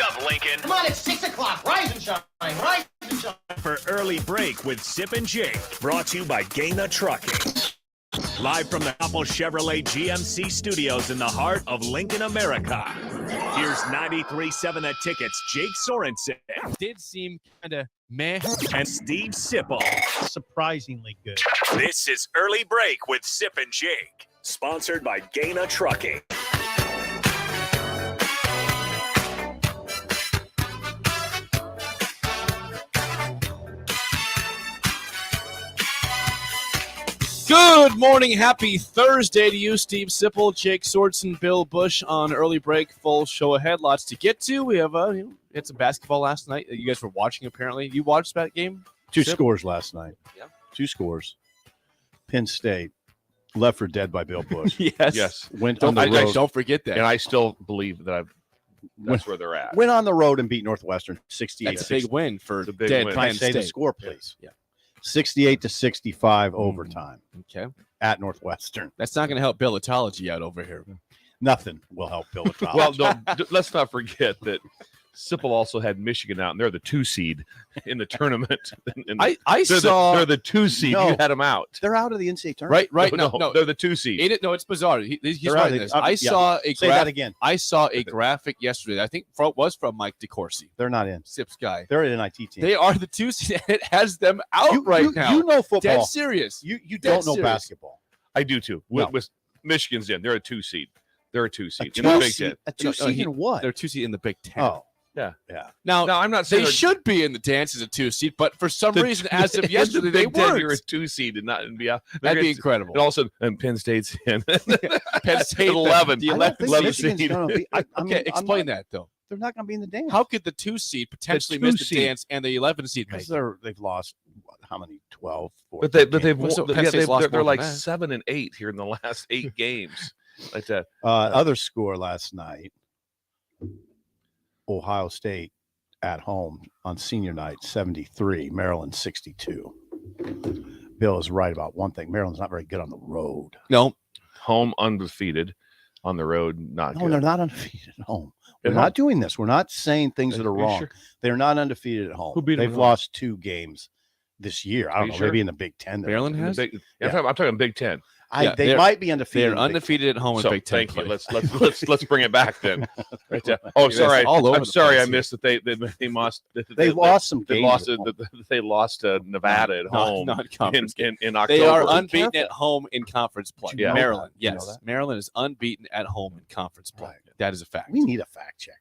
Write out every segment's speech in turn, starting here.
up, Lincoln. Come on, it's 6 o'clock. Rise and shine. Rise and shine. For Early Break with Sip and Jake. Brought to you by Gaina Trucking. Live from the Apple Chevrolet GMC studios in the heart of Lincoln, America. Here's 93.7 The Ticket's Jake Sorensen. Did seem kind of meh. And Steve Sipple. Surprisingly good. This is Early Break with Sip and Jake. Sponsored by Gaina Trucking. Good morning. Happy Thursday to you, Steve Sipple, Jake Swordson, Bill Busch on Early Break. Full show ahead. Lots to get to. We have had some basketball last night that you guys were watching, apparently. You watched that game? Two scores last night. Yeah. 2 scores. Penn State, left for dead by Bill Busch. Yes. Went on the road. Don't forget that. And I still believe that that's where they're at. Went on the road and beat Northwestern 68. That's a big win for a big dead win. Can I Penn say the State. score, please? Yeah. 68-65 overtime Okay. at Northwestern. That's not going to help Billetology out over here. Nothing will help Bill at all. Well, let's not forget that Sipple also had Michigan out, and they're the 2 seed in the tournament. They're the 2 seed. No. You had them out. They're out of the NCAA tournament. Right. No, No. they're the 2 seed. No, it's bizarre. He's They're right out in of this. the- I saw a Say that again. I saw a graphic yesterday. I think it was from Mike DeCourcy, They're not in. Sips guy. They're an NIT team. They are the 2 seed. It has them out now. You know football. Dead serious. You Dead don't know serious. basketball. I do too. No. With Michigan's in. They're a 2 seed. They're a 2 seed in two the Big seed- Ten. A No, 2 seed in what? They're 2 seed in the Big Ten. Oh. Yeah. Now, No, I'm not saying they should be in the dance as a 2 seed, but for some reason, as of in the yesterday, they Big Ten, weren't. You're a 2 seed and not and be out. That'd be incredible. And also, and Penn State's in. Penn State, 11. the I 11th don't think 11 Michigan's seed. gonna be. Okay, explain that though. They're not going to be in the dance. How could the 2 seed potentially The 2 miss the seed. dance and the 11 seed make Because it? they've lost how many? 12. But they've Well, so won- Penn yeah, State's lost they're more like than that. 7 and 8 here in the last 8 games. Like that. Other score last night, Ohio State at home on senior night, 73, Maryland 62. Bill is right about one thing. Maryland's not very good on the road. No, Home undefeated, on the road not No, good. they're not undefeated at home. We're At not home? doing this. We're not saying things that are Are you wrong. sure? They're not undefeated at home. Who beat them They've at home? lost 2 games this year. I Are don't you know. sure? Maybe in the Big Ten. Maryland In the has. Big- Yeah. I'm talking Big Ten. Yeah, They they're- might be undefeated. They're in the Big undefeated at home in So Big Ten. thank you. play. Let's bring it back then. Right there. Oh, sorry. all over I'm the sorry. place I here. missed that they lost. They lost some They games. lost. at home. They lost to Nevada at home Non-conference game. in October. They are Be unbeaten careful. at home in conference play. you know Maryland, that? You know yes. that? Maryland is unbeaten at home in conference play. Right. That is a fact. We need a fact checker.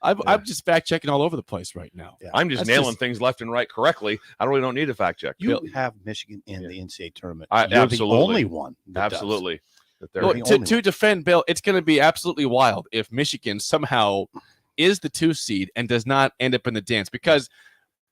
I'm just fact checking all over the place right now. Yeah. I'm just That's nailing just- things left and right correctly. I really don't need a fact check. You have Michigan in the NCAA tournament. I- You're absolutely. the only one. that does. Absolutely. That they're- No, the to only defend Bill, it's going to be absolutely wild if Michigan somehow is the 2 seed and does not end up in the dance because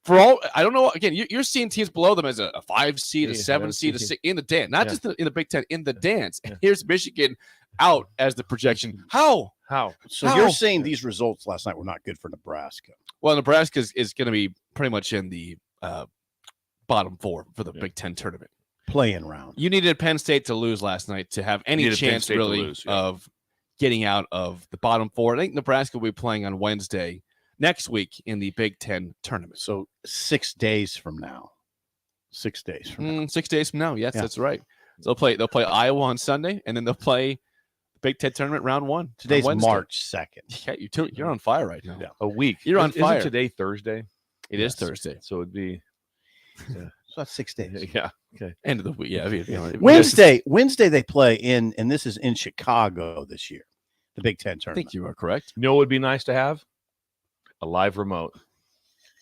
for all I don't know. Again, you're seeing teams below them as a 5 seed, a Yeah, 7 seed, a 6 in the dance, not Yeah. just in the Big Ten, in the dance. Yeah. And here's Michigan out as the projection. How? How? So How? you're saying these results last night were not good for Nebraska? Well, Nebraska is going to be pretty much in the bottom 4 for the Yeah. Big Ten tournament. Playing round. You needed Penn State to lose last night to have any Needed Penn chance State to really lose, yeah. of getting out of the bottom 4. I think Nebraska will be playing on Wednesday next week in the Big Ten tournament. So 6 days from now. 6 days from now. 6 days from now, yes, Yeah. that's right. So they'll play Iowa on Sunday, and then they'll play the Big Ten tournament round 1. Today's on Wednesday. March 2nd. Yeah, you're on fire right now. Yeah. A week. You're on Isn't fire. today Thursday? It is Yes. Thursday, So it'd be. So that's 6 days. Yeah. Okay. end of the week. Yeah, Wednesday they play in, and this is in Chicago this year, the Big Ten I tournament. think you are correct. You know what would be nice to have? A live remote.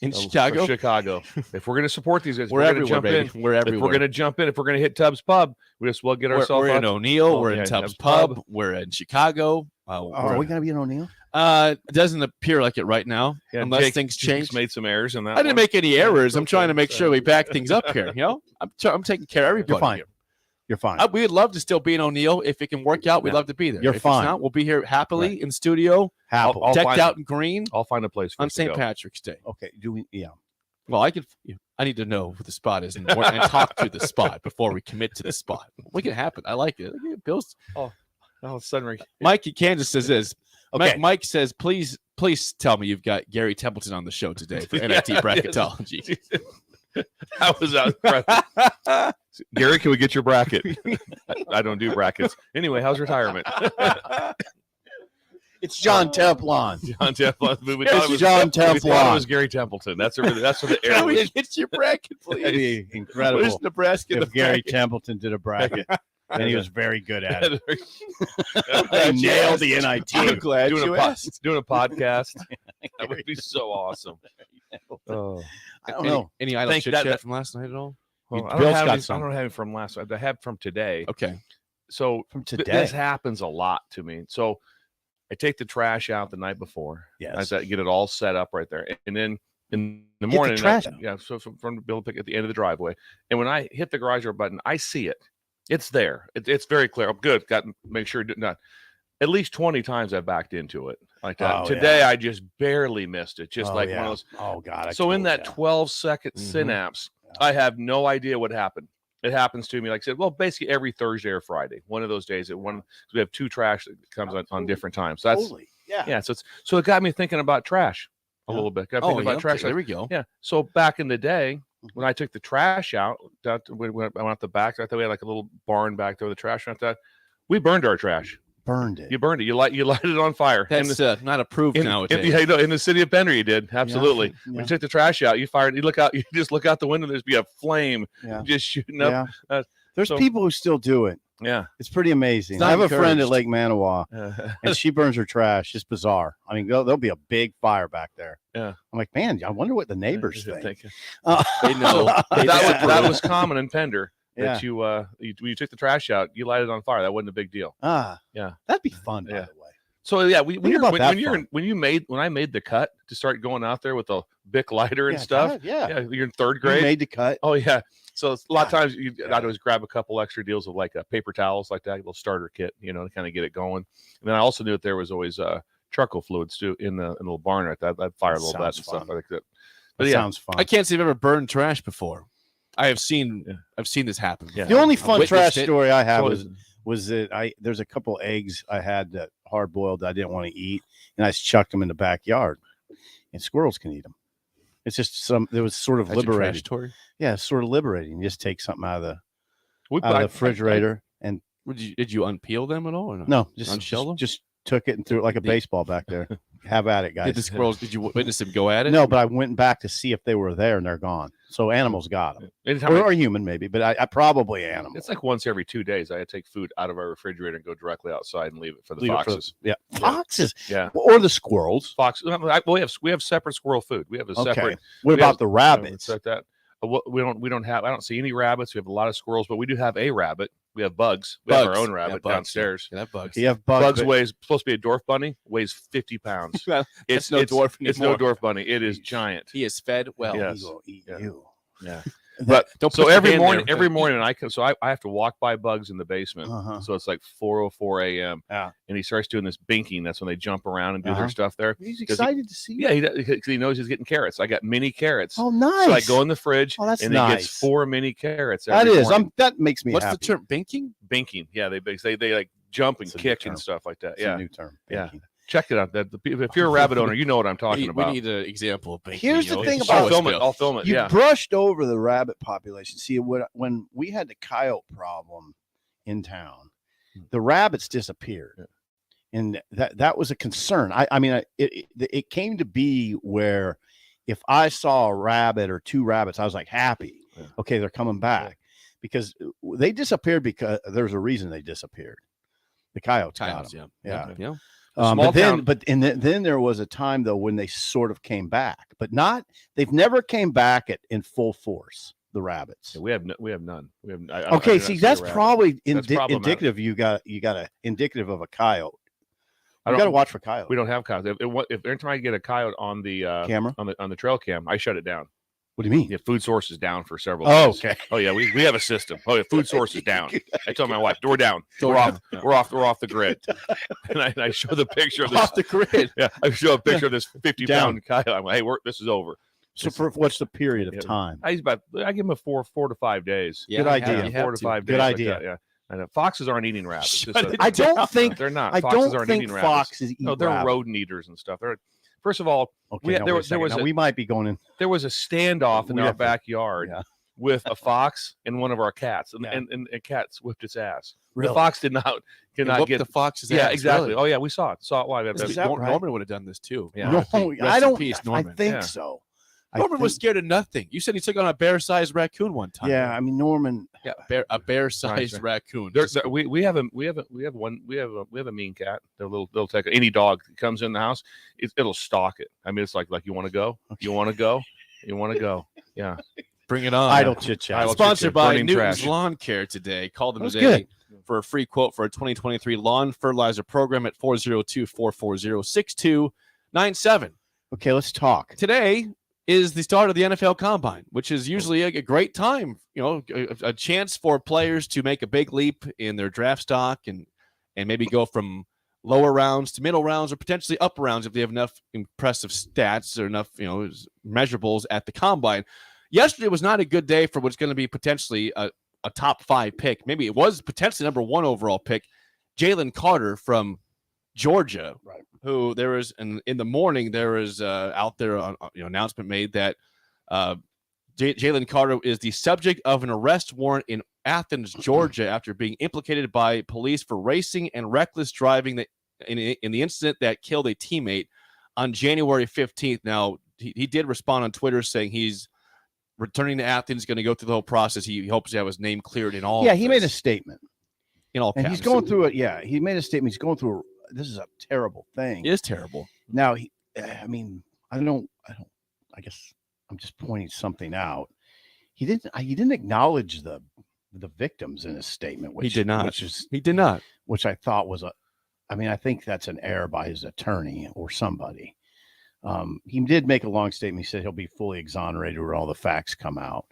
In For Chicago, Chicago. If we're going to support these guys, we're we're going to everywhere, jump baby. in. We're If everywhere. we're going to jump in, if we're going to hit Tubbs Pub, we'll get ourselves we're in out. O'Neill. Oh, We're in yeah, Tubbs Tubbs Pub. We're in Chicago. Are we going to be in O'Neill? It doesn't appear like it right now, Yeah, unless Jake- things Jake's change. made some errors in that. I didn't one. make any errors. I'm okay. trying to make sure we back things up here. You know, I'm taking care of everybody. You're fine. here. You're fine. We would love to still be in O'Neill. If it can work out, we'd love to be there. You're if fine. It's not, we'll be here happily in studio, Happily. I'll decked find- out in green I'll find a place for on us to St. go. Patrick's Day. Okay. Do we? Yeah. Well, I need to know who the spot is and talk to the spot before we commit to the spot. What can happen? I like it. Bill's Oh, suddenly. Mike in Kansas says this. Okay. Mike says, please Please tell me you've got Gary Templeton on the show today for NIT bracketology. I was out. Gary, can we get your bracket? I don't do brackets. Anyway, how's retirement? It's John Templon. John Templon. We John thought it Templon. was Gary Templeton. That's what the air Can we was. get your bracket, please? It'd be incredible Where's Nebraska in if the Gary bracket? Templeton did a bracket. And he was very good at it. glad He you nailed asked. the NIT. I'm glad doing you a asked. doing a podcast. That would be so awesome. Oh, I don't know. Any idle Think chit that- chat from last night at all? well, I Bill's don't have got any, some. I don't have it from last night. I have from today. Okay. So From this today. happens a lot to me. So I take the trash out the night before. Yes. I get it all set up right there, and then in the Get the morning, trash out. yeah. So from the bill pick at the end of the driveway, and when I hit the garage door button, I see it. It's there. It's very clear. I'm good. Got to make sure not. At least 20 times I backed into it like that. Oh, Today yeah. I just barely missed it. Just Oh, like yeah. one of those. Oh, God. I So in told that ya. 12-second Mhm. synapse, Yeah. I have no idea what happened. It happens to me, like I said, well, basically every Thursday or Friday, one of those days. We have two trash that comes on different times. So that's Totally. Yeah. yeah. So it got me thinking about trash a Yeah. little bit. Got me Oh, thinking yeah. about trash. There we go. Yeah. So back in the day, when I took the trash out, when I went out the back, I thought we had like a little barn back there with the trash. And I thought we burned our trash. Burned it. You burned it. You lighted it on fire. That's not approved nowadays. In the city of Bender, you did absolutely. Yeah. When you took the trash out, you fired. You look out. You just look out the window. There's be a flame Yeah. just shooting up. Yeah. There's so- people who still do it. Yeah. It's pretty amazing. It's not I have a friend at encouraged. Lake Manawa, and she burns her trash. It's bizarre. I mean, there'll be a big fire back there. Yeah. I'm like, man, I wonder what the neighbors think. They know. That was common in Pender. Yeah. That you when you took the trash out, you light it on fire. That wasn't a big deal. Yeah. That'd be fun, by Yeah. the way. So yeah, Think about that fun. when I made the cut to start going out there with a Bic lighter and stuff. God, yeah. Yeah, you're in third You grade. made the cut. Oh yeah. So a lot of God. times I'd always grab a couple extra deals of like paper towels, like that, a little starter kit, to kind of get it going. And then I also knew that there was always charcoal fluids too in the little barn right there. That fire a little bit and Sounds stuff fun. like that. That But yeah, sounds fun. I can't say I've ever burned trash before. I've seen this happen. Yeah. The only I've fun witnessed trash it. story I have So was that there's a couple eggs I had that hard boiled I didn't want to eat, and I just chucked them in the backyard, and squirrels can eat them. It's just there was sort of That's your trash liberating. story. Yeah, it's sort of liberating. You just take something out of the we refrigerator and Did you unpeel them at all or not? no, just Unshell them? just took it and threw it like a The- baseball back there. Have at it, Did the guys. squirrels? Did you witness them go at it? No, but I went back to see if they were there, and they're gone. So animals got them, Anytime or human maybe, but I probably animals. it's like once every 2 days, I take food out of our refrigerator and go directly outside and leave it for the Leave it for foxes. foxes, Yeah, or the squirrels. fox. We have separate squirrel food. We have a Okay. separate. What we about have- the rabbits? It's like that. We don't have. I don't see any rabbits. We have a lot of squirrels, but we do have a rabbit. We have bugs. We have our own rabbit bugs, downstairs. Yeah, that bugs. You have bugs. Bugs but- weighs supposed to be a dwarf bunny. Weighs 50 pounds. Well, It's no dwarf It's no anymore. dwarf bunny. It is giant. He is fed well. Yes. He will eat Yeah. you. Yeah. That- But Don't so put your every hand morning, there. every morning, I have to walk by Bugs in the basement. Uh-huh. So it's like 4:04 a.m. Yeah. And he starts doing this binking. That's when they jump around and do Uh-huh. their stuff there. He's Does he- excited to see you. Yeah, he does, because he knows he's getting carrots. I got mini carrots. Oh, nice. So I go in the fridge Oh, that's and he nice. gets 4 mini carrots. That every is. morning. That makes me What's happy. the term? Binking? Binking. Yeah, they like jump and It's a new kick term. and stuff like that. It's Yeah. a new term. Yeah. Binking. Check it out. If you're a rabbit owner, you know what I'm talking we about. need an example of binking. Here's the thing show I'll about- us, film it. Bill. I'll film it. You Yeah. brushed over the rabbit population. See, when we had the coyote problem in town, the rabbits disappeared, and that was a concern. I mean, it came to be where if I saw a rabbit or two rabbits, I was like happy. Yeah. Okay, they're coming back because they disappeared because there's a reason they disappeared. The coyotes got Coyotes, them. yeah. Yeah. Small town- Then there was a time though when they sort of came back, but they've never came back in full force. The rabbits. Yeah, we have none. We have. I Okay, did not see, a that's rabbit. probably That's problematic. indicative. You got indicative of a coyote. I You don't- got to watch for coyotes. We don't have coyotes. If every time I get a coyote on the Camera. on the trail cam, I shut it down. What do you mean? Yeah, food source is down for several Oh, days. okay. Oh yeah, we have a system. Oh yeah, food source is down. I tell my wife, we're down. Door We're down. off. We're off the grid. And I show the picture of this. Off the grid. Yeah, I show a picture of this 50-pound coyote. I'm like, hey, this is over. So for what's the period of Yeah. time? I give him a four to 5 days. Yeah, Good idea. you have 4 to to. 5 Good days. like idea. that, yeah. And foxes aren't eating rabbits. Shut Just it I don't think they're not. I Foxes don't aren't think eating rabbits. foxes eat No, they're rabbit. rodent eaters and stuff. First of all, Okay, there was we might be going in. there was a standoff in We our have to- backyard Yeah. with a fox and one of our cats, and, Yeah. and cats whipped its ass. Really? The fox could It not whooped get the fox's Yeah, ass, exactly. really. Oh yeah, we saw it. Live. Is that right? Norman would have done this too. Yeah. No, Rest in I don't. peace, I Norman. think Yeah. so. Norman was scared of nothing. You said he took on a bear-sized raccoon one time. Yeah, I mean Norman. Yeah, a bear-sized Right. raccoon. We have a mean cat. They'll take any dog that comes in the house. It'll stalk it. I mean, it's like you want to go, you want to go, you want to go. Yeah. Bring it on. Idle chit chat. Idle Sponsored by burning Newton's trash. Lawn Care today. Call them That's today good. for a free quote for a 2023 lawn fertilizer program at 402-440-6297. Okay, let's talk. Today is the start of the NFL Combine, which is usually a great time, a chance for players to make a big leap in their draft stock and maybe go from lower rounds to middle rounds or potentially upper rounds if they have enough impressive stats or enough, measurables at the Combine. Yesterday was not a good day for what's going to be potentially a top 5 pick. Maybe it was potentially number 1 overall pick, Jalen Carter from Georgia, Right. who there was in the morning there was out there announcement made that Jalen Carter is the subject of an arrest warrant in Athens, Georgia, after being implicated by police for racing and reckless driving in the incident that killed a teammate on January 15th. Now he did respond on Twitter saying he's returning to Athens, going to go through the whole process. He hopes to have his name cleared in all. Yeah, he made a statement, in all and caps. he's going through it. Yeah, he made a statement. He's going through. This is a terrible thing. It is terrible. Now, I mean, I guess I'm just pointing something out. He didn't acknowledge the victims in his statement. Which, He did not. He did not. Which I thought was I think that's an error by his attorney or somebody. He did make a long statement. He said he'll be fully exonerated when all the facts come out.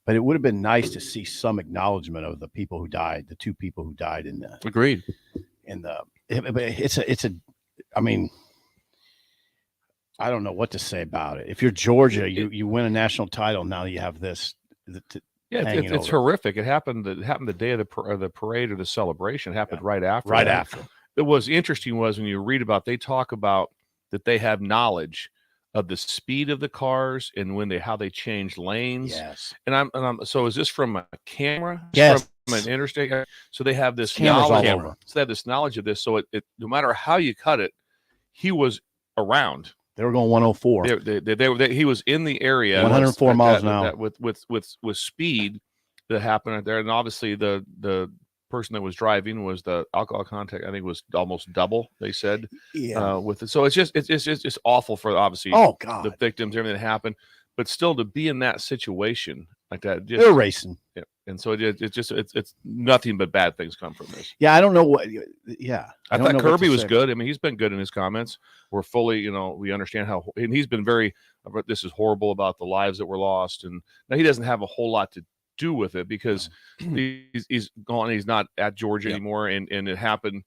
But it would have been nice to see some acknowledgement of the people who died, the 2 people who died in the. Agreed. I mean, I don't know what to say about it. If you're Georgia, you win a national title. Now you have this. It's horrific. It happened the day of the parade or the celebration. It happened right after. Right that. after. It was interesting was when you read about, they talk about that they have knowledge of the speed of the cars and how they change lanes. Yes. And I'm so is this from a camera? Yes. From an interstate. So they have this Cameras all knowledge. over. So they have this knowledge of this. So it no matter how you cut it, he was around. They were going 104. He was in the area. 104 miles an hour. With speed that happened there, and obviously the person that was driving was the alcohol content. I think was almost double. They said, with it. So it's just awful for obviously the victims, everything that happened, but still to be in that situation like that, they're racing. Yeah, and so it's nothing but bad things come from this. Yeah, I don't know what. Yeah, I thought Kirby was good. I mean, he's been good in his comments. We're fully, we understand how, and he's been very. This is horrible about the lives that were lost, and now he doesn't have a whole lot to do with it because he's gone. He's not at Georgia anymore, and it happened,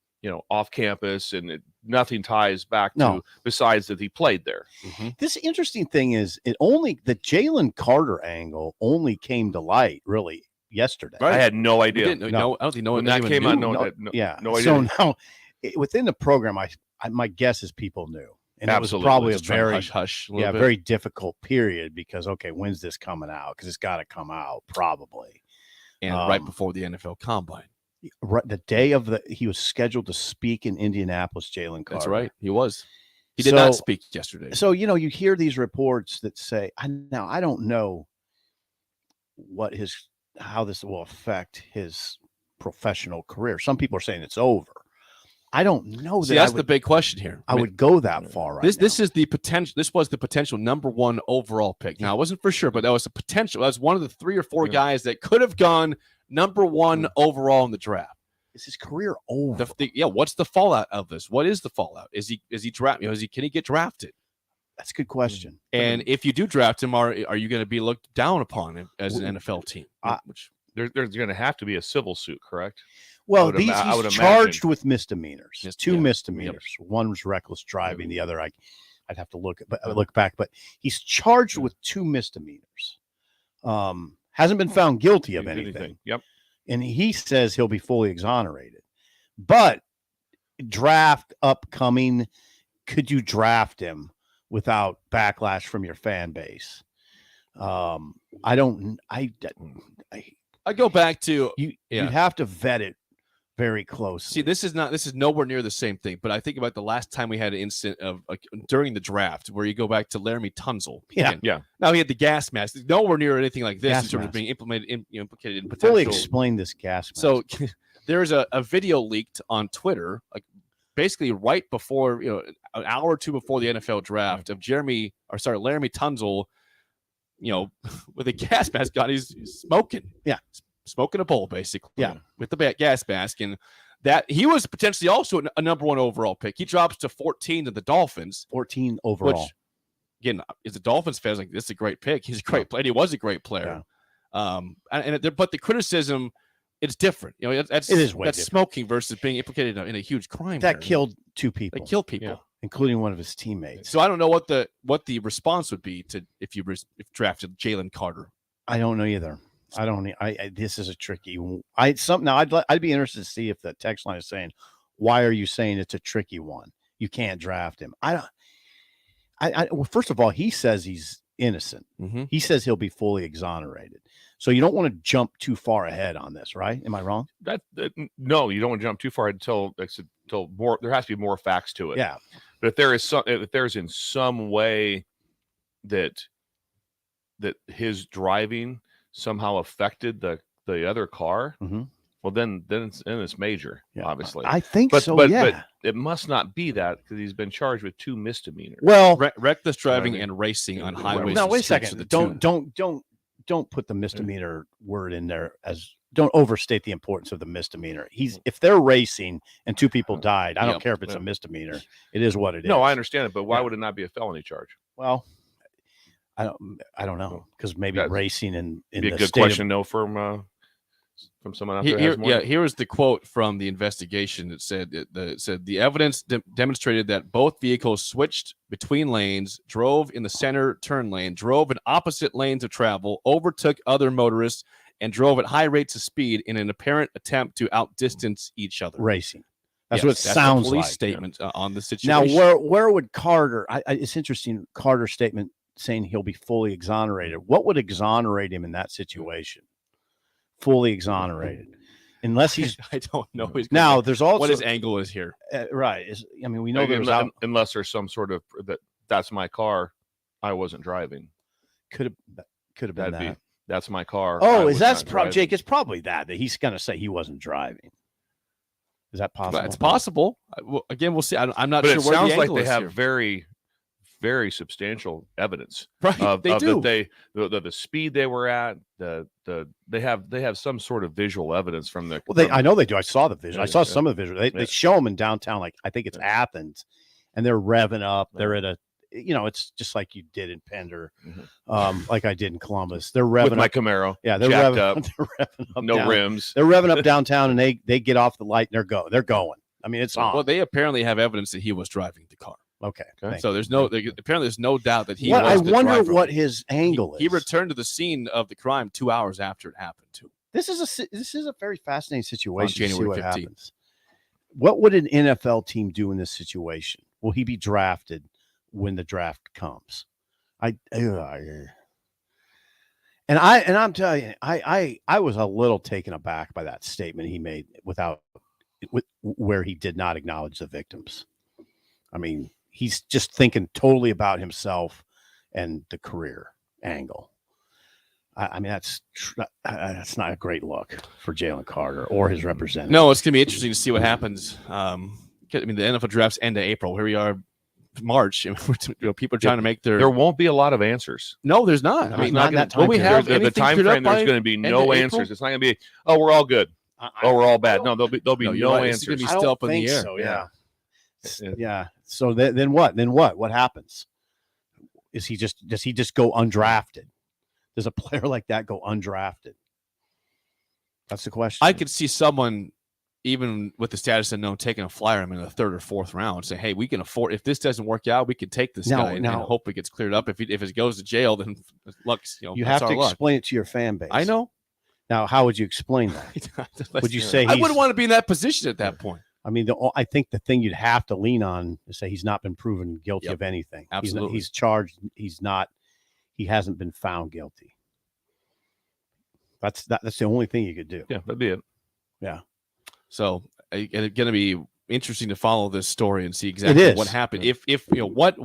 off campus, and nothing ties back to besides that he played there. Mm-hmm. This interesting thing is the Jalen Carter angle only came to light really yesterday. Right. I had no idea. I don't think no one that came out. No idea. So now within the program, my guess is people knew. And absolutely. It was probably just a very hush, very difficult period because when's this coming out? Because it's got to come out probably, and right before the NFL Combine. Right, the day of he was scheduled to speak in Indianapolis. Jalen Carter. That's right. He was. He did not speak yesterday. So you hear these reports that say, I don't know how this will affect his professional career. Some people are saying it's over. I don't know. That's the big question here. I would go that far. Right. This is the potential. This was the potential number 1 overall pick. Now, I wasn't for sure, but that was a potential. That was one of the 3 or 4 guys that could have gone number 1 overall in the draft. Is his career over? What's the fallout of this? What is the fallout? Is he draft? Can he get drafted? That's a good question. And if you do draft him, are you going to be looked down upon as an NFL team? Which there's going to have to be a civil suit, correct? Well, he's charged with misdemeanors. 2 misdemeanors. Yep. One was reckless driving. The other, I'd have to look back. But he's charged with 2 misdemeanors. Hasn't been found guilty of anything. Yep. And he says he'll be fully exonerated. But draft upcoming, could you draft him without backlash from your fan base. I go back to you'd have to vet it very closely. See, this is nowhere near the same thing, but I think about the last time we had an incident of during the draft where you go back to Laramie Tunzel. Yeah. Now he had the gas mask. Nowhere near anything like this Gas in terms of mask. being implicated in potential. Fully explain this gas mask. So there's a video leaked on Twitter, like basically right before, an hour or two before the NFL draft of Laramie Tunzel, with a gas mask on. He's smoking. Yeah. Smoking a bowl, basically. Yeah. With the gas mask. And that he was potentially also a number one overall pick. He drops to 14 to the Dolphins. 14 overall. Which, again, as a Dolphins fan, like, this is a great pick. He's a great player. He was a great player. Yeah. But the criticism, it's different. It is way that's different. smoking versus being implicated in a huge crime. That killed two people. They killed people. Yeah. Including one of his teammates. So I don't know what the response would be to if drafted Jalen Carter. I don't know either. I don't. This is a tricky. I'd be interested to see if the text line is saying, "Why are you saying it's a tricky one? You can't draft him." Well, first of all, he says he's innocent. Mm-hmm. He says he'll be fully exonerated. So you don't want to jump too far ahead on this, right? Am I wrong? No, you don't want to jump too far until more. There has to be more facts to it. Yeah. But if there's in some way that his driving somehow affected the other car, mm-hmm. well then it's major, obviously. I think so. But it must not be that because he's been charged with 2 misdemeanors. Well, reckless driving and racing on highways. Now wait a second. Don't put the misdemeanor word in there don't overstate the importance of the misdemeanor. If they're racing and 2 people died, I don't care if it's a misdemeanor. It is what it is. No, I understand it, but why would it not be a felony charge? Well, I don't know, because maybe racing in be a the good state question. No, from someone out there. Here was the quote from the investigation. It said the evidence demonstrated that both vehicles switched between lanes, drove in the center turn lane, drove in opposite lanes of travel, overtook other motorists, and drove at high rates of speed in an apparent attempt to outdistance each other. Racing. That's what it sounds the police like. Statement on the situation. Now, where would Carter? It's interesting. Carter's statement saying he'll be fully exonerated. What would exonerate him in that situation? Fully exonerated, unless he's. I don't know. Now, there's also what his angle is here. Right. We know there's unless there's some sort of that's my car. I wasn't driving. Could have been that. That's my car. Oh, Jake? It's probably that he's going to say he wasn't driving. Is that possible? It's possible. Again, we'll see. I'm not but sure. It where sounds the like angle they is have here. very, very substantial evidence. Right. They do. That the speed they were at. They have some sort of visual evidence from the. Well, I know they do. I saw the visual. I saw some of the visual. They show them in downtown, like I think it's Athens, and they're revving up. They're at a. It's just like you did in Pender, like I did in Columbus. They're revving with my up. Camaro. Yeah, they're jacked revving up. They're revving up. No down. rims. They're revving up downtown, and they get off the light and they're going. I mean, it's on. Well, they apparently have evidence that he was driving the car. Okay. So there's no doubt that he. I was the wonder driver. what his angle is. He returned to the scene of the crime 2 hours after it happened too. This is a very fascinating situation. On January to see what 15th. happens. What would an NFL team do in this situation? Will he be drafted when the draft comes? I'm telling you, I was a little taken aback by that statement he made where he did not acknowledge the victims. I mean, he's just thinking totally about himself and the career angle. I mean, that's not a great look for Jalen Carter or his representative. No, it's going to be interesting to see what happens. I mean, the NFL drafts end of April. Here we are, March. People are trying to make There won't be a lot of answers. No, there's not. No, I mean, not in that time period. The time frame. There's going to be no answers. It's not going to be. Oh, we're all good. We're all bad. No, there'll be no right. answers. It's going to be still up in the air. So, yeah. So then what? What happens? Does he just go undrafted? Does a player like that go undrafted? That's the question. I could see someone, even with the status unknown, taking a flyer in the 3rd or 4th round, say, "Hey, we can afford. If this doesn't work out, we can take this guy and hope it gets cleared up. If it goes to jail, then luck. You have to explain it to your fan base. I know. Now, how would you explain that? Would you say I wouldn't want to be in that position at that point? I mean, I think the thing you'd have to lean on is say he's not been proven guilty Yep. of anything. Absolutely. He's charged. He hasn't been found guilty. That's the only thing you could do. Yeah, that'd be it. Yeah. So it's going to be interesting to follow this story and see exactly what happened. If what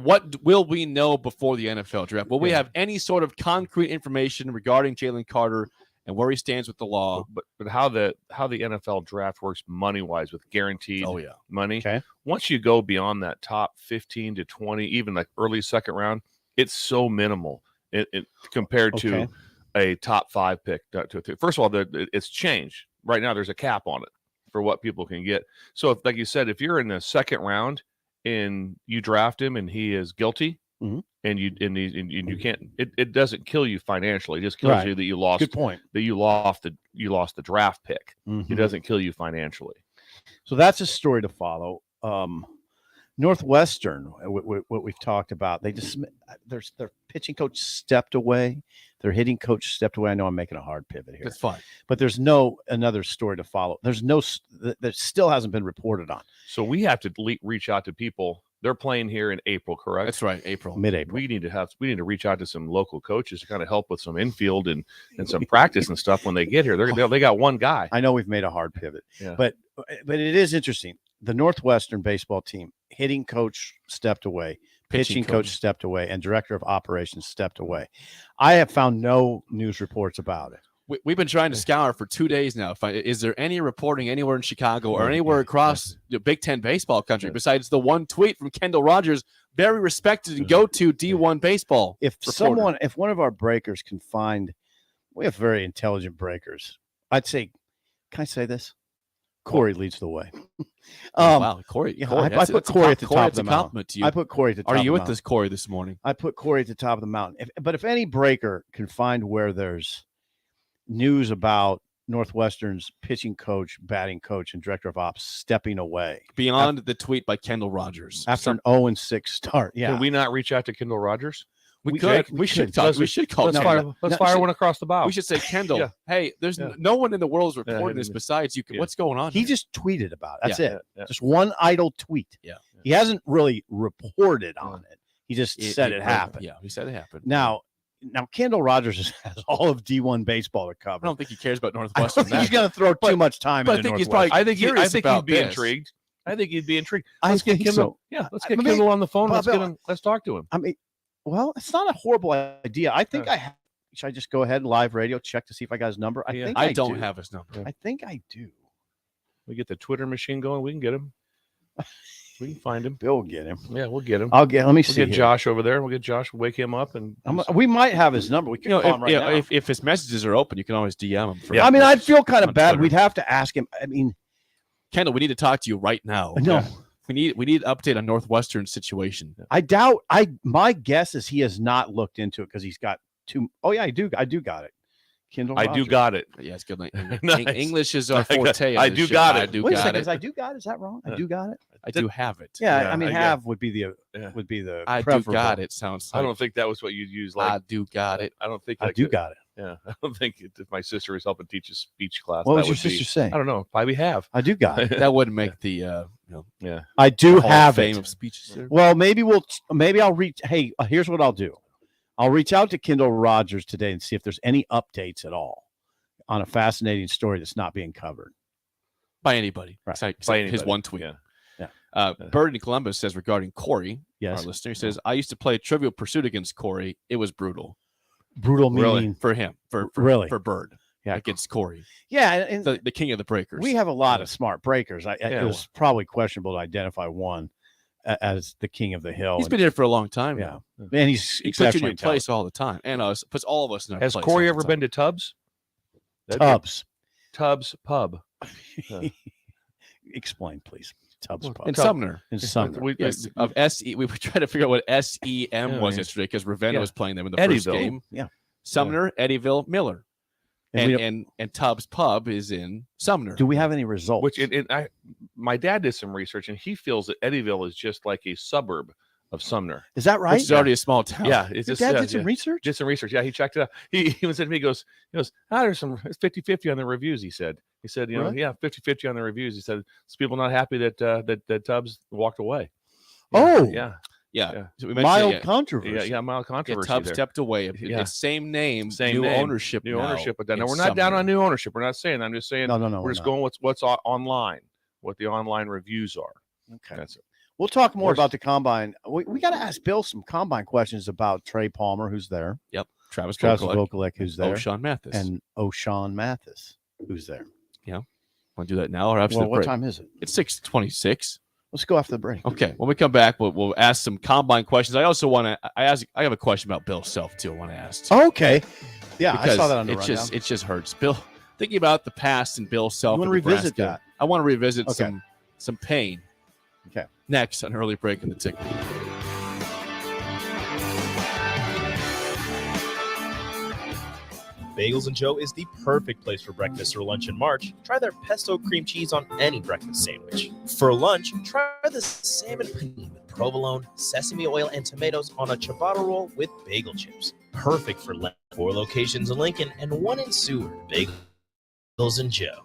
will we know before the NFL draft? Will we have any sort of concrete information regarding Jalen Carter and where he stands with the law? But how the NFL draft works money wise with guaranteed money. Okay. Once you go beyond that top 15 to 20, even like early second round, it's so minimal compared to a top 5 pick. First of all, it's changed. Right now, there's a cap on it for what people can get. So, if, like you said, if you're in the second round and you draft him and he is guilty, and you can't, it doesn't kill you financially. It just kills you that you lost. Good point. That you lost the draft pick. It doesn't kill you financially. So that's a story to follow. Northwestern, what we've talked about, their pitching coach stepped away, their hitting coach stepped away. I know I'm making a hard pivot here. That's fine, but there's another story to follow. That still hasn't been reported on. So we have to reach out to people. They're playing here in April, correct? That's right, mid-April. We need to reach out to some local coaches to kind of help with some infield and some practice and stuff when they get here. They got one guy. I know we've made a hard pivot, but it is interesting. The Northwestern baseball team hitting coach stepped away, pitching coach stepped away, and director of operations stepped away. I have found no news reports about it. We've been trying to scour for 2 days now. Is there any reporting anywhere in Chicago or anywhere across the Big Ten baseball country besides the one tweet from Kendall Rogers, very respected and go-to D1 baseball reporter? If one of our breakers can find, we have very intelligent breakers. I'd say, can I say this? Corey leads the way. Wow, Corey. I put Corey at the top of the mountain. I put Corey at the top. Are you with this Corey this morning? I put Corey at the top of the mountain. But if any breaker can find where there's news about Northwestern's pitching coach, batting coach, and director of ops stepping away beyond the tweet by Kendall Rogers after an 0-6 start, can we not reach out to Kendall Rogers? We should call. Let's fire one across the bow. We should say, Kendall, hey, there's no one in the world is reporting this besides you. What's going on? He just tweeted about it. That's it. Yeah. Just one idle tweet. Yeah. He hasn't really reported on it. He just said it happened. Yeah, he said it happened. Now Kendall Rogers has all of D1 baseball to cover. I don't think he cares about Northwestern. He's going to throw too much time into Northwestern. I think he'd be intrigued. Let's get Kendall. Yeah, let's get Kendall on the phone. Let's talk to him. I mean, well, it's not a horrible idea. I think should I just go ahead and live radio check to see if I got his number? I don't have his number. I think I do. We get the Twitter machine going. We can get him. We can find him. Bill will get him. Yeah, we'll get him. Let me see. We'll get Josh over there. We'll get Josh, wake him up, and we might have his number. We can call him right now. If his messages are open, you can always DM him. I mean, I'd feel kind of bad. Twitter. We'd have to ask him. I mean, Kendall, we need to talk to you right now. No, we need an update on Northwestern situation. I doubt. My guess is he has not looked into it because he's got two. Oh yeah, I do got it. Kendall Rogers. I do got it. Yeah, it's good. Nice. English is our forte. I do got it. I do got it. I do got it. Is that wrong? I do got it. I do have it. Yeah, I mean, would be the I preferable. do got it. Sounds. I don't think that was what you'd use. Like I do got it. I don't think I do got it. Yeah, I don't think if my sister was helping teach a speech class. What was your sister saying? I don't know. Probably have. I do got it. That wouldn't make the yeah. I do have fame it. of speeches. Well, maybe I'll reach. Hey, here's what I'll do. I'll reach out to Kendall Rogers today and see if there's any updates at all on a fascinating story that's not being covered by anybody. Right. Except By anybody. his one tweet. Yeah. Bird in Columbus says regarding Corey, yes, our listener, he says, I used to play Trivial Pursuit against Corey. It was brutal. Brutal meaning for him. For Bird. Yeah. Against Corey. Yeah. And the king of the breakers. We have a lot of smart breakers. It was probably questionable to identify one as the king of the hill. He's been here for a long time. Yeah. And he's he puts you in place all the time. And puts all of us in our place. Has Corey ever been to Tubbs? Tubbs Pub. Explain, please. Tubbs Pub. In Sumner. In Sumner. Yes, of SE. We were trying to figure out what SEM was yesterday because Ravenna was playing them in the first game. Yeah. Sumner, Eddyville, Miller. And Tubbs Pub is in Sumner. Do we have any results? My dad did some research, and he feels that Eddyville is just like a suburb of Sumner. Is that right? Which is already a small town. Yeah, it's Your just dad did some research? Did some research. Yeah, he checked it out. He even said to me, he goes, there's some 50-50 on the reviews. He said, Really? 50-50 on the reviews. He said, it's people not happy that Tubbs walked away. Oh, Yeah. Yeah. So we mentioned mild it, controversy. Yeah, mild controversy. Tubbs there. stepped away. Yeah. It's same name, Same new name, ownership. New now ownership, but then in we're not down Sumner. on new ownership. We're not saying. I'm just saying No, we're just going what's online, what the online reviews are. Okay. That's it. We'll talk more about the combine. We got to ask Bill some combine questions about Trey Palmer, who's there. Yep. Travis Vokalek, who's there. O'Shawn Mathis. And O'Shawn Mathis, who's there. Yeah. Want to do that now or after the What break? time is it? It's 6:26. Let's go after the break. Okay. When we come back, we'll ask some combine questions. I also want to. I have a question about Bill Self too. I want to ask. Okay. Yeah, because I saw that on the it rundown. just hurts. Bill, thinking about the past and Bill Self. You want in to revisit Nebraska, that? I want to revisit Okay. some pain. Okay. Next on Early Break in the Ticket. Bagels and Joe is the perfect place for breakfast or lunch in March. Try their pesto cream cheese on any breakfast sandwich. For lunch, try the salmon panini with provolone, sesame oil, and tomatoes on a ciabatta roll with bagel chips. Perfect for lunch. 4 locations in Lincoln and 1 in Seward. Bagels and Joe.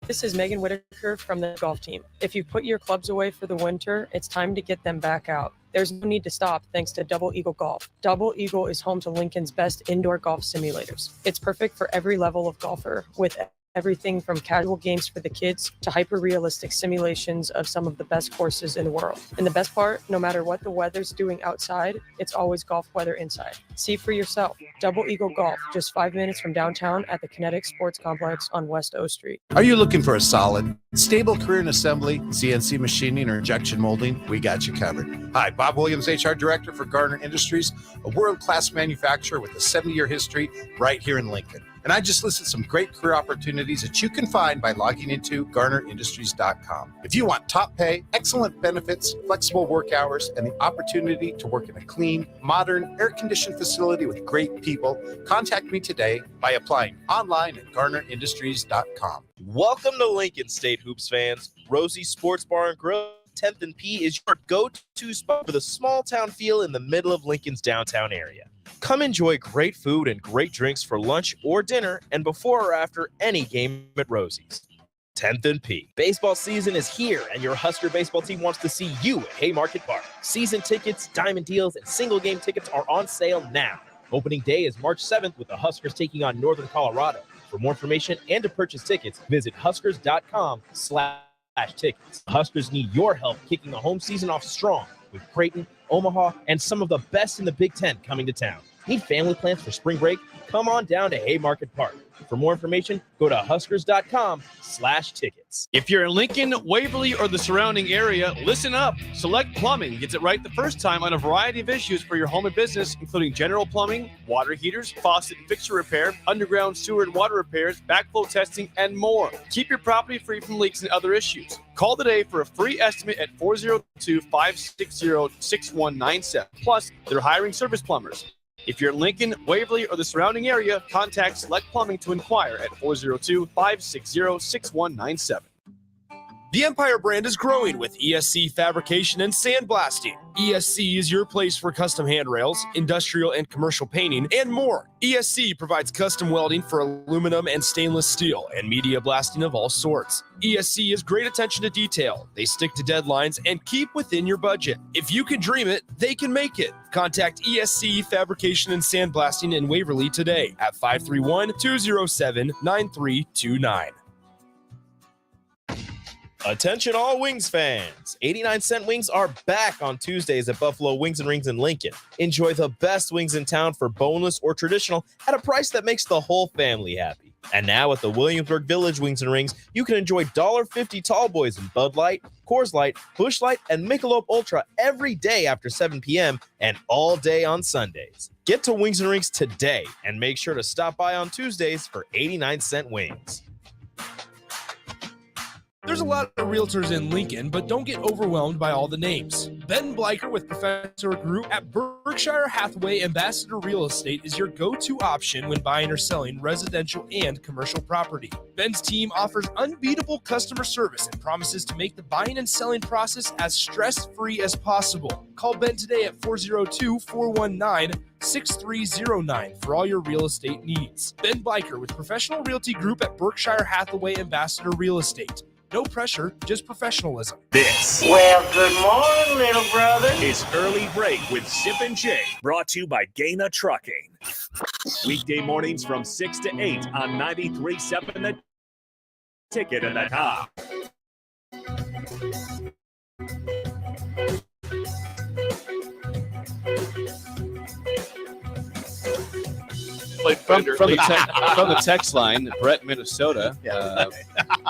This is Megan Whitaker from the golf team. If you put your clubs away for the winter, it's time to get them back out. There's no need to stop thanks to Double Eagle Golf. Double Eagle is home to Lincoln's best indoor golf simulators. It's perfect for every level of golfer, with everything from casual games for the kids to hyper-realistic simulations of some of the best courses in the world. And the best part, no matter what the weather's doing outside, it's always golf weather inside. See for yourself. Double Eagle Golf, just 5 minutes from downtown at the Kinetic Sports Complex on West O Street. Are you looking for a solid, stable career in assembly, CNC machining, or injection molding? We got you covered. Hi, Bob Williams, HR Director for Garner Industries, a world-class manufacturer with a 70-year history right here in Lincoln. And I just listed some great career opportunities that you can find by logging into GarnerIndustries.com. If you want top pay, excellent benefits, flexible work hours, and the opportunity to work in a clean, modern, air-conditioned facility with great people, contact me today by applying online at GarnerIndustries.com. Welcome to Lincoln State Hoops fans. Rosie's Sports Bar and Grill, 10th and P, is your go-to spot for the small town feel in the middle of Lincoln's downtown area. Come enjoy great food and great drinks for lunch or dinner and before or after any game at Rosie's. 10th and P. Baseball season is here, and your Husker baseball team wants to see you at Haymarket Park. Season tickets, diamond deals, and single game tickets are on sale now. Opening day is March 7th with the Huskers taking on Northern Colorado. For more information and to purchase tickets, visit huskers.com/tickets. Huskers need your help kicking the home season off strong with Creighton, Omaha, and some of the best in the Big Ten coming to town. Need family plans for spring break? Come on down to Haymarket Park. For more information, go to huskers.com/tickets. If you're in Lincoln, Waverly, or the surrounding area, listen up. Select Plumbing gets it right the first time on a variety of issues for your home and business, including general plumbing, water heaters, faucet and fixture repair, underground sewer and water repairs, backflow testing, and more. Keep your property free from leaks and other issues. Call today for a free estimate at 402-560-6197. Plus, they're hiring service plumbers. If you're in Lincoln, Waverly, or the surrounding area, contact Select Plumbing to inquire at 402-560-6197. The Empire brand is growing with ESC Fabrication and Sandblasting. ESC is your place for custom handrails, industrial and commercial painting, and more. ESC provides custom welding for aluminum and stainless steel and media blasting of all sorts. ESC has great attention to detail. They stick to deadlines and keep within your budget. If you can dream it, they can make it. Contact ESC Fabrication and Sandblasting in Waverly today at 531-207-9329. Attention all Wings fans. 89-cent wings are back on Tuesdays at Buffalo Wings and Rings in Lincoln. Enjoy the best wings in town for boneless or traditional at a price that makes the whole family happy. And now at the Williamsburg Village Wings and Rings, you can enjoy $1.50 tall boys in Bud Light, Coors Light, Busch Light, and Michelob Ultra every day after 7 p.m. and all day on Sundays. Get to Wings and Rings today and make sure to stop by on Tuesdays for 89-cent wings. There's a lot of realtors in Lincoln, but don't get overwhelmed by all the names. Ben Bleicher with Professor Group at Berkshire Hathaway Ambassador Real Estate is your go-to option when buying or selling residential and commercial property. Ben's team offers unbeatable customer service and promises to make the buying and selling process as stress-free as possible. Call Ben today at 402-419-6309 for all your real estate needs. Ben Bleicher with Professional Realty Group at Berkshire Hathaway Ambassador Real Estate. No pressure, just professionalism. This Well, good morning, little brother. is Early Break with Sip and Jake, brought to you by Gaina Trucking. Weekday mornings from 6 to 8 on 93.7 The Ticket and the Top. From the text line, Brett, Minnesota.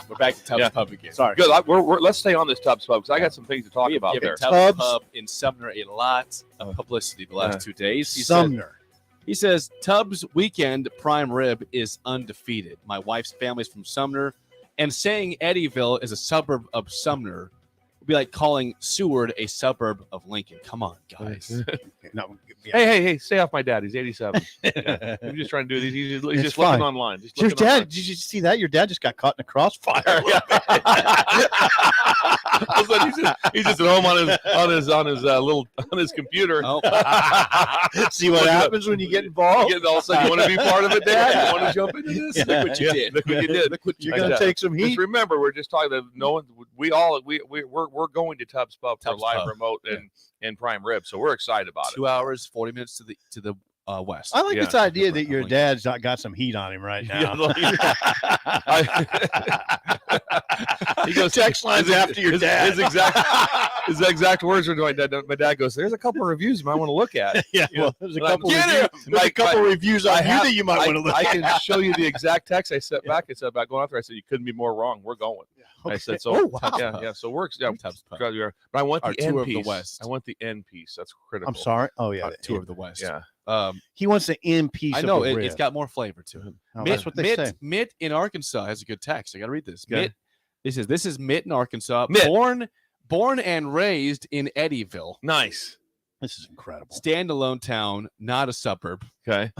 We're back to Tubbs Pub again. Sorry. Good. Let's stay on this Tubbs Pub because I got some things to talk We have about given there. Tubbs Pub in Sumner a lot of publicity the last 2 days. He says Tubbs Weekend Prime Rib is undefeated. My wife's family's from Sumner, and saying Eddyville is a suburb of Sumner would be like calling Seward a suburb of Lincoln. Come on, guys. No, Hey, stay off my dad. He's 87. Yeah. I'm just trying to do these. He's just fine. looking online. Just Your looking dad, online. did you see that? Your dad just got caught in a crossfire. He's just at home on his computer. Oh. See what happens when you get involved? All of a sudden, you want to be part of it, Dad? You want to jump into this? Yeah. Look what you did. Look what you did. Look what You're gonna take some Just heat. remember, we're just talking to no one. We're going to Tubbs Pub for Tubbs live Pub. remote and prime rib, so we're excited about 2 hours, 40 minutes to the west. I like Yeah. this idea that your dad's got some heat on him right now. He goes text lines after your dad. His exact words are my dad. My dad goes, "There's a couple of reviews you might want to look at." Yeah, You know, well, there's a and I- couple Get reviews. him! There's a couple reviews on you have- that you might want to look I at. can show you the exact text. I sat back. I said, "Back going out there." I said, "You couldn't be more wrong. We're going." I said, "So, Oh, wow. yeah." So we're Tubbs Pub. but I want Our the end tour of the piece. West. I want the end piece. That's critical. I'm sorry. Oh yeah, Our tour of the West. Yeah. he wants the end piece. I know of the it's rib. got more flavor to it. Oh, that's what they say. Mitt in Arkansas has a good text. I got to read this. Okay. Mitt, this is Mitt in Arkansas. Mitt. Born and raised in Eddyville, Nice. This is incredible. standalone town, not a suburb. Okay.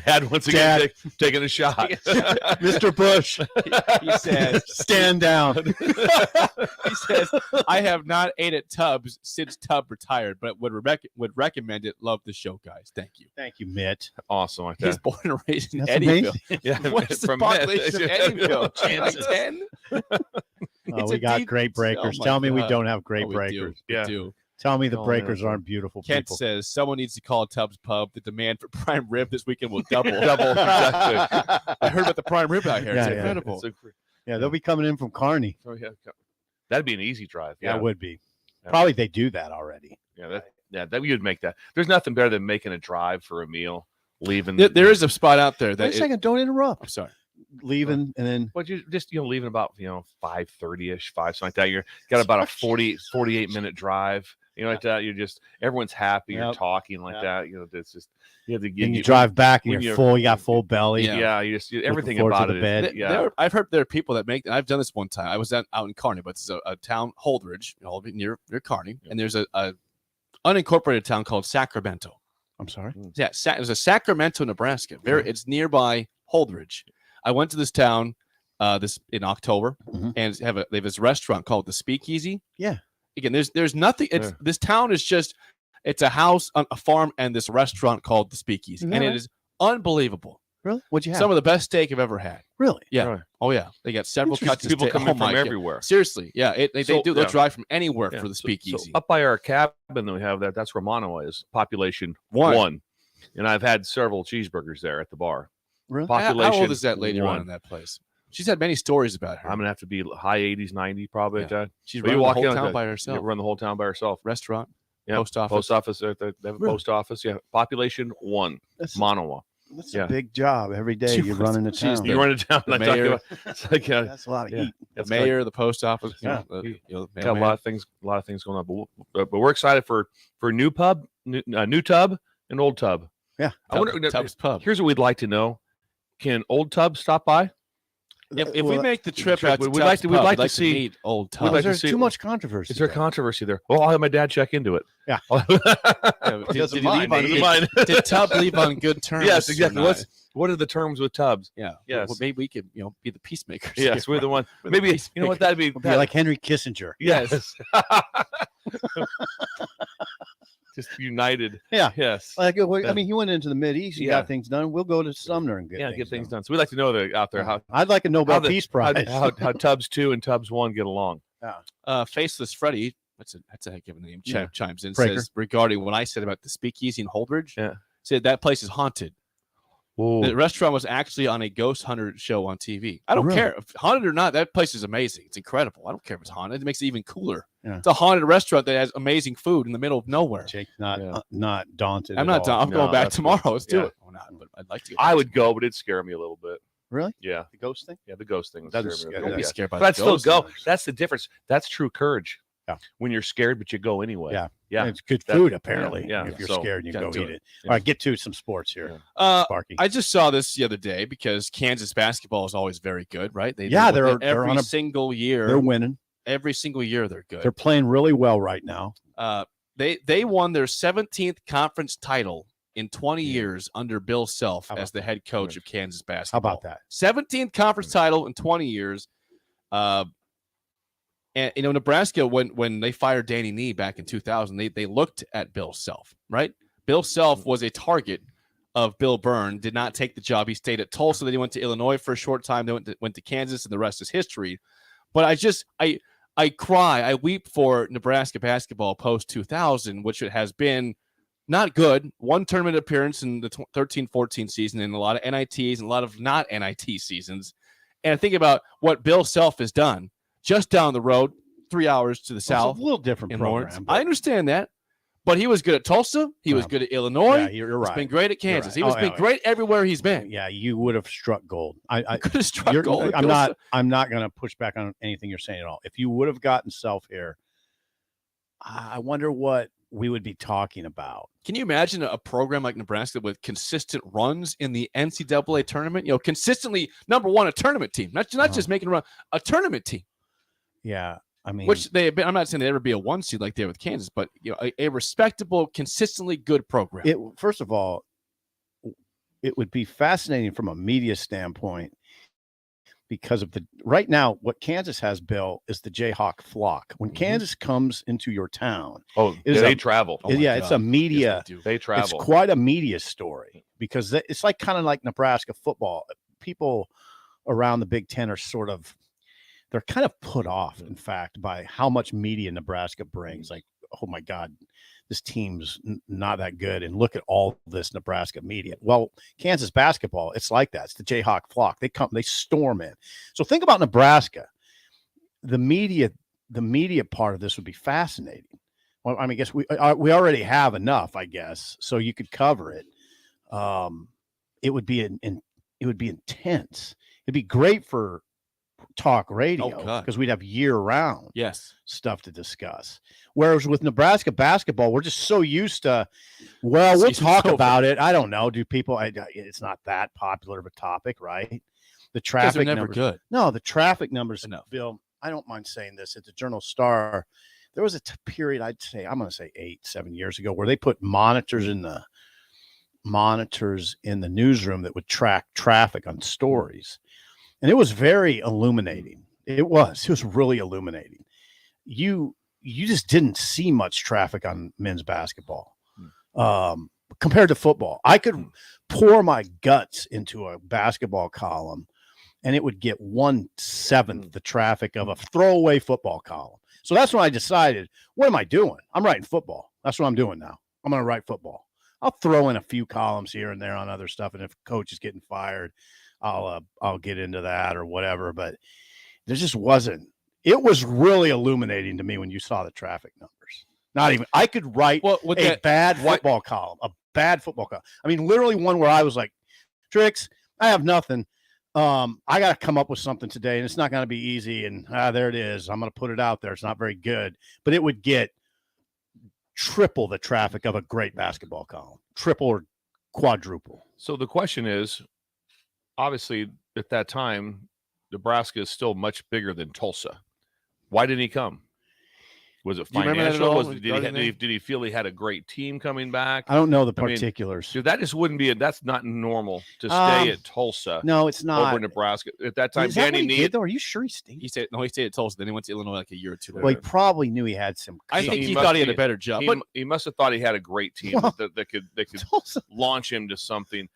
Dad once again taking a shot. Mr. Busch, He says, stand down. he says, I have not ate at Tubbs since Tubb retired, but would recommend it. Love the show, guys. Thank you. Thank you, Mitt. Awesome. Like He's that. born and raised in That's Eddyville. Yeah. What's the From population of Eddyville? Like Chances. 10? Oh, It's we a got deep- great breakers. oh my Tell me we God. don't have great Oh, we breakers. do. Yeah. We do. Tell me the Oh, breakers man. aren't beautiful Kent people. says someone needs to call Tubbs Pub. The demand for prime rib this weekend will double. Exactly. I heard about the prime rib out here. It's Yeah, yeah. incredible. Yeah, they'll be coming in from Kearney. Oh, yeah. That'd be an easy drive. Yeah. That would be. Yeah. Probably they do that already. That you'd make that. There's nothing better than making a drive for a meal, leaving. There is a spot out there Wait that a second, don't interrupt. I'm sorry. Leaving and then But you just leaving about 5:30ish, something like that. You're got about a 48-minute drive. Like that. You're just everyone's happy. You're Yep. talking like Yep. that. It's just you have to get and you drive back and when you're you're- full. You got full belly. Yeah. You just everything forward to about the it. bed. Is, yeah. I've heard there are people that make. And I've done this one time. I was out in Kearney, but it's a town, Holdridge, near Kearney, and there's a unincorporated town called Sacramento. I'm sorry. Yeah, there's a Sacramento, Nebraska. It's nearby Holdridge. I went to this town this in October, Mhm. and they have this restaurant called the Speakeasy. Yeah. Again, there's nothing. It's this town is just it's a house, a farm, and this restaurant called the Speakeasy, Isn't and that it right? is unbelievable. Really? What'd you have? Some of the best steak I've ever had. Really? Yeah. Really? Oh yeah. They got several cuts. of People steak. coming Oh, from my God. everywhere. Seriously, yeah. They So, do. They'll yeah. drive from anywhere Yeah. for the So Speakeasy. up by our cabin that we have that's where Romano is. Population One. 1. And I've had several cheeseburgers there at the bar. Really? Population How old is that lady 1. running that place? She's had many stories about her. I'm gonna have to be high 80s, 90 probably. At that. She's But you running the walk whole in, town you by herself. run the whole town by herself. Restaurant, Yeah. post office. Post office. They have a Really? post office. Yeah. Population 1. That's, Monowa. that's Yeah. a big job every day. She You're was- running the she's town. the- You run it down. the I talk mayor. about- It's like That's a lot of yeah. heat. The It's mayor, the post office. Yeah. The got a mailman. lot of things going on. But we're excited for new pub, new tub, and old tub. Yeah. I wonder. Tubbs Pub. Here's what we'd like to know: can old tub stop by? If we make the trip Trip, out to we'd like to- we'd Pub, like we'd to see- meet old we'd Tubbs. like to There's see- too much controversy. Is there there. controversy there? Well, I'll have my dad check into it. Yeah. Did doesn't he leave mind. on He good- Mine. Did Tubb leave on good terms? Yes, or exactly. not? What are the terms with Tubbs? Yeah. Yes. Well, maybe we could, be the peacemakers. Yes, here, we're the right? one. We're the Maybe you know what that'd be. We'll be like Henry Kissinger. Yes. Just united. Yeah. Yes. Like, I mean, he went into the Mideast. He Yeah. got things done. We'll go to Sumner and get things done. So we'd like to know out there how I'd like a Nobel the- Peace Prize. how Tubbs 2 and Tubbs 1 get along. Faceless Freddy, that's a heck of a name, Yeah. chimes in, Breaker. says regarding what I said about the Speakeasy in Holdridge, Yeah. said that place is haunted. Whoa. The restaurant was actually on a ghost hunter show on TV. I don't Really? care if haunted or not. That place is amazing. It's incredible. I don't care if it's haunted. It makes it even cooler. Yeah. It's a haunted restaurant that has amazing food in the middle of nowhere. Jake, not Yeah. not daunted. I'm at not all. done. I'm No, going back that's tomorrow. good. Let's do Yeah. it. Or not, but I'd like to. I would go, but it'd scare me a little bit. Really? Yeah. The ghost thing? Yeah, the ghost thing would Doesn't scare me. scare- a little Don't be bit. scared by But I'd the still ghost. go. That's the difference. That's true courage. Yeah. When you're scared, but you go anyway. Yeah. Yeah. It's good That- food, apparently. yeah, If you're so, scared, you gotta go do eat it. it. Yeah. All right, get to some sports here. Sparky. I just saw this the other day because Kansas basketball is always very good, right? They Yeah, win they're every on a- single year. They're winning. Every single year they're good. They're playing really well right now. They won their 17th conference title in 20 years under Bill Self How about as the head coach of Kansas How basketball. about that? 17th conference title in 20 years. And Nebraska, when they fired Danny Nee back in 2000, they looked at Bill Self, right? Bill Self was a target of Bill Byrne, did not take the job. He stayed at Tulsa. Then he went to Illinois for a short time. Then went to Kansas, and the rest is history. But I cry, I weep for Nebraska basketball post 2000, which it has been not good. One tournament appearance in the 13-14 season, and a lot of NITs and a lot of not NIT seasons. And I think about what Bill Self has done just down the road, 3 hours to the south. It's a little different in program. Lawrence. but- I understand that, but he was good at Tulsa. He was Yeah. good at Illinois. Yeah, you're right. He's been great at You're Kansas. right. He was Oh, been yeah. great everywhere he's been. Yeah, you would have struck gold. I Could have struck you're- gold. I'm not going to push back on anything you're saying at all. If you would have gotten Self here, I wonder what we would be talking about. Can you imagine a program like Nebraska with consistent runs in the NCAA tournament? Consistently number one, a tournament team, not just making a run, a tournament team. Yeah, I mean, Which they have been. I'm not saying they'd ever be a one seed like they are with Kansas, but a respectable, consistently good program. First of all, it would be fascinating from a media standpoint because of right now what Kansas has built is the Jayhawk flock. When Kansas comes into your town, Oh, It is they a- travel. Oh my it's God. a media. Yes, they do. They It's travel. quite a media story because it's like kind of like Nebraska football. People around the Big Ten are they're kind of put off, in fact, by how much media Nebraska brings. Like, oh my God, this team's not that good. And look at all this Nebraska media. Well, Kansas basketball, it's like that. It's the Jayhawk flock. They storm in. So think about Nebraska. The media part of this would be fascinating. Well, I mean, I guess we already have enough, I guess, so you could cover it. It would be intense. It'd be great for talk radio God. because we'd have year-round Yes. stuff to discuss. Whereas with Nebraska basketball, we're just so used to, well, we'll Season's talk over. about it. I don't know. Do people? It's not that popular of a topic, right? The Because traffic they're never numbers. good. No, the traffic numbers. Enough. Bill, I don't mind saying this. At the Journal-Star, there was a period, I'm going to say 8-7 years ago, where they put monitors in the newsroom that would track traffic on stories. And it was very illuminating. It was really illuminating. You just didn't see much traffic on men's basketball compared to football. I could pour my guts into a basketball column and it would get 1/7 the traffic of a throwaway football column. So that's when I decided, what am I doing? I'm writing football. That's what I'm doing now. I'm going to write football. I'll throw in a few columns here and there on other stuff. And if coach is getting fired, I'll get into that or whatever. But there just wasn't. It was really illuminating to me when you saw the traffic numbers. Not even I could write a bad football column, I mean, literally one where I was like, Tricks, I have nothing. I got to come up with something today, and it's not going to be easy. And there it is. I'm going to put it out there. It's not very good, but it would get triple the traffic of a great basketball column, triple or quadruple. So the question is, obviously, at that time, Nebraska is still much bigger than Tulsa. Why didn't he come? Was it Do you remember that at financial? all Was did he feel he had a great team coming back? I don't know the I mean, particulars. Dude, that just wouldn't be that's not normal to stay at Tulsa. No, it's not. Over Nebraska at that time. Is that Danny what he needed. did, though? Are you sure he stayed? He stayed at Tulsa. Then he went to Illinois like a year or two Well, he later. probably knew he had some. I think he must thought he had be- a better job. But He must have thought he had a great team Well, that could Tulsa, launch him to something.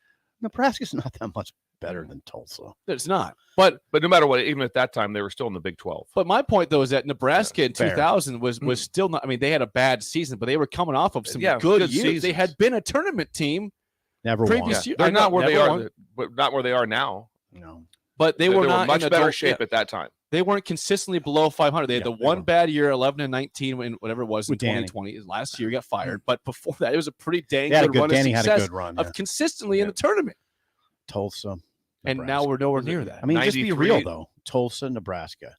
Nebraska's not that much better than Tulsa. it's not. But But no matter what, even at that time, they were still in the Big 12. But my point though is that Nebraska in fair. 2000 was still not. I mean, they had a bad season, but they were coming off of some Yeah, good good years. They seasons. had been a tournament team Never previous won. year. They're I know, not where they never are, won, but not where they are now. No. but they were not much in better adult- shape yeah, at that time. They weren't consistently below 500. They had Yeah, the they one weren't. bad year, 11 and 19, when whatever it was in With Danny. 2020. Last year, he got fired, but before that, it was a pretty dang They had a good good. run Danny of had success a good run. of Yeah. consistently in the tournament. Tulsa, And now Nebraska. we're nowhere near that. I mean, just be 93. real though. Tulsa, Nebraska.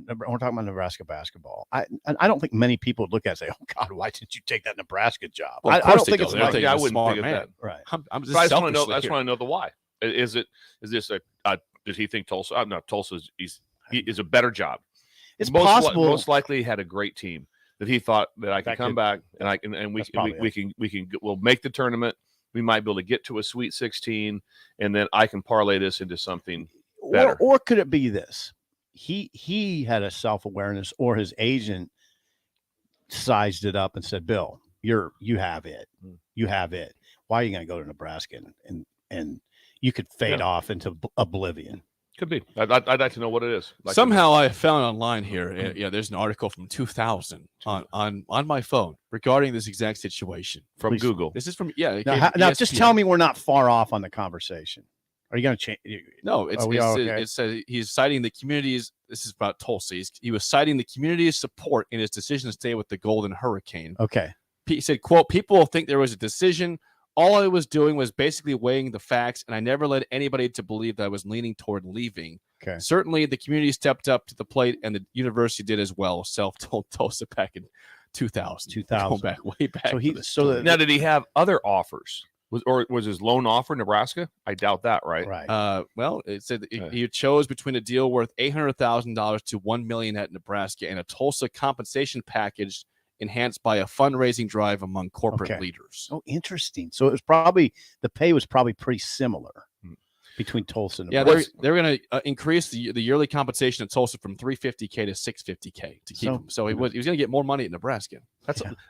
We're talking about Nebraska basketball. I don't think many people would look at it and say, "Oh God, why didn't you take that Nebraska job?" Well, of I don't course they think do. it's They're like, thinking I he's a wouldn't smart think of man. that. right. I'm just So I just want to know. selfishly I just here. want to know the why. Is this did he think Tulsa? No, Tulsa's he is a better job. It's most possible. Most likely, he had a great team that he thought that I can That come could- back and I can and that's probably we'll make the tournament. We might be able to get to a Sweet 16, and then I can parlay this into something better. Or could it be this? He had a self-awareness, or his agent sized it up and said, "Bill, you have it. You have it. Why are you going to go to Nebraska and you could fade off into oblivion?" Could be. I'd like to know what it is. Somehow I found online here. Yeah, there's an article from 2000 on my phone regarding this exact situation. from Please. Google. This is from it Now, came how, from now just ESPN. tell me we're not far off on the conversation. Are you going to change? No, Are we all okay? it says he's citing the community's. This is about Tulsa. He was citing the community's support in his decision to stay with the Golden Hurricane. Okay. He said, "Quote: People think there was a decision. All I was doing was basically weighing the facts, and I never led anybody to believe that I was leaning toward leaving. Okay. Certainly, the community stepped up to the plate, and the university did as well." Self-told Tulsa back in 2000. 2000. Going back way back. So for he this so story. the, Now, did he have other offers? Was his lone offer Nebraska? I doubt that. Right. right. Well, it said that he chose between a deal worth $800,000 to $1 million at Nebraska and a Tulsa compensation package enhanced by a fundraising drive among corporate Okay. leaders. Oh, interesting. So it was probably the pay was probably pretty similar between Tulsa and Yeah, Nebraska. they're going to increase the yearly compensation at Tulsa from $350K to $650K to keep him. So he was going to get more money at Nebraska.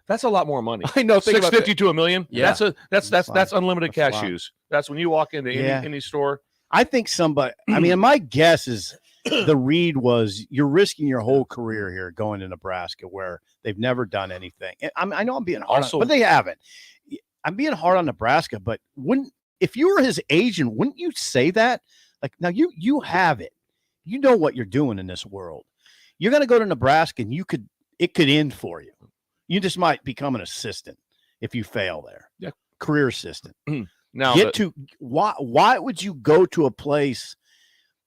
That's a lot more money. I know. Think about 650 to $1 million. Yeah. That's unlimited That's a lot. cashews. That's when you walk into Yeah. any store. I think somebody. I mean, my guess is the read was you're risking your whole career here going to Nebraska where they've never done anything. And I know I'm being hard, Also- but they haven't. I'm being hard on Nebraska, but if you were his agent, wouldn't you say that? Like, now you have it. You know what you're doing in this world. You're going to go to Nebraska, and it could end for you. You just might become an assistant if you fail there. Yeah. Career assistant. Now, Why would you go to a place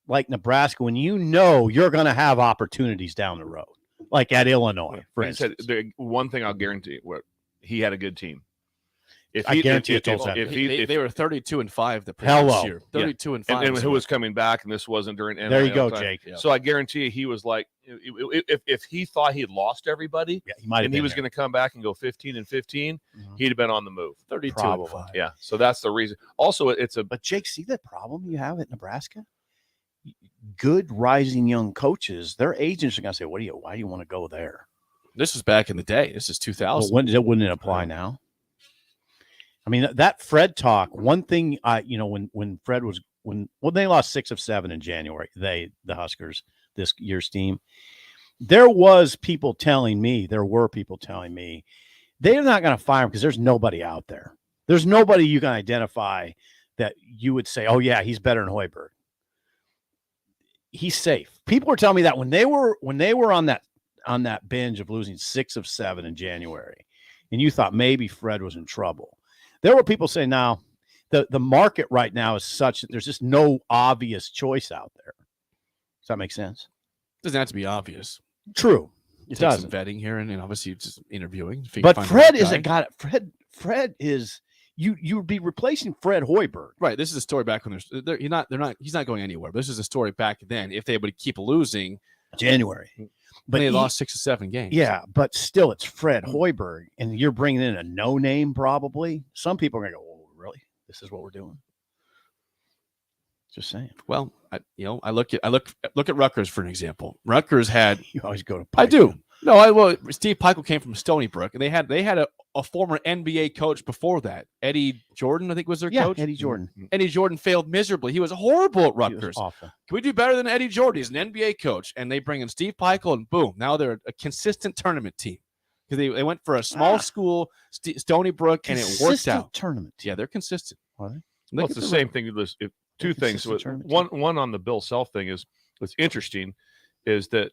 like Nebraska when you know you're going to have opportunities down the road, like at Illinois, for instance? one thing I'll guarantee: he had a good team. If I guarantee you Tulsa had a they were 32-5 the Hello. previous year. 32-5. and who was coming back, and this wasn't during. There you NIL go, time. Jake. Yeah. So I guarantee you, he was like, if he thought he had lost everybody, Yeah, he might have and he been was there. going to come back and go 15-15, Mhm. he'd have been on the move. 32-5. Probably. Yeah, so that's the reason. Also, it's a But Jake, see the problem you have at Nebraska? Good rising young coaches, their agents are going to say, why do you want to go there? This was back in the day. This is Well, 2000. wouldn't it apply now? I mean, that Fred talk, one thing when Fred was when they lost 6 of 7 in January, the Huskers, this year's team, there were people telling me they're not going to fire him because there's nobody out there. There's nobody you can identify that you would say, oh yeah, he's better than Hoiberg. He's safe. People were telling me that when they were on that binge of losing 6 of 7 in January, and you thought maybe Fred was in trouble. There were people saying now the market right now is such that there's just no obvious choice out there. Does that make sense? Doesn't have to be obvious. True. It Take some doesn't. vetting here and obviously just interviewing. But find the Fred right is guy. a guy. Fred is you would be replacing Fred Hoiberg. Right. This is a story back when he's not going anywhere. But this is a story back then. If they would keep losing, January, but they lost 6 or 7 games. Yeah, but still, it's Fred Hoiberg, and you're bringing in a no name. Probably some people are gonna go, "Oh, really? This is what we're doing." Just saying. Well, I look at Rutgers for an example. Rutgers had. You always go to. I do. No, Steve Peichel came from Stony Brook, and they had a former NBA coach before that. Eddie Jordan, I think, was their coach. Eddie Jordan. Eddie Jordan failed miserably. He was horrible at Rutgers. He was awful. Can we do better than Eddie Jordan? He's an NBA coach, and they bring in Steve Peichel, and boom, now they're a consistent tournament team because they went for a small school, Stony Brook, and it worked out. Tournament. Yeah, they're consistent. Are they? Well, it's the same thing. Two things. One on the Bill Self thing is what's interesting is that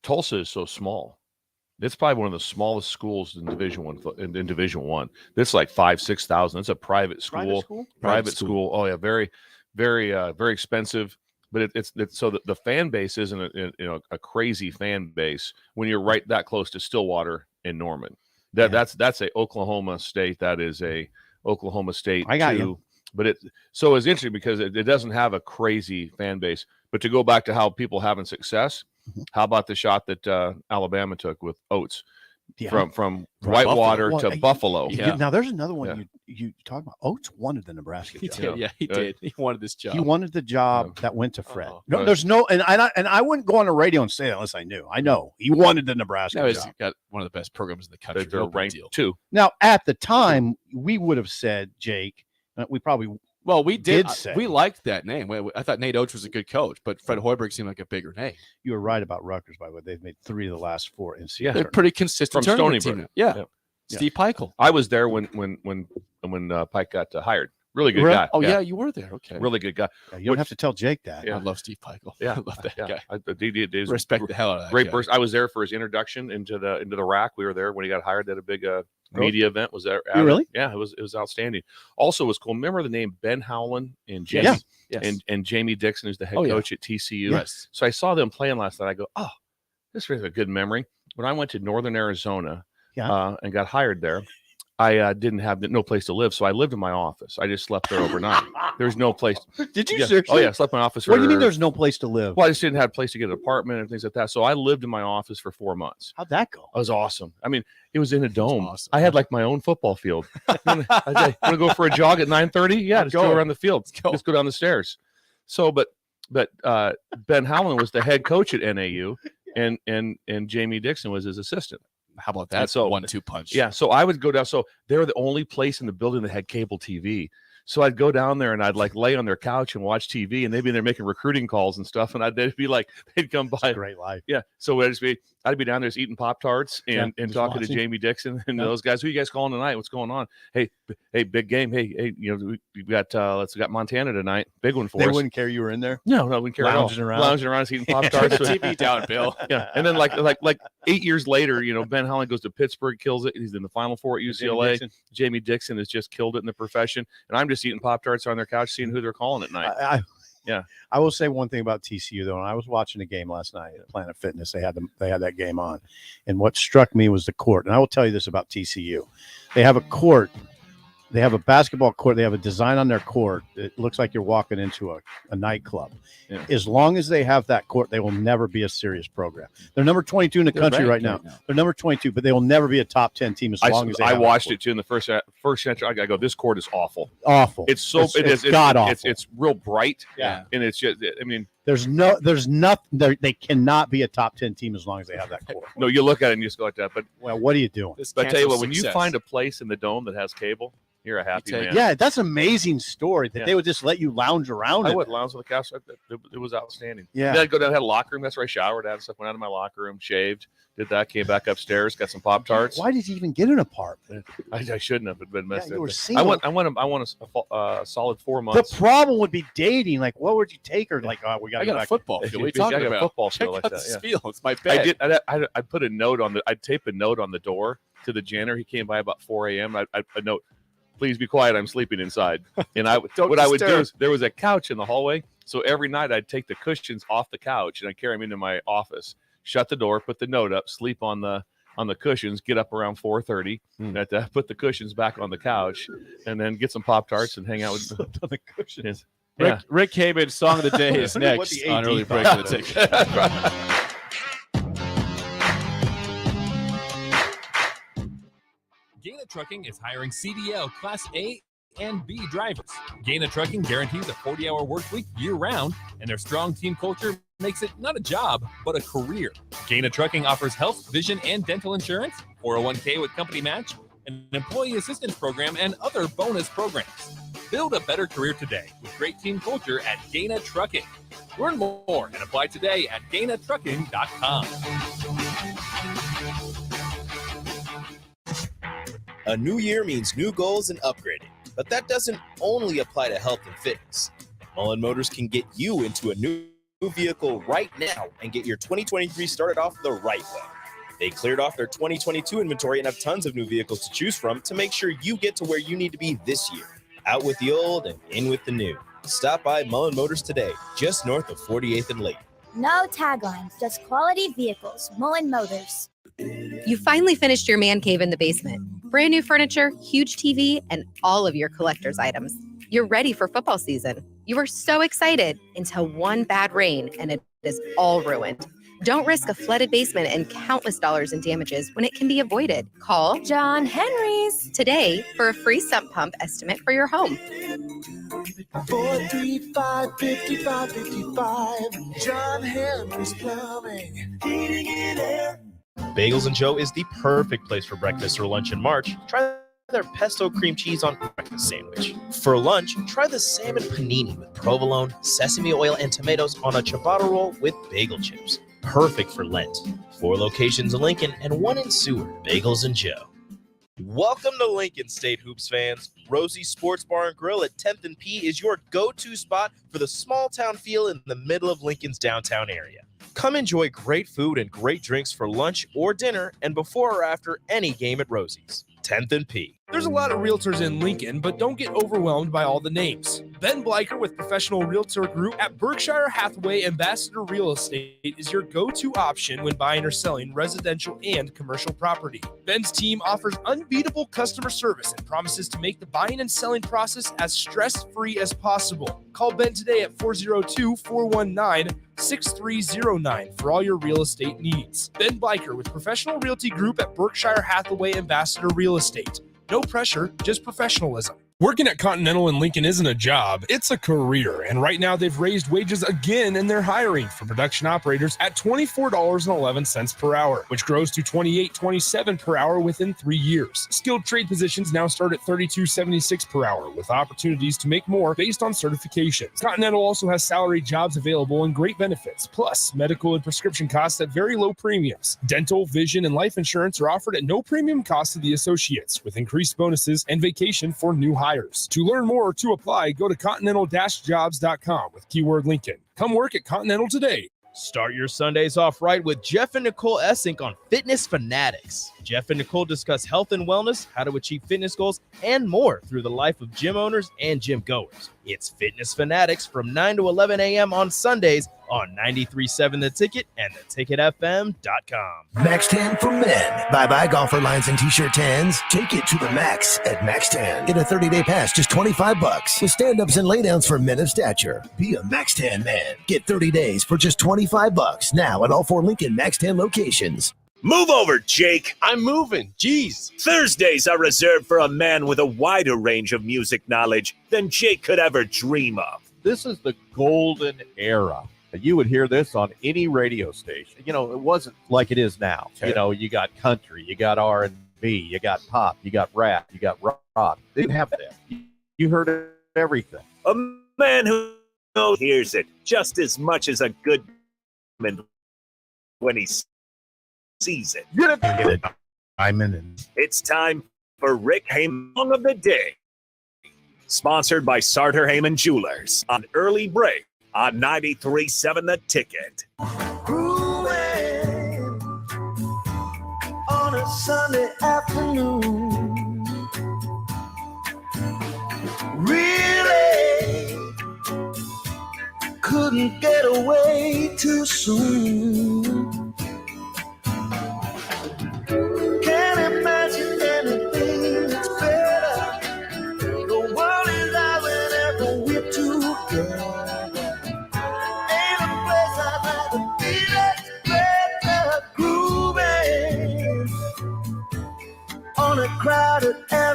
Tulsa is so small. It's probably one of the smallest schools in Division One. In Division One, it's like 5,000-6,000. It's a private school. Private school. Oh yeah, very, very, very expensive. But it's so that the fan base isn't a crazy fan base when you're right that close to Stillwater and Norman. That's a Oklahoma State. That is a Oklahoma State. I got you. But it's interesting because it doesn't have a crazy fan base. But to go back to how people having success, how about the shot that Alabama took with Oates from Whitewater to Buffalo? Yeah. Now there's another one you talk about. Oates wanted the Nebraska job. Did. Yeah, he did. He wanted this job. He wanted the job that went to Fred. No, there's no, and I wouldn't go on the radio and say that unless I knew. I know he wanted the Nebraska job. He's got one of the best programs in the country. They're ranked 2. Now at the time we would have said, Jake, we probably. Well, we did say. We liked that name. I thought Nate Oates was a good coach, but Fred Hoiberg seemed like a bigger name. You were right about Rutgers, by the way. They've made 3 of the last 4 NCAA. They're pretty consistent from Stony Brook. Yeah. Steve Peichel. I was there when Pike got hired. Really good guy. Oh yeah, you were there. Okay. Really good guy. Yeah, you don't have to tell Jake that. I love Steve Peichel. Yeah, I love that guy. I respect the hell out of that. Great guy. person. I was there for his introduction into the rack. We were there when he got hired at a big media event. Was there? Really? Yeah, it was outstanding. Also, it was cool. Remember the name Ben Howland and Jamie and Jamie Dixon, who's the head coach at TCU. Yes. So I saw them playing last night. I go, oh, this is a good memory. When I went to Northern Arizona and got hired there, I didn't have no place to live, so I lived in my office. I just slept there overnight. There's no place. Did you seriously? Oh yeah, I slept in my office. What do you mean there's no place to live? Well, I just didn't have a place to get an apartment and things like that. So I lived in my office for 4 months. How'd that go? It was awesome. I mean, it was in a dome. Awesome. I had like my own football field. I want to go for a jog at 9:30? Yeah, just go around the field. Just go down the stairs. So, but Ben Howland was the head coach at NAU, and Jamie Dixon was his assistant. How about that? So 1-2 punch. Yeah. So I would go down. So they were the only place in the building that had cable TV. So I'd go down there and I'd like lay on their couch and watch TV, and they'd be there making recruiting calls and stuff. And they'd be like, they'd come by. That's a great life. Yeah. So I'd be down there just eating Pop-Tarts and talking to Jamie Dixon and those guys. Who you guys calling tonight? What's going on? Hey, big game. Hey, we got Montana tonight. Big one for us. They wouldn't care you were in there? No, we wouldn't care at all. Lounging around, eating Pop-Tarts. TV down, Bill. Yeah. And then like 8 years later, Ben Howland goes to Pittsburgh, kills it. He's in the Final Four at UCLA. Jamie Dixon has just killed it in the profession. And I'm just eating Pop-Tarts on their couch, seeing who they're calling at night. I will say one thing about TCU though. And I was watching a game last night at Planet Fitness. They had that game on, and what struck me was the court. And I will tell you this about TCU: they have a court. They have a basketball court. They have a design on their court. It looks like you're walking into a nightclub. Yeah. As long as they have that court, they will never be a serious program. They're number 22 in the country right now. They're number 22, but they will never be a top 10 team as long as they have watched it too in the first center. I go, this court is awful. Awful. It's so it's god awful. It's real bright. Yeah. And it's just, I mean, there's nothing. They cannot be a top 10 team as long as they have that court. No, you look at it and you just go like that. But well, what are you doing? But I tell you what, when you find a place in the dome that has cable, you're a happy man. Yeah, that's an amazing story that they would just let you lounge around. I would lounge on the couch. It was outstanding. Yeah. Then I'd go down, had a locker room. That's where I showered at and stuff. Went out of my locker room, shaved, did that, came back upstairs, got some Pop-Tarts. Why did you even get an apartment? I shouldn't have been messed you were up. single. I want a solid 4 months. The problem would be dating. Like, what would you take her? Like, oh, we got. I got a football field. What are you talking about? A football field Check like out that. this field. It's my bed. I put a note on I'd tape a note on the door to the janitor. He came by about 4 a.m. I note, please be quiet. I'm sleeping inside. And I would do is there was a couch in the hallway. So every night I'd take the cushions off the couch and I'd carry them into my office, shut the door, put the note up, sleep on the on the cushions, get up around 4:30, put the cushions back on the couch, and then get some Pop-Tarts and hang out with on the cushions. Yeah. Rick Heyman's song of the day is What next the on AD Early Break thought of the of Ticket. Gaina Trucking is hiring CDL Class A and B drivers. Gaina Trucking guarantees a 40-hour work week year-round, and their strong team culture makes it not a job, but a career. Gaina Trucking offers health, vision, and dental insurance, 401k with company match, an employee assistance program, and other bonus programs. Build a better career today with great team culture at Gaina Trucking. Learn more and apply today at GainaTrucking.com. A new year means new goals and upgrading, but that doesn't only apply to health and fitness. Mullen Motors can get you into a new vehicle right now and get your 2023 started off the right way. They cleared off their 2022 inventory and have tons of new vehicles to choose from to make sure you get to where you need to be this year. Out with the old and in with the new. Stop by Mullen Motors today, just north of 48th and Lake. No taglines, just quality vehicles. Mullen Motors. You finally finished your man cave in the basement. Brand new furniture, huge TV, and all of your collector's items. You're ready for football season. You were so excited until one bad rain and it is all ruined. Don't risk a flooded basement and countless dollars in damages when it can be avoided. Call John Henry's today for a free sump pump estimate for your home. 435-5555. John Henry's Plumbing. Heating and air. Bagels and Joe is the perfect place for breakfast or lunch in March. Try their pesto cream cheese on breakfast sandwich. For lunch, try the salmon panini with provolone, sesame oil, and tomatoes on a ciabatta roll with bagel chips. Perfect for Lent. 4 locations in Lincoln and 1 in Seward. Bagels and Joe. Welcome to Lincoln State Hoops fans. Rosie's Sports Bar and Grill at 10th and P is your go-to spot for the small town feel in the middle of Lincoln's downtown area. Come enjoy great food and great drinks for lunch or dinner and before or after any game at Rosie's. 10th and P. There's a lot of realtors in Lincoln, but don't get overwhelmed by all the names. Ben Bleicher with Professional Realtor Group at Berkshire Hathaway Ambassador Real Estate is your go-to option when buying or selling residential and commercial property. Ben's team offers unbeatable customer service and promises to make the buying and selling process as stress-free as possible. Call Ben today at 402-419-6309 for all your real estate needs. Ben Bleicher with Professional Realty Group at Berkshire Hathaway Ambassador Real Estate. No pressure, just professionalism. Working at Continental in Lincoln isn't a job, it's a career. And right now they've raised wages again and they're hiring for production operators at $24.11 per hour, which grows to $28.27 per hour within 3 years. Skilled trade positions now start at $32.76 per hour with opportunities to make more based on certifications. Continental also has salary jobs available and great benefits, plus medical and prescription costs at very low premiums. Dental, vision, and life insurance are offered at no premium cost to the associates with increased bonuses and vacation for new hires. To learn more or to apply, go to continental-jobs.com with keyword Lincoln. Come work at Continental today. Start your Sundays off right with Jeff and Nicole Essink on Fitness Fanatics. Jeff and Nicole discuss health and wellness, how to achieve fitness goals, and more through the life of gym owners and gym goers. It's Fitness Fanatics from 9 to 11 a.m. on Sundays on 93.7 The Ticket and theticketfm.com. Max 10 for men. Bye-bye golfer lines and t-shirt tans. Take it to the max at Max 10. Get a 30-day pass, just $25 with stand-ups and laydowns for men of stature. Be a Max 10 man. Get 30 days for just $25 now at all 4 Lincoln Max 10 locations. Move over, Jake. I'm moving. Jeez. Thursdays are reserved for a man with a wider range of music knowledge than Jake could ever dream of. This is the golden era. You would hear this on any radio station. You know, it wasn't like it is now. Okay. You know, you got country, you got R&B, you got pop, you got rap, you got rock. They didn't have that. You heard everything. A man who hears it just as much as a good man when he sees it. It's time for Rick Heyman Song of the Day. Sponsored by Sartor Heyman Jewelers on Early Break on 93.7 The Ticket. Grooving on a Sunday afternoon. Really couldn't get away too soon.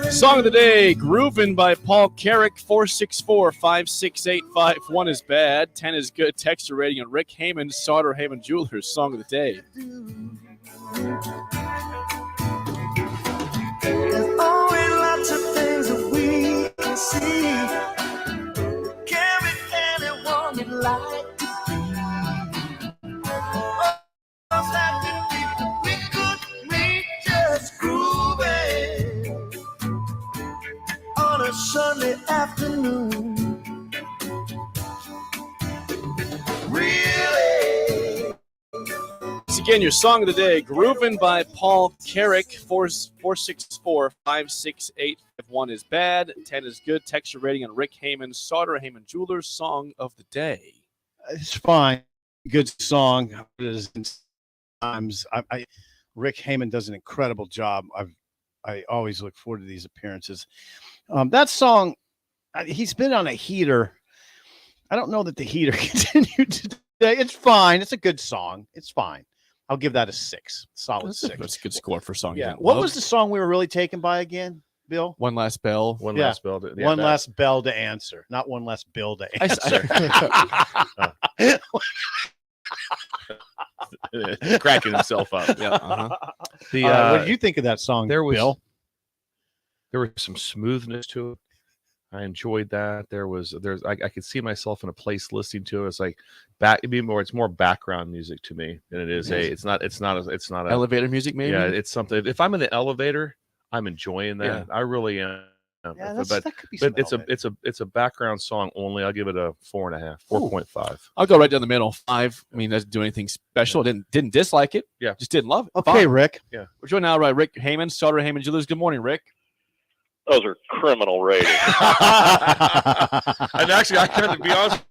Song of the day, Groovin' by Paul Carrick, 464-568-5. 1 is bad, 10 is good. Texture rating on Rick Heyman, Sauter Heyman Jewelers. Song of the day. There's always lots of things that we can see. Can't be anyone we'd like to be. Us happy people, we could meet just grooving on a Sunday afternoon. Really? Once again, your song of the day, Groovin' by Paul Carrick, 464-568-5. 1 is bad, 10 is good. Texture rating on Rick Heyman, Sauter Heyman Jewelers. Song of the day. It's fine. Good song. Rick Heyman does an incredible job. I always look forward to these appearances. That song, he's been on a heater. I don't know that the heater continued today. It's fine. It's a good song. It's fine. I'll give that a 6. Solid 6. That's a good score for a song. Yeah. What was the song we were really taken by again, Bill? One Last Bell. One last bell. One last bell to answer, not one less bill to answer. Cracking himself up. Yeah. Uh-huh. What did you think of that song, Bill? There was some smoothness to it. I enjoyed that. I could see myself in a place listening to it. It's like it's more background music to me than it is it's not Elevator music, maybe? Yeah, it's something. If I'm in the elevator, I'm enjoying that. Yeah. I really am. Yeah, but it's a background song only. I'll give it a 4.5, 4.5. I'll go right down the middle. 5. I mean, doesn't do anything special. Didn't dislike it. Yeah, just didn't love it. Okay, 5. Rick. Yeah, we're joined now by Rick Heyman, Sauter Heyman Jewelers. Good morning, Rick. Those are criminal ratings. And actually, I got to be honest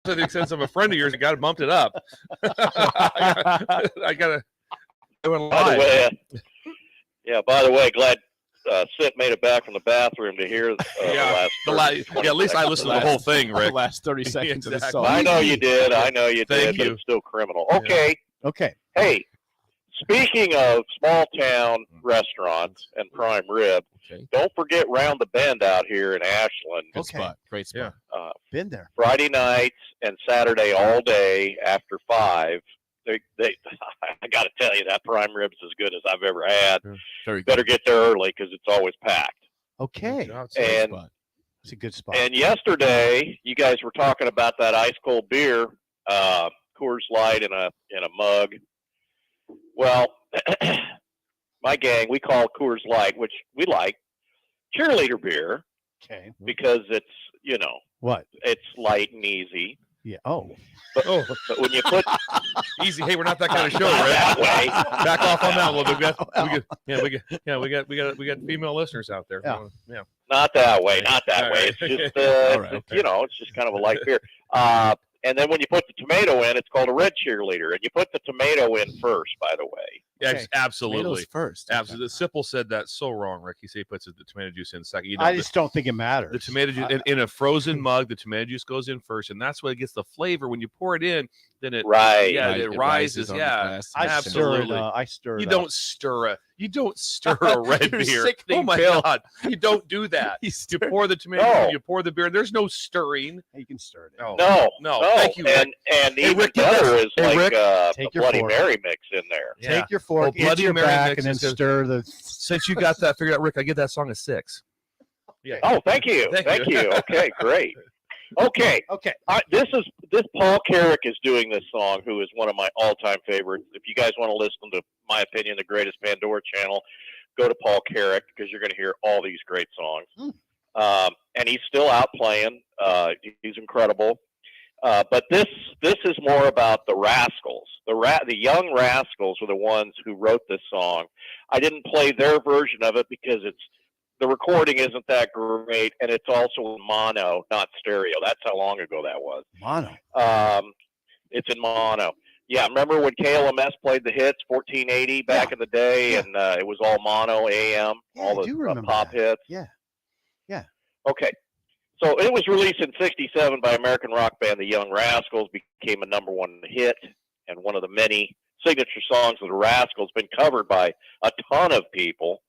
with you, since I'm a friend of yours, I got to bumped it up. I got to. By the way, glad Sip made it back from the bathroom to hear the last. At least I listened to the whole thing, Rick. The last 30 seconds of the song. I know you did. Thank but you. it's still criminal. Okay. Yeah. Okay. Hey, speaking of small town restaurants and prime rib, don't forget Round the Bend out here in Ashland. Good spot. Great spot. Been there. Friday nights and Saturday all day after 5. They I got to tell you, that prime rib's as good as I've ever had. Very good. Better get there early because it's always packed. Okay. And it's a good spot. And yesterday, you guys were talking about that ice cold beer, Coors Light in a mug. Well, my gang, we call Coors Light, which we like, cheerleader beer. Okay. Because it's, what? It's light and easy. Yeah. Oh. But when you put easy, hey, we're not that kind of show, not Rick. that way. Back off on that one. We got female listeners out there. Yeah. Not that way. Not that way. It's just it's just kind of a light beer. And then when you put the tomato in, it's called a red cheerleader. And you put the tomato in first, by the way. Yeah, absolutely. Tomatoes first. Absolutely. Sipple said that so wrong, Rick. He said he puts the tomato juice in second. I just don't think it matters. The tomato juice in a frozen mug, the tomato juice goes in first, and that's what it gets the flavor. When you pour it in, then it it rises. Yeah, absolutely. I stir. You don't stir You don't stir a red beer. Oh my Bill. God! You don't do that. You pour the tomato. No. You pour the beer. There's no stirring. You can stir it. Oh. No. Thank you. Rick. And Hey, even Rick, better is Hey, like Rick, a take your Bloody fork. Mary mix in there. Yeah. Take your fork, Oh, Bloody into your Mary back, mix and then is good. stir the. Since you got that figured out, Rick, I give that song a 6. Yeah. Oh, thank you. Thank you. Okay, great. Okay. This Paul Carrick is doing this song, who is one of my all-time favorites. If you guys want to listen to my opinion, the greatest Pandora channel, go to Paul Carrick because you're going to hear all these great songs. And he's still out playing. He's incredible. But this is more about the Rascals. The young Rascals are the ones who wrote this song. I didn't play their version of it because the recording isn't that great, and it's also in mono, not stereo. That's how long ago that was. Mono. It's in mono. Yeah, remember when KLMS played the hits, 1480 back in the day, and it was all mono AM, all the pop hits? Yeah. Okay. So it was released in 67 by American rock band The Young Rascals, became a #1 hit, and one of the many signature songs of the Rascals, been covered by a ton of people.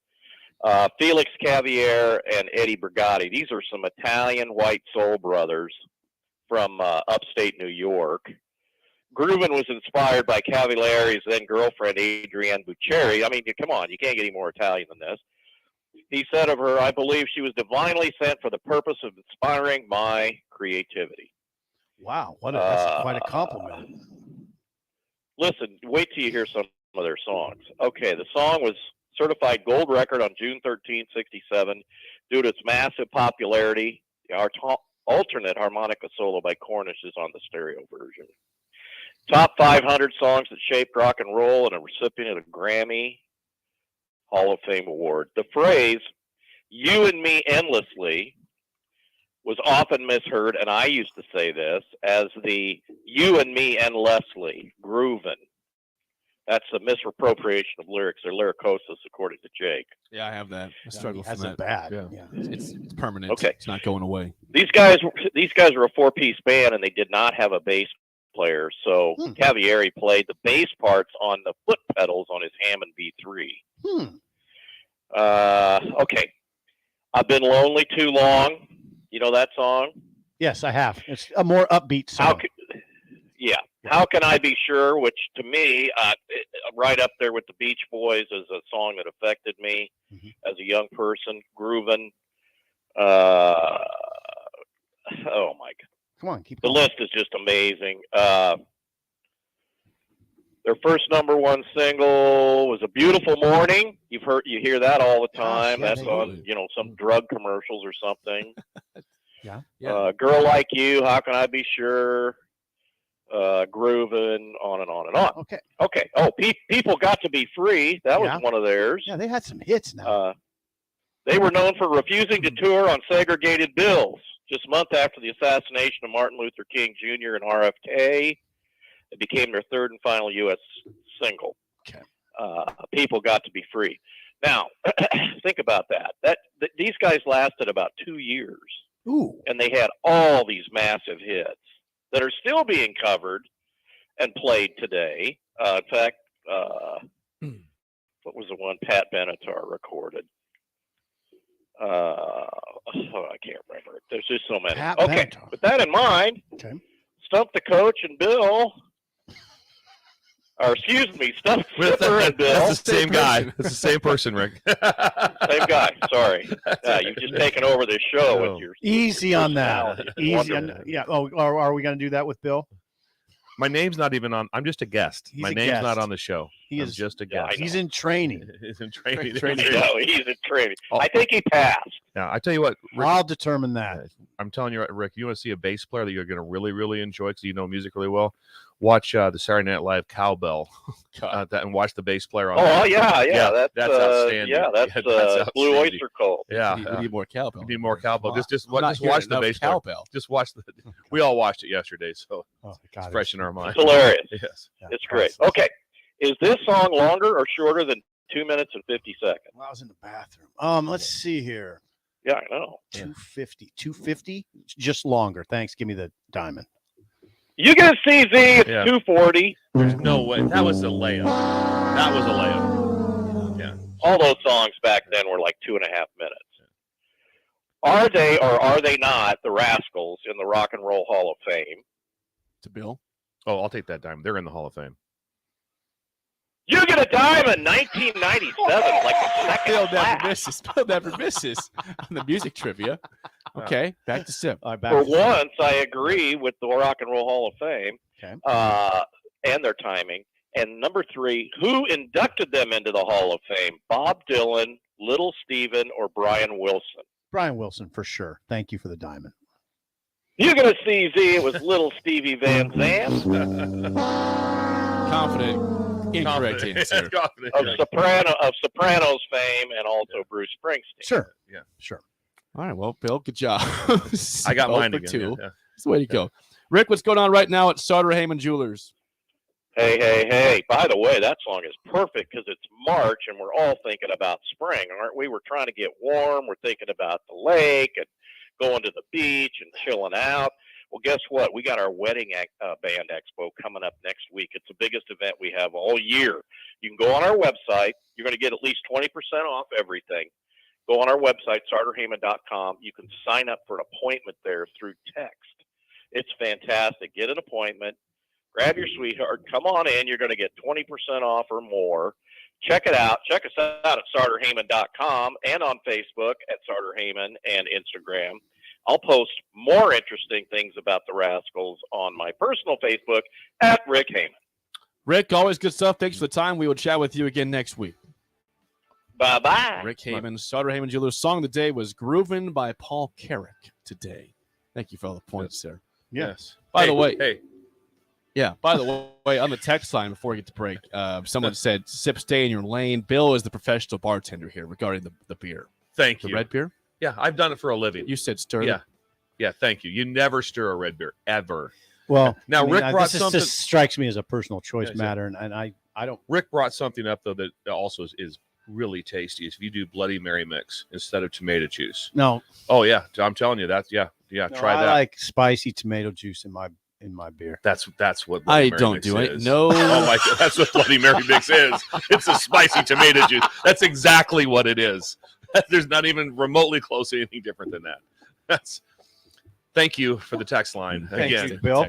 Felix Cavier and Eddie Brigatti. These are some Italian white soul brothers from upstate New York. Groovin was inspired by Cavallari's then girlfriend, Adrienne Buccieri. I mean, come on, you can't get any more Italian than this. He said of her, I believe she was divinely sent for the purpose of inspiring my creativity. Wow, that's quite a compliment. Listen, wait till you hear some of their songs. Okay, the song was certified gold record on June 13, 1967, due to its massive popularity. Our alternate harmonica solo by Cornish is on the stereo version. Top 500 songs that shaped rock and roll, and a recipient of the Grammy Hall of Fame award. The phrase, "you and me endlessly," was often misheard, and I used to say this, as the "you and me endlessly," groovin'. That's a misappropriation of lyrics. They're lyricosis, according to Jake. Yeah, I have that. I struggle That's from that. bad. Yeah. It's permanent. Okay. It's not going away. These guys were a four-piece band, and they did not have a bass player. So Cavieri played the bass parts on the foot pedals on his Hammond B3. Okay. I've been lonely too long. You know that song? Yes, I have. It's a more upbeat song. How can I be sure? Which to me, right up there with the Beach Boys, is a song that affected me as a young person. Groovin'. Oh my God! Come on, keep the going. list is just amazing. Their first #1 single was "A Beautiful Morning." You hear that all the time. yeah, That's absolutely. on some drug commercials or something. Yeah. Girl Like You, How Can I Be Sure? Groovin', on and on and on. Okay. Oh, People Got to Be Free. That was one of theirs. Yeah, they had some hits now. They were known for refusing to tour on segregated bills. Just a month after the assassination of Martin Luther King Jr. and RFK, it became their third and final U.S. single. People Got to Be Free. Now, think about that. These guys lasted about 2 years. Ooh. And they had all these massive hits that are still being covered and played today. In fact, what was the one Pat Benatar recorded? I can't remember. There's just so many. Pat Okay, Benatar. with that in mind, Stump the Coach and Bill, or excuse me, Stump Skipper and Bill. That's the same guy. It's the same person, Rick. Same guy. Sorry. You've just taken over this show with your Easy on that. personality. Easy Wonderful. on, yeah. Oh, are we going to do that with Bill? My name's not even on. I'm just a guest. He's My a name's guest. not on the show. He I'm is just a guest. He's in training. He's in training. No, he's in training. I think he passed. Now, I tell you what, Rick, I'll determine that. I'm telling you, Rick, you want to see a bass player that you're going to really, really enjoy because you know music really well? Watch the Saturday Night Live Cowbell and watch the bass player on that. That's outstanding. That's Blue Oyster Cult. Yeah. We need more cowbell. You need more cowbell. Wow. Just I'm not watch hearing the enough bass player. cowbell. Just watch the. We all watched it yesterday, so God, it's fresh in our mind. It's hilarious. Yes. It's great. Okay. Is this song longer or shorter than 2 minutes and 50 seconds? Well, I was in the bathroom. Let's see here. Yeah, I know. 250. 250? Just longer. Thanks. Give me the diamond. You get a CZ, it's 240. There's no way. That was a layup. That was a layup. Yeah. All those songs back then were like 2.5 minutes. Are they or are they not the Rascals in the Rock and Roll Hall of Fame? To Bill? Oh, I'll take that diamond. They're in the Hall of Fame. You get a diamond, 1997, like the second Bill class. never misses. Bill never misses on the music trivia. Okay, back to Sip. For once, I agree with the Rock and Roll Hall of Fame and their timing. And number 3, who inducted them into the Hall of Fame? Bob Dylan, Little Steven, or Brian Wilson? Brian Wilson, for sure. Thank you for the diamond. You're going to see Z. It was Little Stevie Van Zandt. Confident. Incorrect answer. of Sopranos fame, and also Bruce Springsteen. Sure. Yeah. Sure. All right. Well, Bill, good job. I got 0 mine for again. 2. Yeah. That's the way to go. Rick, what's going on right now at Sauter Heyman Jewelers? Hey. By the way, that song is perfect because it's March and we're all thinking about spring, aren't we? We're trying to get warm. We're thinking about the lake and going to the beach and chilling out. Well, guess what? We got our wedding band expo coming up next week. It's the biggest event we have all year. You can go on our website. You're going to get at least 20% off everything. Go on our website, starterheyman.com. You can sign up for an appointment there through text. It's fantastic. Get an appointment. Grab your sweetheart. Come on in. You're going to get 20% off or more. Check it out. Check us out at starterheyman.com and on Facebook at Starter Heyman and Instagram. I'll post more interesting things about the Rascals on my personal Facebook at Rick Heyman. Rick, always good stuff. Thanks for the time. We will chat with you again next week. Bye-bye. Rick Heyman, Starter Heyman Jewelers. Song of the day was Groovin' by Paul Carrick today. Thank you for all the points there. Yes. By the way, by the way, on the text line before we get to break, someone said, Sip, stay in your lane. Bill is the professional bartender here regarding the beer. Thank the you. red beer? Yeah, I've done it for a living. You said stir. Yeah. Yeah, thank you. You never stir a red beer, ever. Well, now Rick brought this something. just strikes me as a personal choice matter, and I don't. Rick brought something up though that also is really tasty. If you do Bloody Mary mix instead of tomato juice. No. Oh yeah, I'm telling you that. Yeah. No, Try that. I like spicy tomato juice in my beer. That's what Bloody I Mary don't mix do it. is. No. Oh my God, that's what Bloody Mary mix is. It's a spicy tomato juice. That's exactly what it is. There's not even remotely close to anything different than that. Thank you for the text line again, you, Bill.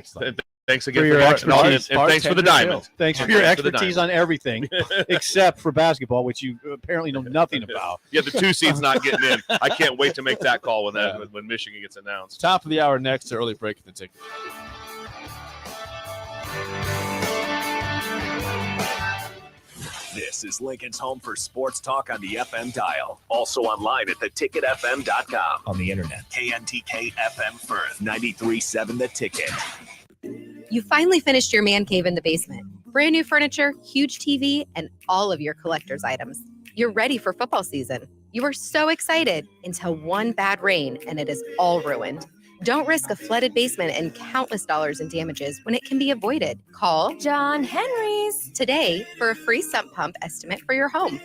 Thanks again for for your expertise, and thanks for the diamond. Thanks for your expertise on everything except for basketball, which you apparently know nothing about. Yeah, the 2 seed's not getting in. I can't wait to make that call when Michigan gets announced. Top of the hour next, early break in the ticket. This is Lincoln's home for sports talk on the FM dial. Also online at theticketfm.com. On the internet. KNTK FM Firth, 93.7 The Ticket. You finally finished your man cave in the basement. Brand new furniture, huge TV, and all of your collector's items. You're ready for football season. You were so excited until one bad rain and it is all ruined. Don't risk a flooded basement and countless dollars in damages when it can be avoided. Call John Henry's today for a free sump pump estimate for your home.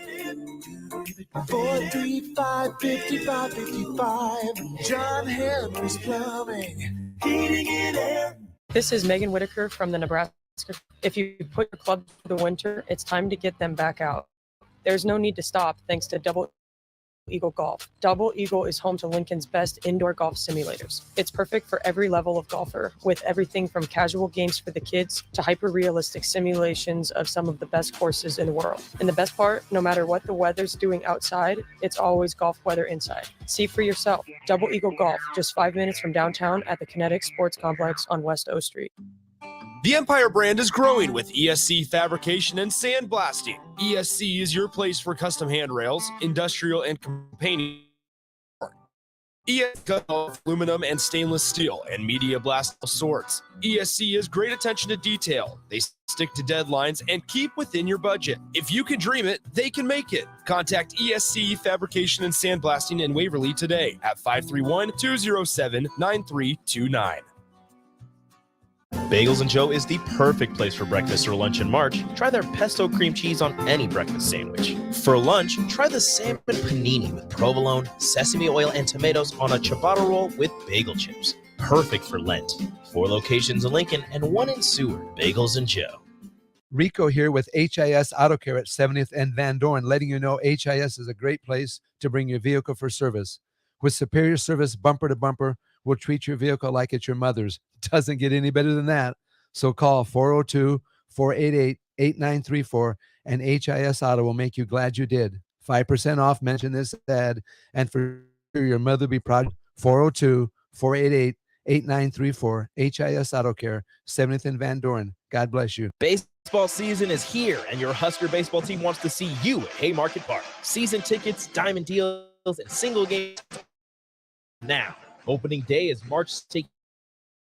435-5555. John Henry's Plumbing. Heating and air. This is Megan Whitaker from the Nebraska. If you put your club for the winter, it's time to get them back out. There's no need to stop thanks to Double Eagle Golf. Double Eagle is home to Lincoln's best indoor golf simulators. It's perfect for every level of golfer, with everything from casual games for the kids to hyper-realistic simulations of some of the best courses in the world. And the best part, no matter what the weather's doing outside, it's always golf weather inside. See for yourself. Double Eagle Golf, just 5 minutes from downtown at the Kinetic Sports Complex on West O Street. The Empire brand is growing with ESC fabrication and sandblasting. ESC is your place for custom handrails, industrial and painting. ESC cuts off aluminum and stainless steel and media blast of sorts. ESC has great attention to detail. They stick to deadlines and keep within your budget. If you can dream it, they can make it. Contact ESC Fabrication and Sandblasting in Waverly today at 531-207-9329. Bagels and Joe is the perfect place for breakfast or lunch in March. Try their pesto cream cheese on any breakfast sandwich. For lunch, try the salmon panini with provolone, sesame oil, and tomatoes on a ciabatta roll with bagel chips. Perfect for Lent. 4 locations in Lincoln and 1 in Seward. Bagels and Joe. Rico here with HIS Auto Care at 70th and Van Dorn, letting you know HIS is a great place to bring your vehicle for service. With superior service bumper to bumper, we'll treat your vehicle like it's your mother's. Doesn't get any better than that. So call 402-488-8934 and HIS Auto will make you glad you did. 5% off, mention this ad, and for your mother be proud. 402-488-8934, HIS Auto Care, 70th and Van Dorn. God bless you. Baseball season is here, and your Husker baseball team wants to see you at Haymarket Park. Season tickets, diamond deals, and single games now. Opening day is March 6th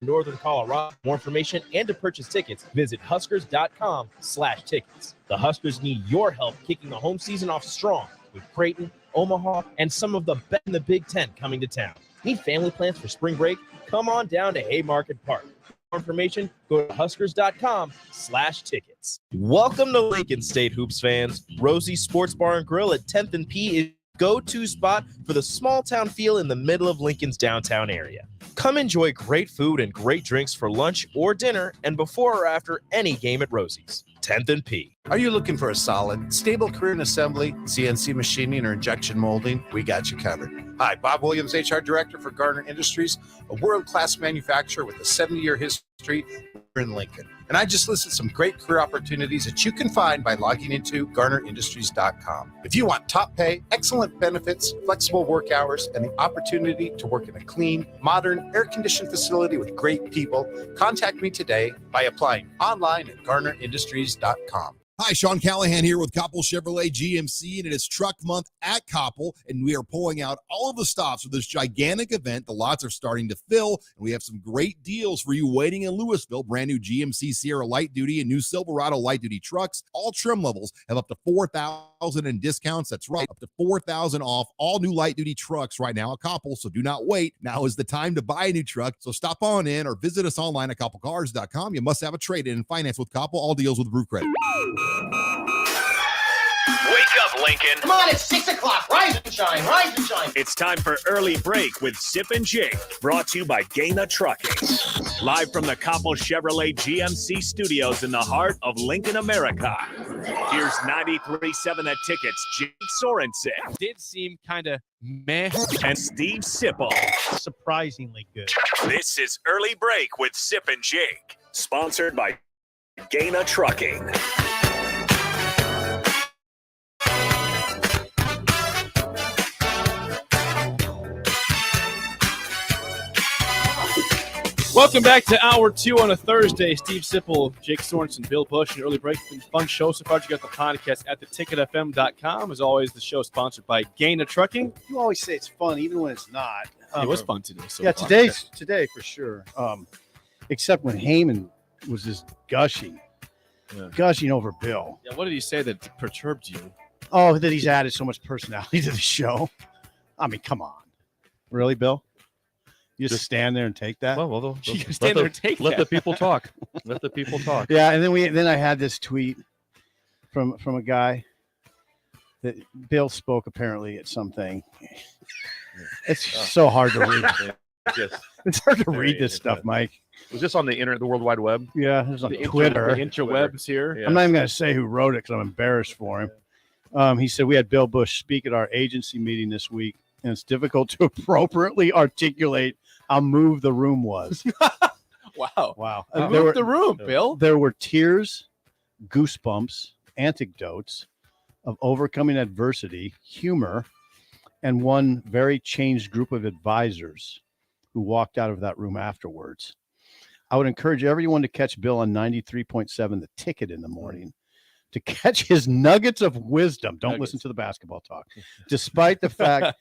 in Northern Colorado. More information and to purchase tickets, visit Huskers.com/tickets. The Huskers need your help kicking the home season off strong with Creighton, Omaha, and some of the best in the Big Ten coming to town. Need family plans for spring break? Come on down to Haymarket Park. For more information, go to Huskers.com/tickets. Welcome to Lincoln State Hoops fans. Rosie's Sports Bar and Grill at 10th and P is go-to spot for the small town feel in the middle of Lincoln's downtown area. Come enjoy great food and great drinks for lunch or dinner and before or after any game at Rosie's. 10th and P. Are you looking for a solid, stable career in assembly, CNC machining, or injection molding? We got you covered. Hi, Bob Williams, HR Director for Garner Industries, a world-class manufacturer with a 70-year history in Lincoln. And I just listed some great career opportunities that you can find by logging into GarnerIndustries.com. If you want top pay, excellent benefits, flexible work hours, and the opportunity to work in a clean, modern, air-conditioned facility with great people, contact me today by applying online at GarnerIndustries.com. Hi, Sean Callahan here with Koppel Chevrolet GMC, and it is Truck Month at Koppel, and we are pulling out all of the stops for this gigantic event. The lots are starting to fill, and we have some great deals for you waiting in Louisville. Brand new GMC Sierra Light Duty and new Silverado Light Duty trucks. All trim levels have up to $4,000 in discounts. That's right, up to $4,000 off all new light duty trucks right now at Koppel. So do not wait. Now is the time to buy a new truck. So stop on in or visit us online at koppelcars.com. You must have a trade-in and finance with Koppel. All deals with Brew Credit. Wake up, Lincoln. Come on, it's 6 o'clock. Rise and shine, rise and shine. It's time for Early Break with Sip and Jake, brought to you by Gaina Trucking. Live from the Koppel Chevrolet GMC studios in the heart of Lincoln, America. Here's 93.7 The Ticket's Jake Sorensen. Did seem kind of meh. And Steve Sipple. Surprisingly good. This is Early Break with Sip and Jake, sponsored by Gaina Trucking. Welcome back to Hour 2 on a Thursday. Steve Sipple, Jake Sorensen, Bill Busch, and Early Break. It's been a fun show so far. You got the podcast at theticketfm.com. As always, the show is sponsored by Gaina Trucking. You always say it's fun, even when it's not. It was fun today. So yeah, far. today for sure. Except when Heyman was just gushing over Bill. Yeah, what did he say that perturbed you? Oh, that he's added so much personality to the show. I mean, come on. Really, Bill? You just stand there and take that? Well, let the people talk. Let the people talk. Yeah, and then I had this tweet from a guy that Bill spoke apparently at something. It's so hard to read. It's hard to read this stuff, Mike. Was this on the internet, the World Wide Web? Yeah, it was on Twitter. The interwebs here. I'm not even going to say who wrote it because I'm embarrassed for him. He said, we had Bill Busch speak at our agency meeting this week, and it's difficult to appropriately articulate how moved the room was. Wow. There the room, Bill. There were tears, goosebumps, anecdotes of overcoming adversity, humor, and one very changed group of advisors who walked out of that room afterwards. I would encourage everyone to catch Bill on 93.7 The Ticket in the morning to catch his nuggets of wisdom. Don't listen to the basketball talk, despite the fact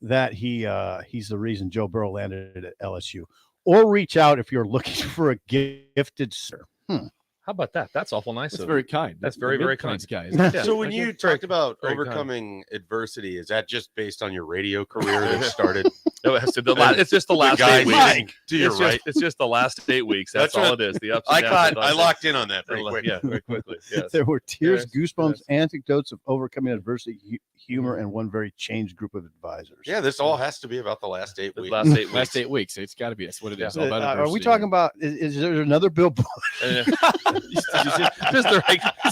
that he's the reason Joe Burrow landed at LSU. Or reach out if you're looking for a gifted sir. How about that? That's awful nice. That's of very him. kind. That's very, very kind. Guys. Yeah. So when you talked about very overcoming adversity, is that just based on your radio career that started? It's just the last 8 weeks. Mike, to your right. It's just the last 8 weeks. That's all it is. The ups and downs. I locked in on that very quick. Yeah, very quickly. Yes. There were tears, goosebumps, anecdotes of overcoming adversity, humor, and one very changed group of advisors. Yeah, this all has to be about the last 8 weeks. Last 8 weeks. It's got to be. That's what it is. All about Are we talking about? Is there another Bill Busch? Is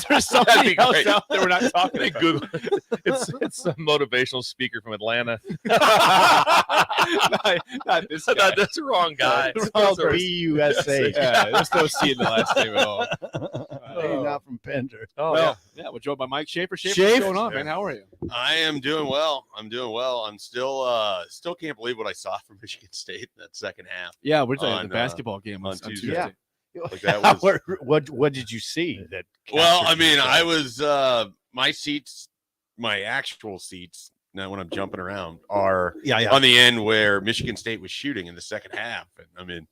there something else out there we're not talking about? Google. It's a motivational speaker from Atlanta. not this guy. That's the wrong guy. B-U-S-A. Yeah, there's no C in the last name at all. Not from Pender. Oh, yeah. We're joined by Mike Schaefer. Schaefer, what's going on, man? How are you? I am doing well. I'm still can't believe what I saw from Michigan State in that second half. Yeah, we're talking the basketball game on Tuesday. Yeah. Like that was, what did you see? That well, I mean, I was my actual seats. Now, when I'm jumping around, are on the end where Michigan State was shooting in the second half, and I mean,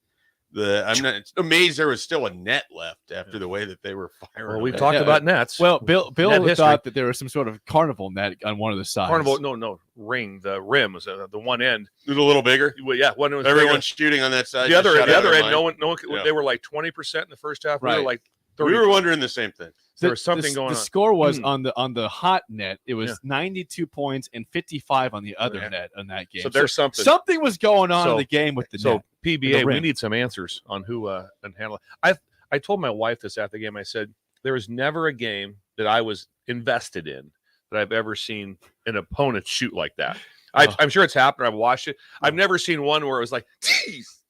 I'm not amazed there was still a net left after the way that they were firing. Well, we've talked about nets. Well, Bill thought that there was some sort of carnival net on one of the sides. Carnival, no ring. The rim was the one end. It was a little bigger. Well, yeah, one was everyone shooting on that side. The other end, no one. They were like 20% in the first half. Right. We were like 30%. We were wondering the same thing. There was something going on. The score was on the hot net. It was 92 points and I on the other net on that game. So there's something. Something was going on in the game with the net. So PBA, we need some answers on who and handle it. I told my wife this after the game. I said there is never a game that I was invested in that I've ever seen an opponent shoot like that. I'm sure it's happened. I've watched it. I've never seen one where it was like, geez,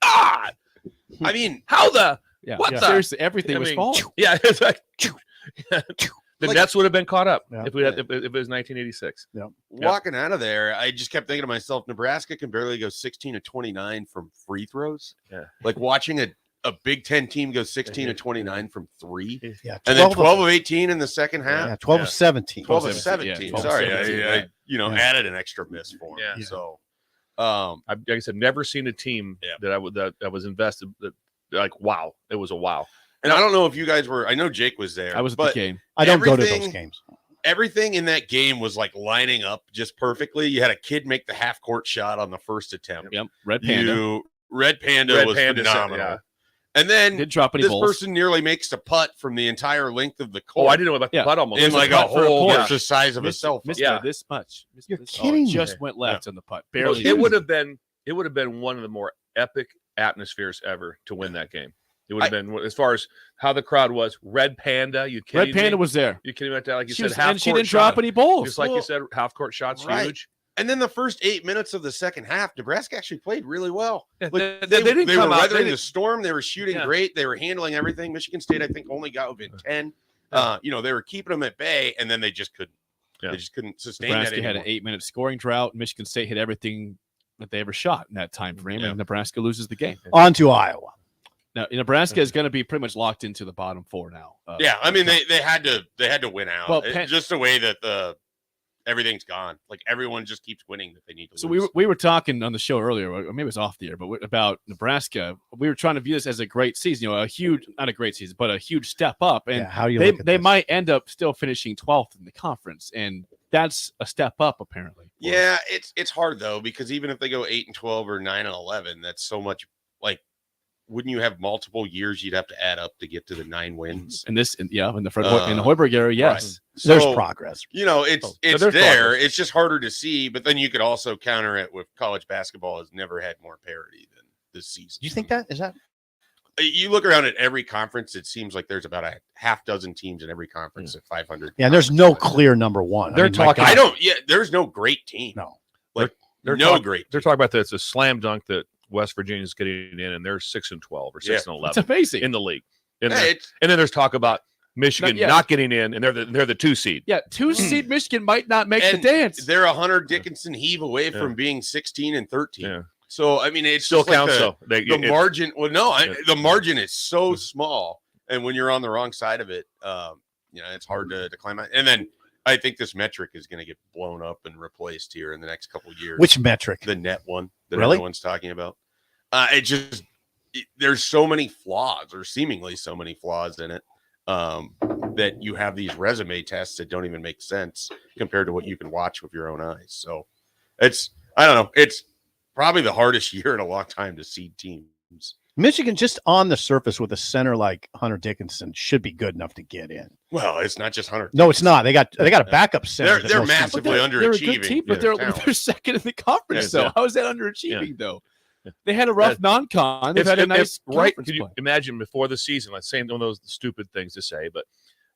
God. I mean, how the what the seriously, everything was falling. Yeah, it's like the Nets would have been caught up if we had if it was 1986. Yeah. Walking out of there, I just kept thinking to myself, Nebraska can barely go 16 of 29 from free throws. Yeah. Like watching a Big Ten team go 16 of 29 from 3. Yeah. And then 12 of 18 in the second half. Yeah, 12 of 17. 12 of 17. 12 of Sorry, 17, I added an extra miss for him. Yeah. So, like I said, never seen a team that I was invested. That like wow, it was a wow. And I don't know if you guys were. I know Jake was there. I was at the game. I don't go to those games. Everything in that game was like lining up just perfectly. You had a kid make the half court shot on the first attempt. Yep, Red Panda. Red Panda was phenomenal. Yeah. And then Didn't drop any this balls. person nearly makes a putt from the entire length of the Oh, court. I didn't know about the putt almost. in There's like a putt for hole point. that's the size of a cell phone. Missed this much. You're kidding me. Just went left on the putt. Well, Barely. it would have been one of the more epic atmospheres ever to win that game. It would have been, as far as how the crowd was. Red Panda, you kidding Red Panda me? was there. You kidding me about that? Like you She said, was- half and she court didn't drop shot. any balls. Just like you Well, said, half court shots right. huge. And then the first 8 minutes of the second half, Nebraska actually played really well. Yeah, Like, they didn't they come were out- weathering they the storm. They were shooting great. They were handling everything. Michigan State, I think, only got within 10. They were keeping them at bay, and then they just couldn't. Yeah. They just couldn't sustain Nebraska that had anymore. an 8-minute scoring drought. Michigan State hit everything that they ever shot in that time frame, and Nebraska loses the game. On to Iowa. Now, Nebraska is going to be pretty much locked into the bottom 4 now. Yeah, I mean they had to win out. Well, Just the way that everything's gone. Like everyone just keeps winning that they need to. So lose. we were talking on the show earlier, or maybe it was off the air, but about Nebraska. We were trying to view this as a great season, a huge, not a great season, but a huge step up. And how do you look at they this? might end up still finishing 12th in the conference, and that's a step up apparently. Yeah, it's hard though, because even if they go 8-12 or 9-11, that's so much. Like, wouldn't you have multiple years you'd have to add up to get to the 9 wins? And this, in the in the Hoiberg era, yes, there's So, progress. It's there's there. progress. It's just harder to see, but then you could also counter it with college basketball has never had more parity than this season. You think that is that? You look around at every conference, it seems like there's about a half dozen teams in every conference at 500. Yeah, there's no clear number one. They're talking- I don't. Yeah, there's no great team. No, like They're no talk- great. They're talking about that it's a slam dunk that West Virginia's getting in, and they're 6-12 or 6-11. It's amazing in the league. And, Yeah, and then there's talk about Michigan not getting in, and they're the 2 seed. Yeah, 2 seed Michigan might not make And the dance. They're a Hunter Dickinson heave away from being 16 and 13. Yeah. So I mean, it Still just like counts, though. the margin. Well, no, the margin is so small, and when you're on the wrong side of it, it's hard to climb out. And then I think this metric is going to get blown up and replaced here in the next couple of years. Which metric? The net one that Really? everyone's talking about. There's so many flaws, or seemingly so many flaws in it, that you have these resume tests that don't even make sense compared to what you can watch with your own eyes. So I don't know. It's probably the hardest year in a long time to seed teams. Michigan, just on the surface with a center like Hunter Dickinson, should be good enough to get in. Well, it's not just Hunter. No, it's not. They got a backup center. that They're knows massively something. They're a underachieving. good team, but they're second in the conference. So how is that underachieving though? They had a rough non-con. They've had a nice right. conference Could you play. imagine before the season? Let's say one of those stupid things to say, but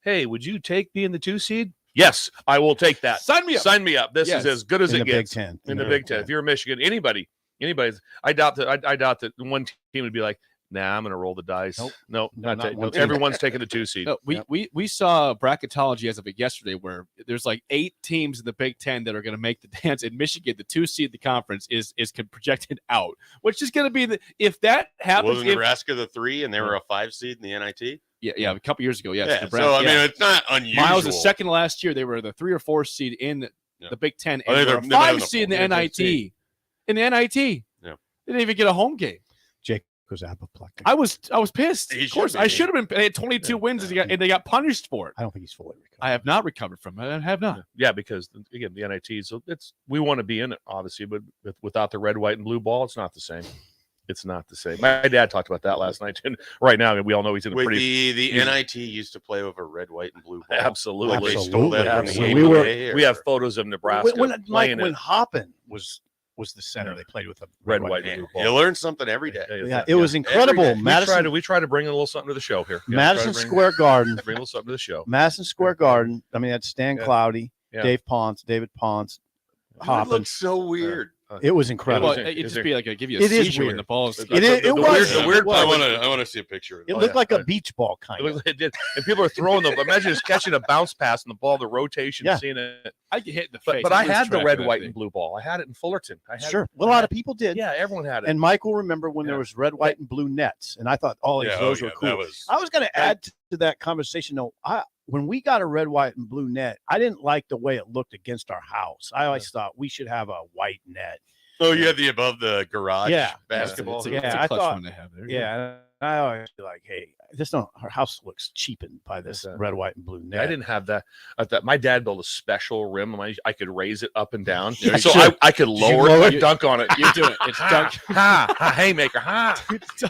hey, would you take being the 2 seed? Yes, I will take that. Sign me up. Sign me up. This Yes. is as good as In it the gets. Big Ten. In the Big Ten. If you're Michigan, anybody. I doubt that one team would be like, nah, I'm going to roll the dice. Nope. No, not one team. everyone's taking the 2 seed. No, we saw bracketology as of yesterday where there's like 8 teams in the Big Ten that are going to make the dance. In Michigan, the 2 seed in the conference is projected out, which is going to be if that happens. Wasn't Nebraska the 3 and they were a 5 seed in the NIT? Yeah, a couple years ago. Yes, Yeah, Nebraska, so I mean, it's not unusual. Miles the second last year. They were the 3 or 4 seed in the Big Ten, Oh, and they're they were a not 5 in the seed in the full NIT. seed. In the NIT, Yeah. they didn't even get a home game. Jake was apoplectic. I was pissed. He Of course, should be. I should have been. They had 22 wins, and they got punished for it. I don't think he's fully recovered. I have not recovered from it. I have not. Yeah, because again, the NIT. So we want to be in it, obviously, but without the red, white, and blue ball, it's not the same. It's not the same. My dad talked about that last night, and right now we all know he's in a Wait, pretty. the NIT used to play with a red, white, and blue ball. Absolutely. They stole that from the Absolutely. ABA, We were- or- We have photos of Nebraska When playing it. Hoppen was was the center. They played with a red, white, and blue ball. You learn something every day. Yeah, it was incredible. We try to bring a little something to the show here. Madison Square Garden. Bring a little something to the show. Madison Square Garden. I mean, that's Stan Cloudy, David Ponce, It looks so weird. It was incredible. Well, it'd just be like give you a It is seizure when weird. the ball is. The weird part. I want to see a picture. It looked like a beach ball kind of. It did, and people are throwing them. Imagine just catching a bounce pass and the ball, the rotation, seeing it. I get hit in the face. But I had the red, white, and blue ball. I had it in Fullerton. Sure. Well, a lot of people did. Yeah, everyone had it. And Mike will remember when there was red, white, and blue nets, and I thought all those were cool. I was going to add to that conversation. No, when we got a red, white, and blue net, I didn't like the way it looked against our house. I always thought we should have a white net. Oh, you have the above the garage basketball. It's a clutch one to have there. Yeah, I always be like, hey, our house looks cheapened by this red, white, and blue net. I didn't have that. My dad built a special rim. I could raise it up and down, Yeah, so I could lower it, dunk on it. You do it. It's dunk. Haymaker.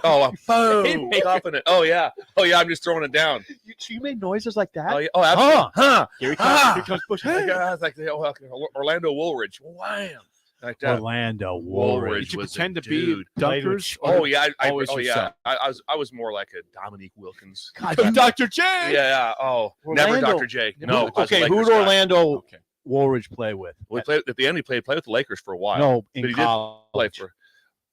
Oh, boom. Stopping it. Oh yeah. I'm just throwing it down. You made noises like that? Oh yeah. Oh, absolutely. Here he comes Busch. I was like Orlando Woolridge. Wham. Like that. Orlando Woolridge. Did you was pretend the to be dude. dunkers? Oh yeah, I yourself? was more like a Dominique Wilkins. Dr. J. Yeah. Oh, never Orlando. Dr. J. No. Okay, who did Orlando Woolridge play with? Well, he played at the end. He played with the Lakers for a while. No, but in he college. did play for.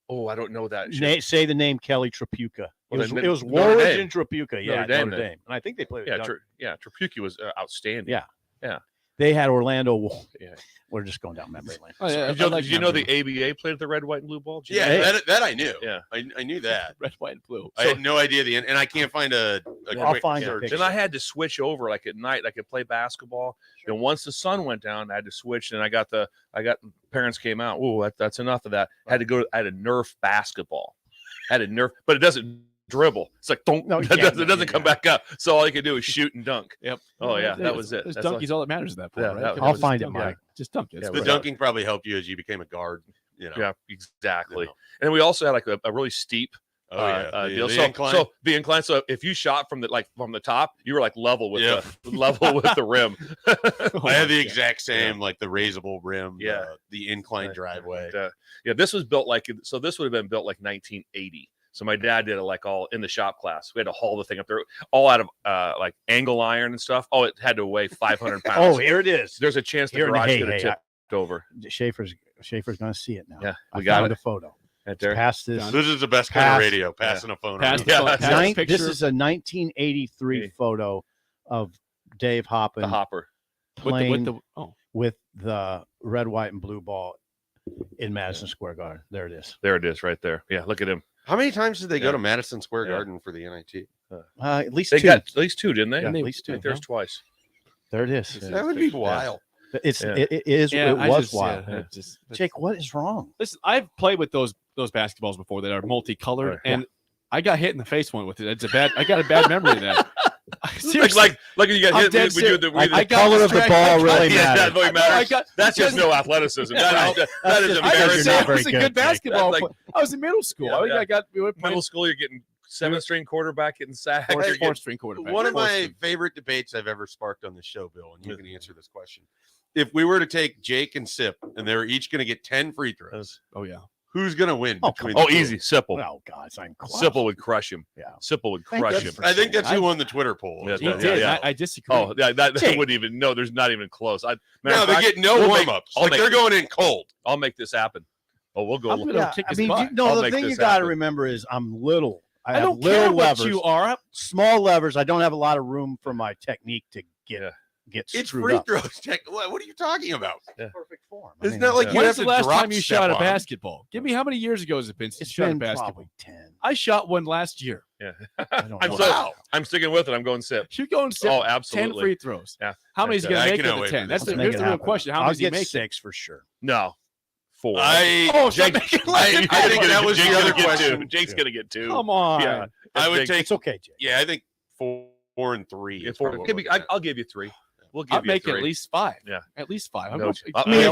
Oh, I don't know that. Say the name Kelly Trapuka. It was Notre Woolridge Dame. and Trapuka. Yeah, Notre Notre Dame. And I think they played. Trapuki was outstanding. Yeah. They had Orlando. Yeah. We're just going down memory lane. Oh, yeah, Did you know the ABA played with the red, white, and blue ball? Yeah, that I knew. Yeah, I knew that. Red, white, and blue. I had no idea and I can't find a quick search. Then I had to switch over like at night. I could play basketball. Then once the sun went down, I had to switch. And I got parents came out. Oh, that's enough of that. I had to Nerf basketball. But it doesn't dribble. It's like don't. It doesn't come back up. So all you can do is shoot and dunk. Yep. Oh yeah, that was it. There's dunkies all that matters at that point, right? I'll find it, Mike. Just dunk it. The dunking probably helped you as you became a guard. Yeah, exactly. And we also had like a really steep deal. The incline. So the incline. So if you shot from the top, you were like level with the rim. I had the exact same, like the raisable rim. Yeah, the incline driveway. This was built this would have been built like 1980. So my dad did it like all in the shop class. We had to haul the thing up there, all out of like angle iron and stuff. Oh, it had to weigh 500 pounds. Oh, here it is. There's a chance the garage could have tipped over. Schaefer's going to see it now. Yeah, we got a photo. Right there. Pass this. This is the best kind of radio. Passing a phone. This is a 1983 photo of Dave Hoppin. The Hopper. Playing with the red, white, and blue ball in Madison Square Garden. There it is. There it is right there. Yeah, look at him. How many times did they go to Madison Square Garden for the NIT? At least they two. got at least two, didn't they? Yeah, at least two. There's twice. There it is. That would be wild. It was wild. Jake, what is wrong? Listen, I've played with those basketballs before that are multicolored, and I got hit in the face one with it. I got a bad memory of that. Seriously. Like you got hit with the color of the ball really matters. That really matters. That's just no athleticism. That is embarrassing. I was a good basketball player. I was in middle school. I got middle school. You're getting 7th-string quarterback getting sacked. 4th-string quarterback. One of my favorite debates I've ever sparked on the show, Bill, and you can answer this question. If we were to take Jake and Sip, and they were each going to get 10 free throws. Oh yeah. Who's going to win? Easy. Sipple. Oh, God. It's Sipple would crush him. Yeah. Sipple would crush him. I think that's who won the Twitter poll. He did. I disagree. Oh, yeah. That wouldn't even. No, there's not even close. No, they get no warm-ups. Like they're going in cold. I'll make this happen. Oh, we'll go. The thing you got to remember is I'm little. I have don't little care levers. What you are. Small levers. I don't have a lot of room for my technique to get it's screwed free up. throws. What are you talking about? Perfect form. It's not like you When's have the to last drop time you step shot a on. basketball? Give me how many years ago has it been since you shot a basketball? Probably 10. I shot one last year. Yeah. Wow. I'm sticking with it. I'm going Sip. You're going Sip. Oh, absolutely. 10 free throws. Yeah. How many is he going to make cannot of the wait 10? for That's this. here's the real question. How many I'll does he get make? 6 for sure. No. 4. I think that was the other question. Jake's going to get 2. Come on. Yeah. I would take. It's okay, Jake. Yeah, I think 4 and 3. Yeah, 4. I'll give you 3. We'll give I'll you make 3. at least 5. Yeah. At least 5. I will take I'll the tell you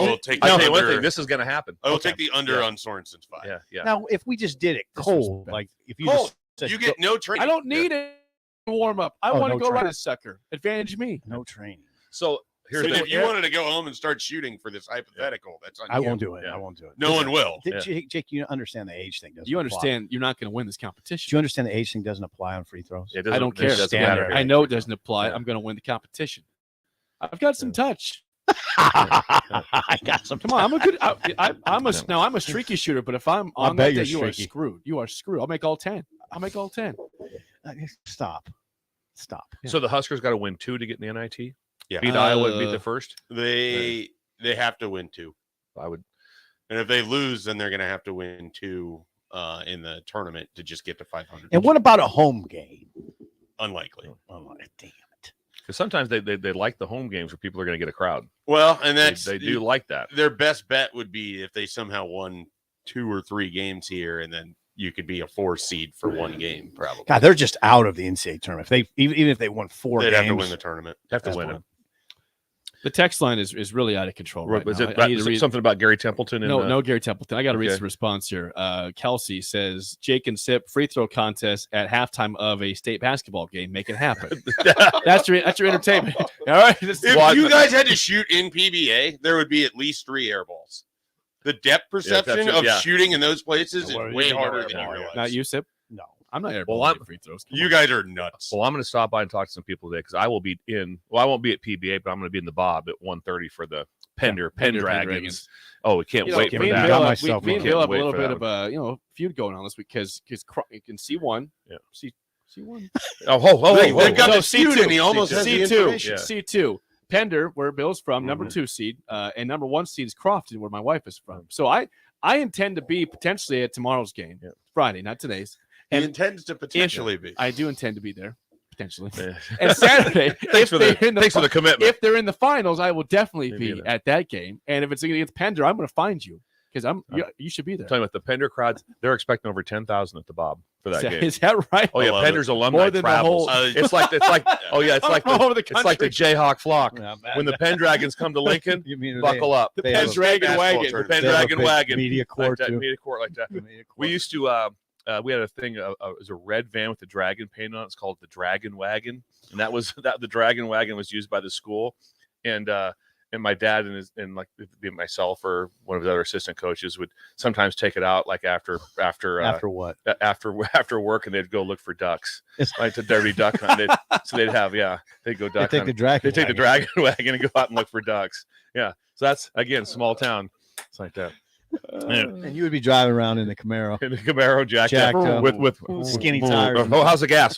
one under. thing. This is going to happen. I will take the under on Sorensen's 5. Yeah. Yeah. Now, if we just did it cold, like if you Cold. just said You get no training. I don't need a warm up. I want to no go run training. a sucker. Advantage me. no training. So here's But the, if you wanted to go home and start shooting for this hypothetical, that's on I you. won't do it. Yeah. I won't do it. No one will. Jake, you understand the age thing doesn't You apply. understand you're not going to win this competition. Do you understand the age thing doesn't apply on free throws? It I don't care. It doesn't Stand matter. there. I know it doesn't apply. Yeah. I'm going to win the competition. I've got some touch. I got some. Come on, I'm a good. I'm a streaky shooter, but if I'm on bet that you're day, you are streaky. screwed. You are screwed. I'll make all 10. Stop. So the Huskers got to win 2 to get in the NIT. Yeah. Beat Iowa and beat the first. They have to win 2. I would. And if they lose, then they're going to have to win 2 in the tournament to just get to 500. And what about a home game? Unlikely. Damn. Because sometimes they like the home games where people are going to get a crowd. Well, and that's they do like that. Their best bet would be if they somehow won 2 or 3 games here, and then you could be a 4 seed for 1 game, probably. God, they're just out of the NCAA tournament. If they even if they won 4 They'd games, have to win the tournament. Have to win it. The text line is really out of control right Was now. it I need to read- something about Gary Templeton? No, Gary Templeton. I got to read Okay. some response here. Kelsey says, Jake and Sip free throw contest at halftime of a state basketball game. Make it happen. that's your entertainment. All right. If you guys had to shoot in PBA, there would be at least 3 air balls. The depth perception of shooting in those places is way harder than you realize. Not you, Sip? No. I'm not Well, airballing free throws. Come You on. guys are nuts. Well, I'm going to stop by and talk to some people today because I will be in. Well, I won't be at PBA, but I'm going to be in the Bob at 1:30 for the Pendragons. Oh, we can't wait for me and that. Bill, myself me and one. Bill have a Can't little wait bit for of a feud going on this week because you can C1. Yeah. C1. They've got No, the feud, and he almost has the information. C2. Pender, where Bill's from, number 2 seed, and number 1 seed is Crofton, where my wife is from. So I intend to be potentially at tomorrow's game, Friday, not today's. He intends to potentially be. I do intend to be there, potentially. And Saturday, Thanks for the commitment. If they're in the finals, I will definitely Maybe be there. at that game. And if it's against Pender, I'm going to find you because you should be there. Tell you what, the Pender crowds, they're expecting over 10,000 at the Bob for that game. Is that right? Oh yeah, love Pender's it. alumni More than the travels. whole- It's like oh yeah, it's like all over the it's like the Jayhawk flock. Yeah, When the Pendragons come to Lincoln, You mean buckle up. they have a Pendragon wagon. The They have a Pendragon big wagon. media court like that, too. media court like that. We used to we had a thing. It was a red van with the dragon paint on it. It's called the Dragon Wagon, and that was the Dragon Wagon was used by the school, and my dad and like myself or one of the other assistant coaches would sometimes take it out like after what? after work, and they'd go look for ducks, like the dirty duck hunt. So they'd go duck They take hunting. the dragon. They take the dragon wagon and go out and look for ducks. Yeah, so that's again small town. It's like that. And you would be driving around in the Camaro. In the Camaro jacked up with skinny tires. Oh, how's the gas?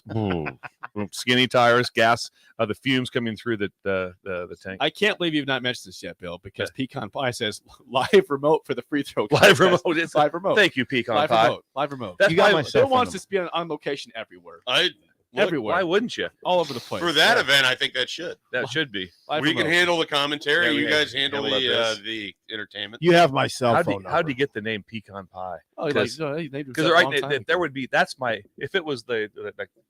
Skinny tires, gas. The fumes coming through the tank. I can't believe you've not mentioned this yet, Bill, because Pecan Pie says live remote for the free throw. Live contest. remote. It's live remote. Thank you, Pecan Live Pie. remote. Live remote. That's You got why- my cell Bill phone wants number. to be on location everywhere. Everywhere. Why wouldn't you? All over the place. For that event, I think that should. That should be. Live We can remote. handle the commentary. Yeah, we You can guys handle handle this. the entertainment. You have my cell How'd phone you, number. how'd you get the name Pecan Pie? Oh, Because because right, there would be. That's my. If it was the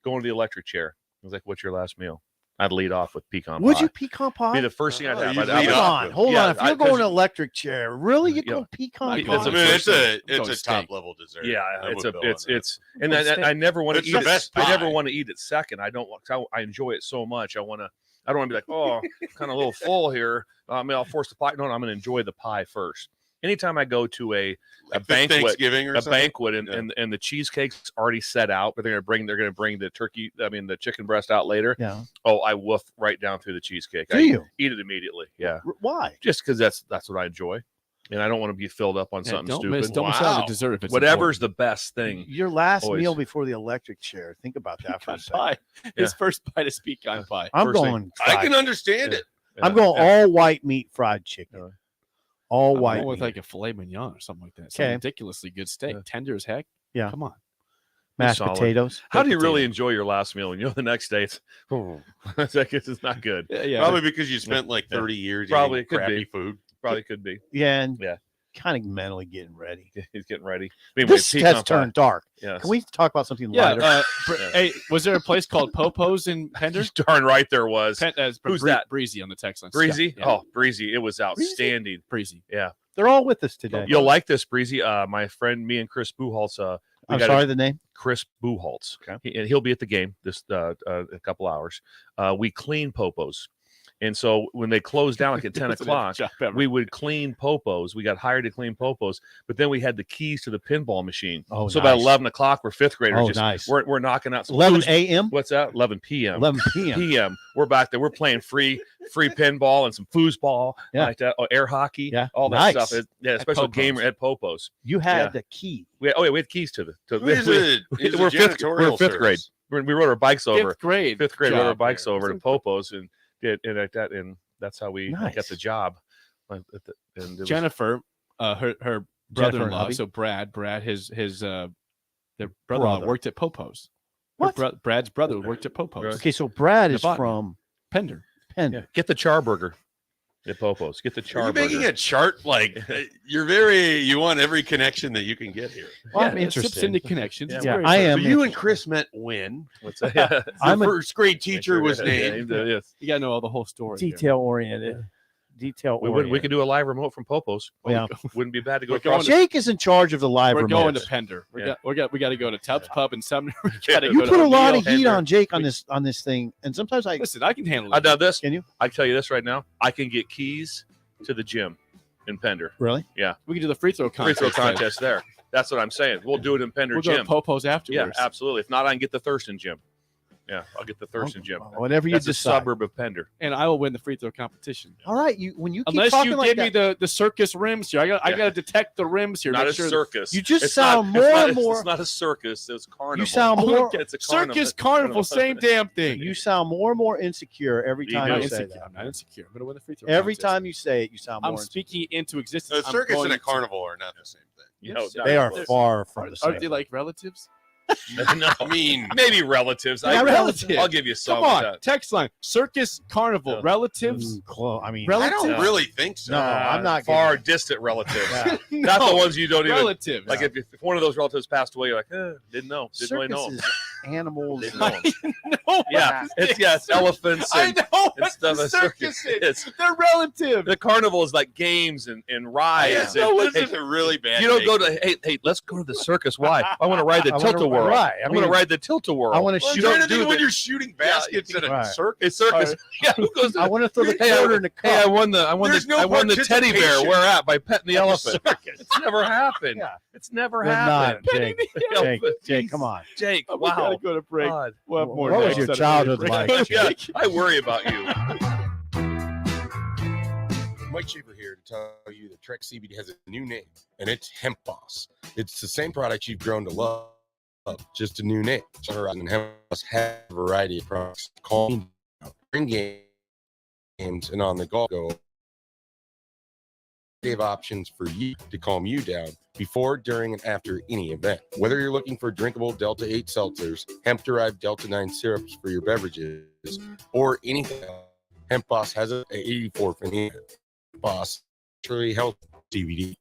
going to the electric chair, I was like, "What's your last meal?" I'd lead off with pecan pie. Would you pecan pie? Be the first thing I'd have. you I'd lead have off Hold on, hold on. If you're going to electric chair, really, you Yeah. go pecan Like, pie? that's I mean, it's a Go top steak. level dessert. Yeah, I'm it's with Bill on that. it's and Well, I never want to It's eat the it. best I never pie. want to eat it second. I don't want. I enjoy it so much. I don't want to be like, oh, kind of a little full here. I mean, I'll force the pie. No, I'm going to enjoy the pie first. Anytime I go to a Like the banquet, Thanksgiving or a something? banquet, and the cheesecake's already set out, but they're going to bring the turkey. I mean, the chicken breast out later. Yeah. Oh, I woof right down through the cheesecake. Do I you? eat it immediately? Yeah, Why? just because that's what I enjoy, and I don't want to be filled up on something don't stupid. miss out on the dessert if it's Whatever's the best thing. Your last Always. meal before the electric chair. Think about that for a pecan second. pie. His first bite is pecan pie. I'm First thing. going. I fried. can understand it. I'm going all white meat fried chicken. All I'm white. going with meat. like a filet mignon or something like that. Some Okay. ridiculously good steak, tender as heck. Yeah. Come on. mashed solid. potatoes. How do you potato. really enjoy your last meal? And you know, the next day it's like it's not good. Yeah. Probably because you spent like 30 years Probably eating it could crappy be. food. Probably could be. Yeah, and Yeah. kind of mentally getting ready. He's getting ready. Anyway, This pecan has pie. turned dark. Yes. Can we talk about something Yeah. lighter? Hey, was there a place called Popo's in Pender? Darn right there was. Who's that? Breezy on the text line. Breezy? Scott, yeah. Oh, Breezy. It was outstanding. Breezy. Yeah. They're all with us today. You'll like this, Breezy. My friend, me and Chris Buchholz. I'm sorry, the name? Chris Buchholz. And he'll be at the game this a couple hours. We clean Popo's. And so when they closed down like at 10 That's an o'clock, job ever. we would clean popos. We got hired to clean popos, but then we had the keys to the pinball machine. Oh, so about nice. 11 o'clock, we're fifth graders. Oh, just, nice. We're knocking out some 11 foos- a.m.? What's that? 11 p.m. 11 p.m. p.m. We're back there. We're playing free pinball and some foosball, like that, air hockey, all that Nice. stuff. Yeah, special gamer at popos. You had the key. We had keys to the. He's a We're fifth janitorial grade. service. We rode our bikes over. Fifth grade We rode our job bikes there. over to popos and did and like that, and that's how we Nice. got the job. And it was- Jennifer, her Jennifer brother-in-law, Hubby? so Brad, his their brother-in-law Brother. worked at Popos. What? Brad's brother worked at Popos. Okay, so Brad is Nevada. from Pender. Pender. Yeah. Get the char burger at Popos. Get the Are char you burger. making a chart like you want every connection that you can get here. Well, I'm Yeah, interested. Sips into connections. Yeah, It's Yeah, very I good. am. So you and Chris met when? What's that? Yeah. I'm Your a first grade teacher was named. Yes. You gotta know all the whole story. here. detail oriented. Detail We oriented. could do a live remote from Popos. Yeah. Wouldn't be bad to go We're going across. Jake is in charge of the live We're going to remotes. Pender. Yeah. We got to go to Tubbs Pub in Sumner. We gotta You go put to a lot of O'Neill. heat on Jake on We- this thing, and sometimes I Listen, I can handle I it. done this. can you I tell you this right now. I can get keys to the gym in Pender. really. Yeah, We can do the free throw free contest. throw contest there. That's what I'm saying. We'll do it in Pender We'll go to gym. Popos Yeah, afterwards. absolutely. If not, I can get the Thurston gym. Yeah, I'll get the Thurston gym. Whatever you That's a decide. suburb of Pender. And I will win the free throw competition. All right, you when you keep Unless talking you like give that, me the circus rims here. I got to detect the rims here. Not make a sure circus. You just It's sound not- more it's not- and more- It's not a circus. It's carnival. you sound more It's a carnival. Circus carnival, same damn thing. you sound more and more insecure every You time do. I'm you not say insecure. that. I'm not insecure. I'm gonna win the free throw. Every contest. time you say it, you sound more. I'm speaking into existence. A I'm circus going and a to- carnival are not the same thing. Yes, They are they're- far from the Aren't they same. like relatives? No, I mean, maybe relatives. Yeah, relatives. I'll give you some. Come on, text line. Circus carnival. Yeah. Relatives. I mean, I Relatives. don't really think so. No, I'm not far getting distant relatives. Yeah. Not the ones you don't even relatives. like. If one of those relatives passed away, you're like, didn't know, didn't really know. Circus is animals. Didn't know 'em. No, Yeah, it's elephants I and, know and what stuff. the A circus is. It's, They're relative. the carnival is like games and rides. Yeah, and, this hey, is a really bad. you don't take. go to hey, let's go to the circus. Why? I want to ride the I wanna- tilt-a-whirl. right, I I'm going to mean, ride the tilt-a-whirl. I want Well, to You I'm shoot. trying to don't think do when the- you're shooting baskets at a Right. circus. It's circus. Yeah, who goes to I want to throw the Hey, quarter in the cup. Hey, I won the There's no teddy bear. participation. Where at? By petting the At the elephant. circus. It's never happened. Yeah. It's never They're happened. not, Jake. Jake, come on. Jake, Oh, we gotta wow. go to break. God. We'll have more What was next your on the childhood break. like, Yeah, Jake? I worry about you. Mike Shaver here to tell you that Trek CBD has a new name, and it's Hemp Boss. It's the same product you've grown to love, just a new name. And Hemp Boss has a variety of products. Call me now. Bring games and on the go. They have options for you to calm you down before, during, and after any event. Whether you're looking for drinkable Delta 8 seltzers, hemp-derived Delta 9 syrups for your beverages, or anything else, Hemp Boss has a 84 for me. Boss, truly health CBD.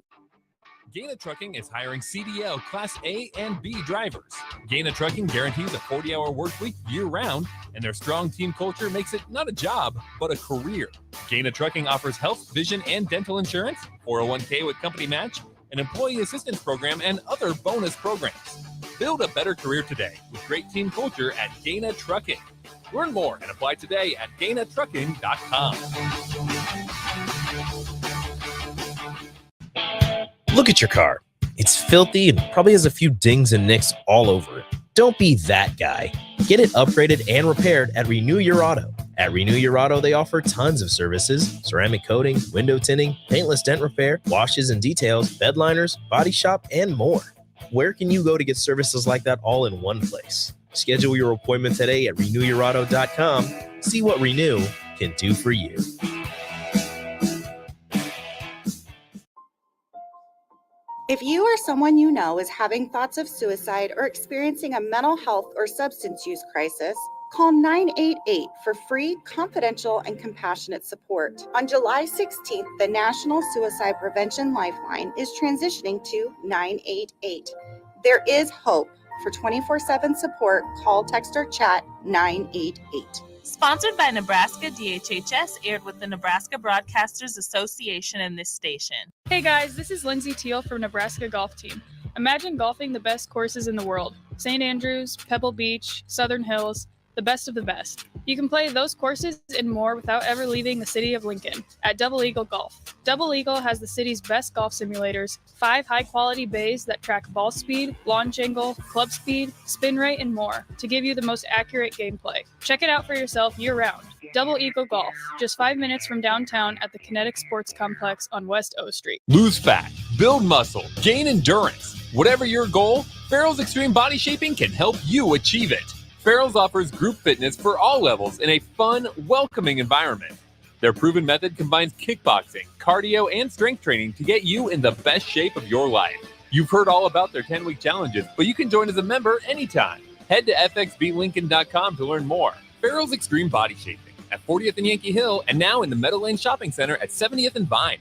Gaina Trucking is hiring CDL Class A and B drivers. Gaina Trucking guarantees a 40-hour work week year-round, and their strong team culture makes it not a job, but a career. Gaina Trucking offers health, vision, and dental insurance, 401k with company match, an employee assistance program, and other bonus programs. Build a better career today with great team culture at Gaina Trucking. Learn more and apply today at GainaTrucking.com. Look at your car. It's filthy and probably has a few dings and nicks all over it. Don't be that guy. Get it upgraded and repaired at Renew Your Auto. At Renew Your Auto, they offer tons of services: ceramic coating, window tinting, paintless dent repair, washes and details, bed liners, body shop, and more. Where can you go to get services like that all in one place? Schedule your appointment today at renewyourauto.com. See what Renew can do for you. If you or someone you know is having thoughts of suicide or experiencing a mental health or substance use crisis, call 988 for free, confidential, and compassionate support. On July 16th, the National Suicide Prevention Lifeline is transitioning to 988. There is hope. For 24/7 support, call, text, or chat 988. Sponsored by Nebraska DHHS, aired with the Nebraska Broadcasters Association and this station. Hey guys, this is Lindsay Teal from Nebraska Golf Team. Imagine golfing the best courses in the world: St. Andrews, Pebble Beach, Southern Hills. the best of the best. You can play those courses and more without ever leaving the city of Lincoln at Double Eagle Golf. Double Eagle has the city's best golf simulators, 5 high-quality bays that track ball speed, launch angle, club speed, spin rate, and more to give you the most accurate gameplay. Check it out for yourself year-round. Double Eagle Golf, just 5 minutes from downtown at the Kinetic Sports Complex on West O Street. Lose fat, build muscle, gain endurance. Whatever your goal, Farrell's Extreme Body Shaping can help you achieve it. Farrell's offers group fitness for all levels in a fun, welcoming environment. Their proven method combines kickboxing, cardio, and strength training to get you in the best shape of your life. You've heard all about their 10-week challenges, but you can join as a member anytime. Head to fxblincoln.com to learn more. Farrell's Extreme Body Shaping at 40th and Yankee Hill, and now in the Meadowlane Shopping Center at 70th and Vine.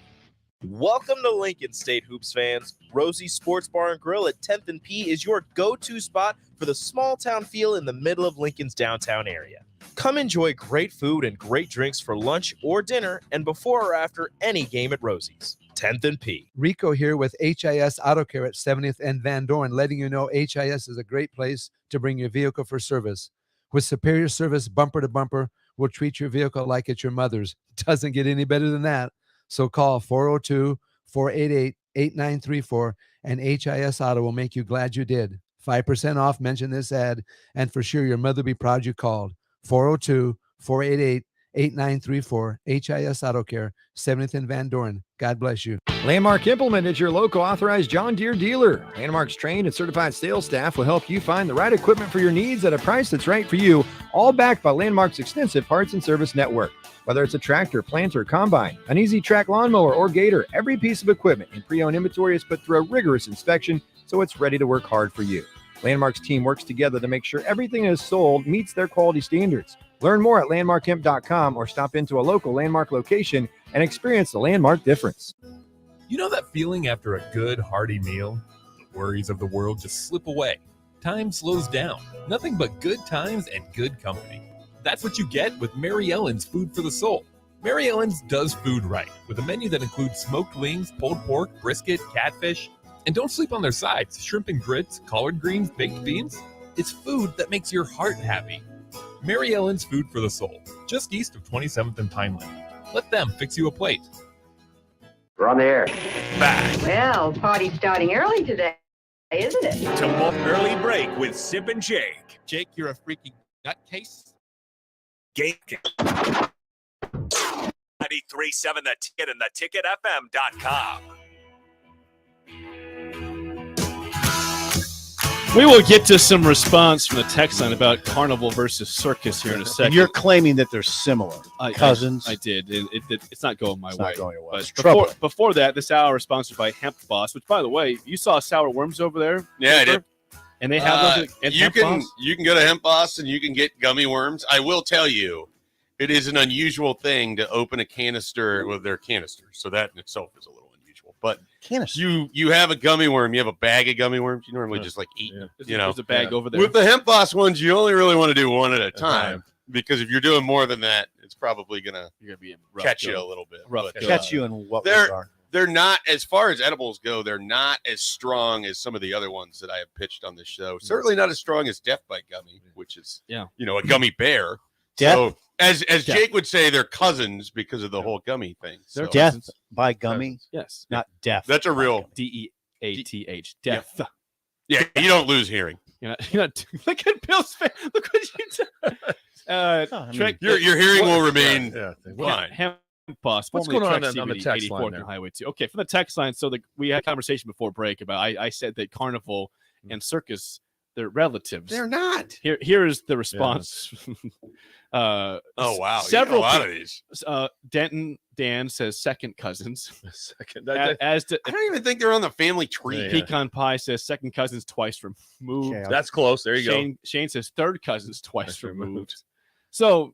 Welcome to Lincoln State Hoops fans. Rosie's Sports Bar and Grill at 10th and P is your go-to spot for the small town feel in the middle of Lincoln's downtown area. Come enjoy great food and great drinks for lunch or dinner and before or after any game at Rosie's. 10th and P. Rico here with HIS Auto Care at 70th and Van Dorn, letting you know HIS is a great place to bring your vehicle for service. With superior service bumper to bumper, we'll treat your vehicle like it's your mother's. Doesn't get any better than that. So call 402-488-8934 and HIS Auto will make you glad you did. 5% off, mention this ad, and for sure your mother will be proud you called. 402-488-8934, HIS Auto Care, 70th and Van Dorn. God bless you. Landmark Implement is your local authorized John Deere dealer. Landmark's trained and certified sales staff will help you find the right equipment for your needs at a price that's right for you, all backed by Landmark's extensive parts and service network. Whether it's a tractor, planter, combine, an easy track lawnmower, or gator, every piece of equipment in pre-owned inventory is put through a rigorous inspection so it's ready to work hard for you. Landmark's team works together to make sure everything is sold meets their quality standards. Learn more at landmarkimp.com or stop into a local Landmark location and experience the Landmark difference. You know that feeling after a good, hearty meal? The worries of the world just slip away. Time slows down. Nothing but good times and good company. That's what you get with Mary Ellen's Food for the Soul. Mary Ellen's does food right, with a menu that includes smoked wings, pulled pork, brisket, catfish. And don't sleep on their sides, shrimp and grits, collard greens, baked beans. It's food that makes your heart happy. Mary Ellen's Food for the Soul, just east of 27th and Pineland. Let them fix you a plate. We're on the air. Back Well, party's starting early today, isn't it? to more early break with Sip and Jake. Jake, you're a freaking nutcase. Game 93.7 The Ticket and theticketfm.com. We will get to some response from the text line about Carnival versus Circus here in a second. And you're claiming that they're similar. Cousins. I did. It's not going my way. Not going your way. But It's troubling. before that, this hour is sponsored by Hemp Boss, which, by the way, you saw sour worms over there? Yeah, I did. And they have you can go to Hemp Boss and you can get gummy worms. I will tell you, it is an unusual thing to open a canister with their canisters. So that in itself is a little unusual. But you have a gummy worm, you have a bag of gummy worms. You normally just like eat. There's a bag over there. With the Hemp Boss ones, you only really want to do one at a time. Because if you're doing more than that, it's probably gonna be catch you a little bit. Catch you in what they're not, as far as edibles go, they're not as strong as some of the other ones that I have pitched on this show. Certainly not as strong as Death by Gummy, which is a gummy bear. So as Jake would say, they're cousins because of the whole gummy thing. So. Death by Gummy? Yes. Not death. That's a real DEATH. Death. Yeah, you don't lose hearing. You're not look at Bill's face. Look what you did. Your hearing will remain fine. Hemp Boss. What's formerly going on Trek on the CBD, text 84th line and there? Highway 2. Okay, from the text line. So we had a conversation before break about I said that Carnival and Circus, they're relatives. They're not. Here is the response. Oh wow, several you get a lot of these. Denton Dan says second cousins. Second. I don't even think they're on the family tree. Pecan Pie says second cousins twice removed. Okay, that's close. There you go. Shane says third cousins twice removed. So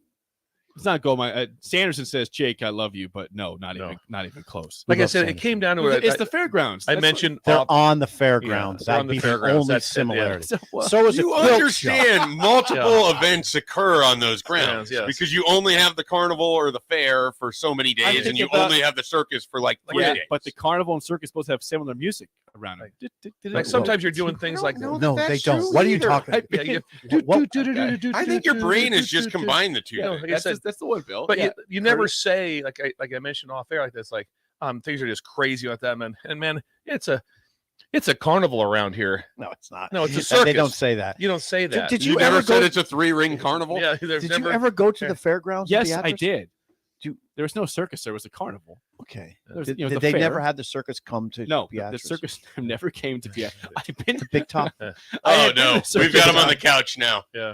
it's not go my Sanderson says, Jake, I love you, but no, not even close. Like I said, it came down to it's the fairgrounds. I mentioned they're on the fairgrounds. they're on the fairgrounds. Only similarity. So is you a quilt understand shop. multiple events occur on those grounds Yes. because you only have the carnival or the fair for so many days, and you only have the circus for like 3 days. But the carnival and circus both have similar music around him. Like sometimes you're doing things like No, they don't. What are you talking about? I think your brain has just combined the two. Like I said, that's the one, Bill. but you never say like I mentioned off air like this, like things are just crazy like that, man. And man, it's a carnival around here. No, it's not. No, it's a circus. They don't say that. You don't say that. Did You you never ever said go? it's a 3-ring carnival? Yeah. Did you ever go to the fairgrounds? Yes, with I Beatrice? did. There was no circus. There was a carnival. Okay. There's, Did the they fair. never had the circus come to? No, the Beatrice? circus never came to Beatrice. I've been to Big Top. Oh no, we've got him on the couch now. Yeah.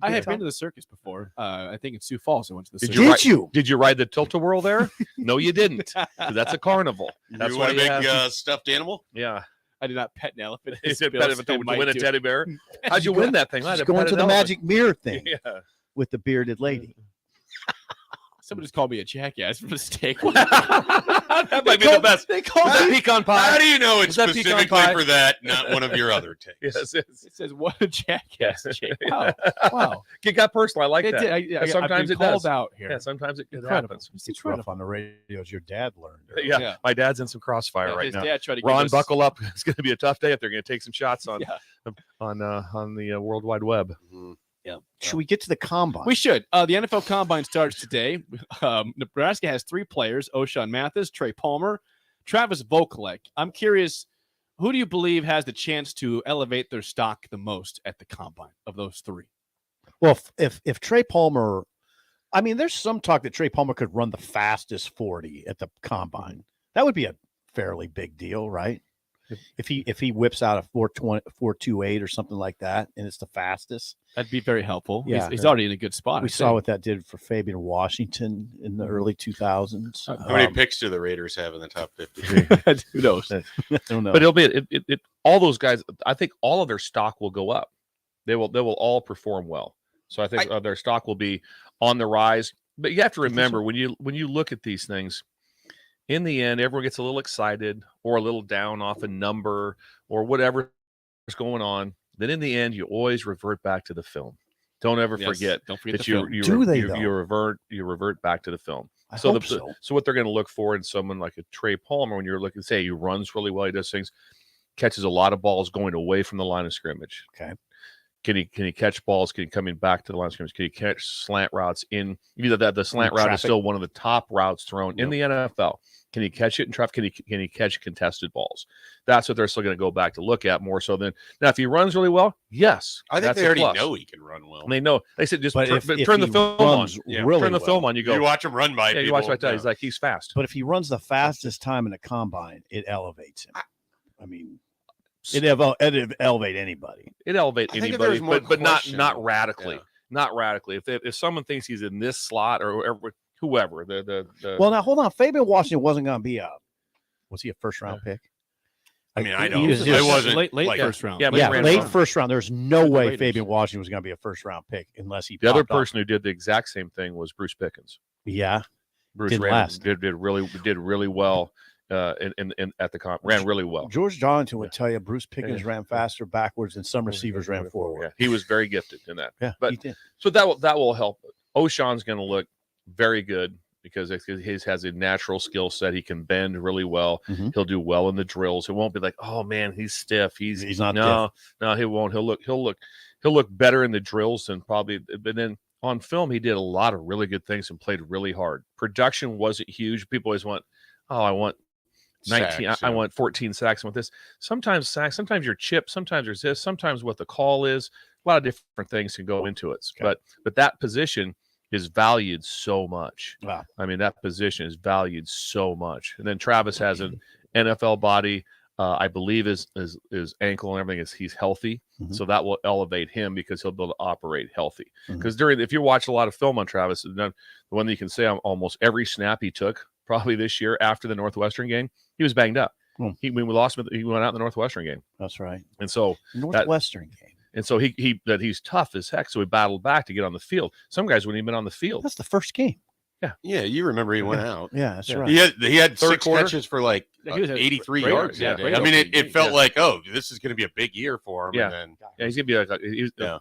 I have been to the circus before. I think in Sioux Falls, I went to the circus. Did you ride the tilt-a-whirl there? No, you didn't. 'Cause that's a carnival. That's You why want a you big have- stuffed animal? Yeah. I did not pet an elephant. You did pet it to win a teddy bear. How'd you win that thing? Just going to the magic mirror thing Yeah. with the bearded lady. Somebody just called me a jackass for mistake. That might be the best. They call Was that me. pecan pie? How do you know it's Was that pecan specifically pie? for that, not one of your other takes? Yes, It says, "What a jackass, Jake!" Wow, wow. It got personal. I like It that. did. I've Sometimes been it called does. out here. Yeah, sometimes it Incredible. happens. It's rough on the radio as your dad learned. Yeah, my dad's in some crossfire Yeah, right his now. dad tried to give Ron, us- buckle up. It's going to be a tough day if they're going to take some shots on Yeah. on the World Wide Web. Yeah. Should we get to the combine? We should. The NFL Combine starts today. Nebraska has 3 players: O'Shawn Mathis, Trey Palmer, Travis Vokalek. I'm curious, who do you believe has the chance to elevate their stock the most at the combine of those 3? Well, if Trey Palmer, I mean, there's some talk that Trey Palmer could run the fastest 40 at the combine. That would be a fairly big deal, right? If he whips out a 4.28 or something like that, and it's the fastest, that'd be very helpful. Yeah, He's already in a good spot. We saw what that did for Fabian Washington in the early 2000s. How many picks do the Raiders have in the top 50? Who knows? I don't know. But it'll be all those guys. I think all of their stock will go up. They will all perform well. So I think their stock will be on the rise. But you have to remember when you look at these things, in the end, everyone gets a little excited or a little down off a number or whatever is going on. Then in the end, you always revert back to the film. Don't ever forget. Don't forget that the film. you revert back to the film. I So hope so. so what they're going to look for in someone like a Trey Palmer, when you're looking, say he runs really well, he does things, catches a lot of balls going away from the line of scrimmage. Okay. Can he catch balls? Can he coming back to the line of scrimmage? Can he catch slant routes in? Either that the slant route is still one of the top routes thrown in the NFL. Can he catch it in traffic? Can he catch contested balls? That's what they're still going to go back to look at more so than now. If he runs really well, yes, I think that's they a already plus. know he can run well. And they know. They said just But turn if the he film on. runs really turn the film well, on. You go. You watch him run by Yeah, people. you watch right there. He's like he's fast. But if he runs the fastest time in the combine, it elevates him. I mean, it elevate anybody. It elevate I think if anybody, there's more but not question, radically. yeah. Not radically. If someone thinks he's in this slot or whoever, the Well, now hold on. Fabian Washington wasn't going to be was he a first round pick? I mean, I He don't. was I just wasn't late like, first round. Yeah, but Yeah, he ran late front. first round. There's no way Raiders. Fabian Washington was going to be a first round pick unless he. The other popped off. person who did the exact same thing was Bruce Pickens. Yeah, Bruce Didn't ran, last. did really well in at the comp. Ran really well. George Johnson would tell you Bruce Pickens ran faster backwards than some receivers ran forward. Yeah, he was very gifted in that. Yeah, but he did. so that will help. O'Shawn's going to look very good because he has a natural skill set. He can bend really well. Mhm. He'll do well in the drills. It won't be like, oh man, he's stiff. He's not. no, he won't. He'll look better in the drills than probably. But then on film, he did a lot of really good things and played really hard. Production wasn't huge. People always want, oh, I want 19. Sacks, I yeah. want 14 sacks. I want this. Sometimes sacks. Sometimes you're chipped. Sometimes there's this. Sometimes what the call is. A lot of different things can go into it. Okay. But that position is valued so much. Wow. I mean, that position is valued so much. And then Travis has an NFL body. I believe his ankle and everything he's healthy. Mhm. So that will elevate him because he'll be able to operate healthy. Mhm. Because if you watch a lot of film on Travis, the one that you can say on almost every snap he took probably this year after the Northwestern game, he was banged up. Hmm. We lost him. He went out in the Northwestern game. That's right. And so Northwestern game. And so he's tough as heck. So he battled back to get on the field. Some guys wouldn't even been on the field. That's the first game. Yeah, you remember he went out. Yeah, that's right. He had Third 6 quarter. catches for like Yeah, he was 83 great. yards Yeah, that day. great I mean, it felt yeah. like, oh, this is going to be a big year for him. Yeah. And then, Yeah, he's gonna be like Yeah.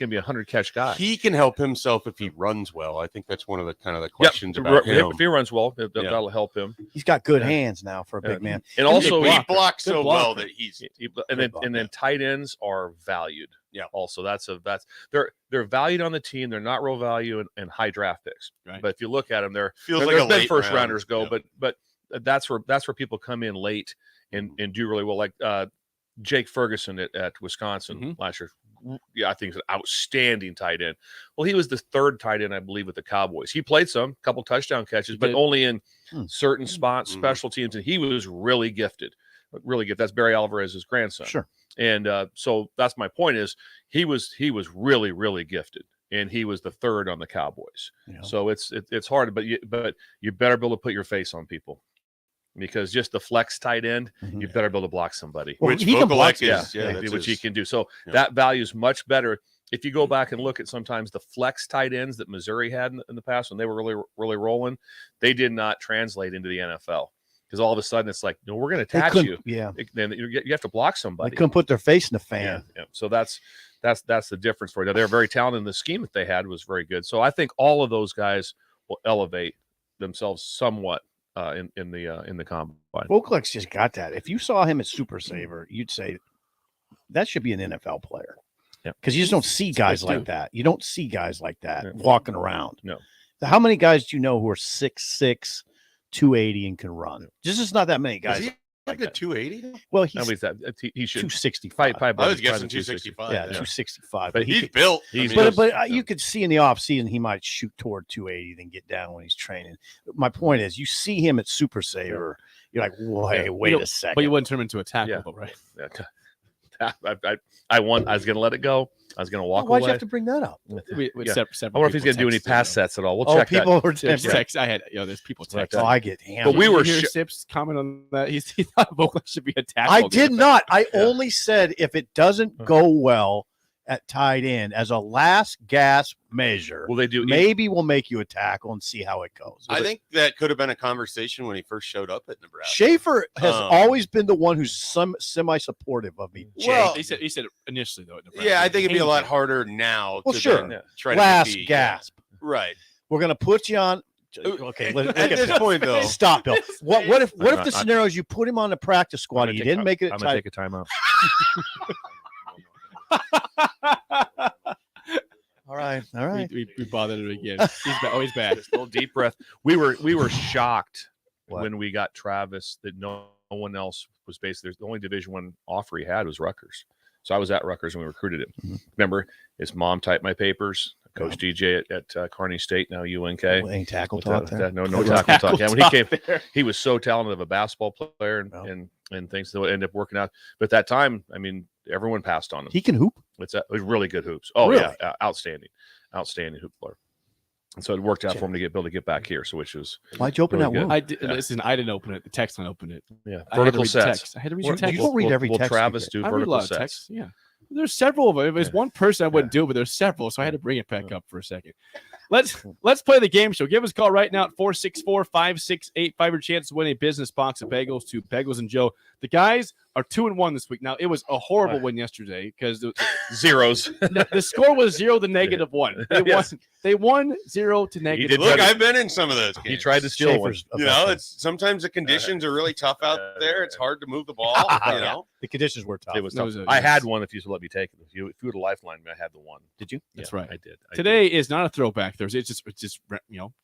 be a 100-catch guy. He can help himself if he runs well. I think that's one of the kind of the questions about him. If he runs well, that'll help him. He's got good hands now for a big man. And also, he blocks so well that and then tight ends are valued. Yeah. Also, they're valued on the team. They're not real value in high draft picks. Right. But if you look at them, they're like been a late first round. rounders go. Yeah. But that's where people come in late and do really well. Like Jake Ferguson at Wisconsin last year. Yeah, I think he's an outstanding tight end. Well, he was the third tight end, I believe, with the Cowboys. He played a couple touchdown catches, but only in certain spots, special teams, and he was really gifted. Really gifted. That's Barry Alvarez's grandson. Sure. And so that's my point is he was really, really gifted, and he was the third on the Cowboys. Yeah. So it's hard, but you better be able to put your face on people. Because just the flex tight end, you better be able to block somebody. Well, which he can block, which he can do. So that value is much better. If you go back and look at sometimes the flex tight ends that Missouri had in the past when they were really, really rolling, they did not translate into the NFL. Because all of a sudden it's like, no, we're going to attach you. Yeah. Then you have to block somebody. They couldn't put their face in the fan. Yeah. So that's the difference for you. They're very talented. And the scheme that they had was very good. So I think all of those guys will elevate themselves somewhat in the combine. Vokalek's just got that. If you saw him at Super Saver, you'd say that should be an NFL player. Yeah. Because you just don't see guys like that. You don't see guys like that walking around. No. How many guys do you know who are 6'6", 280 and can run? Just not that many guys. Is he like a 280? Well, he should 265. I was guessing 265. Yeah, 265. But he's built. But you could see in the offseason he might shoot toward 280, then get down when he's training. My point is, you see him at Super Saver, you're like, wait a second. But you wouldn't turn him into a tackle, right? Yeah. I was going to let it go. I was going to walk away. Why'd you have to bring that up? I wonder if he's going to do any pass sets at all. We'll check people that. were text. I had, there's people text. Oh, I get hammered. But we were Sips comment on that. He thought Vokalek should be a tackle. I did not. I only said if it doesn't go well at tight end as a last gasp measure, maybe we'll make you a tackle and see how it goes. I think that could have been a conversation when he first showed up at Nebraska. Schaefer has always been the one who's semi-supportive of me. Well, he said initially though. At Nebraska, yeah, I think it'd be a lot harder now. Well, to sure. then try last to gasp. Right. We're gonna put you on. Okay, at this point though, stop, Bill. What if the scenario is you put him on the practice squad and you didn't make it? I'm gonna take a timeout. All right. We bothered it again. He's bad. Just a little deep breath. We were shocked when we got Travis that no one else was basically. The only Division I offer he had was Rutgers. So I was at Rutgers when we recruited him. Mm-hmm. Remember, his mom typed my papers. Coach DJ at Kearney State, now UNK. Any tackle talk there? No tackle talk. Yeah, when he came, he was so talented of a basketball player and things that would end up working out. But at that time, I mean, everyone passed on him. He can hoop. It was really good hoops. Oh really? Yeah, outstanding hoop player. And so it worked out for him to be able to get back here. So which was why'd you open really that one? I didn't open it. The text didn't open it. Yeah, vertical sets. I had to read your text. You don't read every text. Will Travis do vertical sets? Texts. Yeah. There's several of them. If it's one person, I wouldn't do it, but there's several, so I had to bring it back up for a second. Let's play the game show. Give us a call right now at 464-5685. Your chance to win a business box of bagels to Bagels and Joe. The guys are 2-1 this week. Now it was a horrible win yesterday because zeros. The score was 0 to -1. They won 0 to -1. Look, I've been in some of those games. He tried to steal one. You know, it's sometimes the conditions are really tough out there. It's hard to move the ball. You know, the conditions were tough. It was tough. I had one. If you let me take it, if you had a lifeline, I had the one. Did you? That's right. I did. Today is not a throwback Thursday. It's just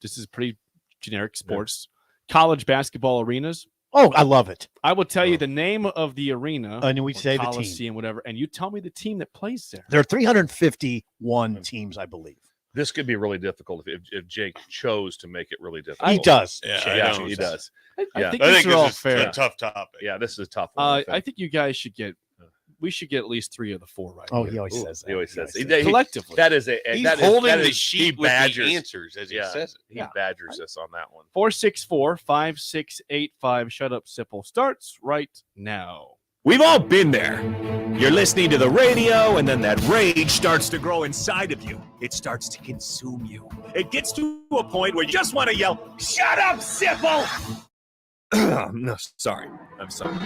this is pretty generic sports. College basketball arenas. Oh, I love it. I will tell you the name of the arena. And we say the team. Coliseum, whatever, and you tell me the team that plays there. There are 351 teams, I believe. This could be really difficult if Jake chose to make it really difficult. He does. Yeah, he does. I think this is a tough topic. Yeah, this is a tough one. I think you guys should get. We should get at least 3 of the 4 right. Oh, he always says that. He always says collectively. That is a. He's holding the sheet with the answers as he says it. He badgers us on that one. 464-5685. Shut up, Sipple starts right now. We've all been there. You're listening to the radio, and then that rage starts to grow inside of you. It starts to consume you. It gets to a point where you just want to yell, "Shut up, Sipple!" No, sorry. I'm sorry.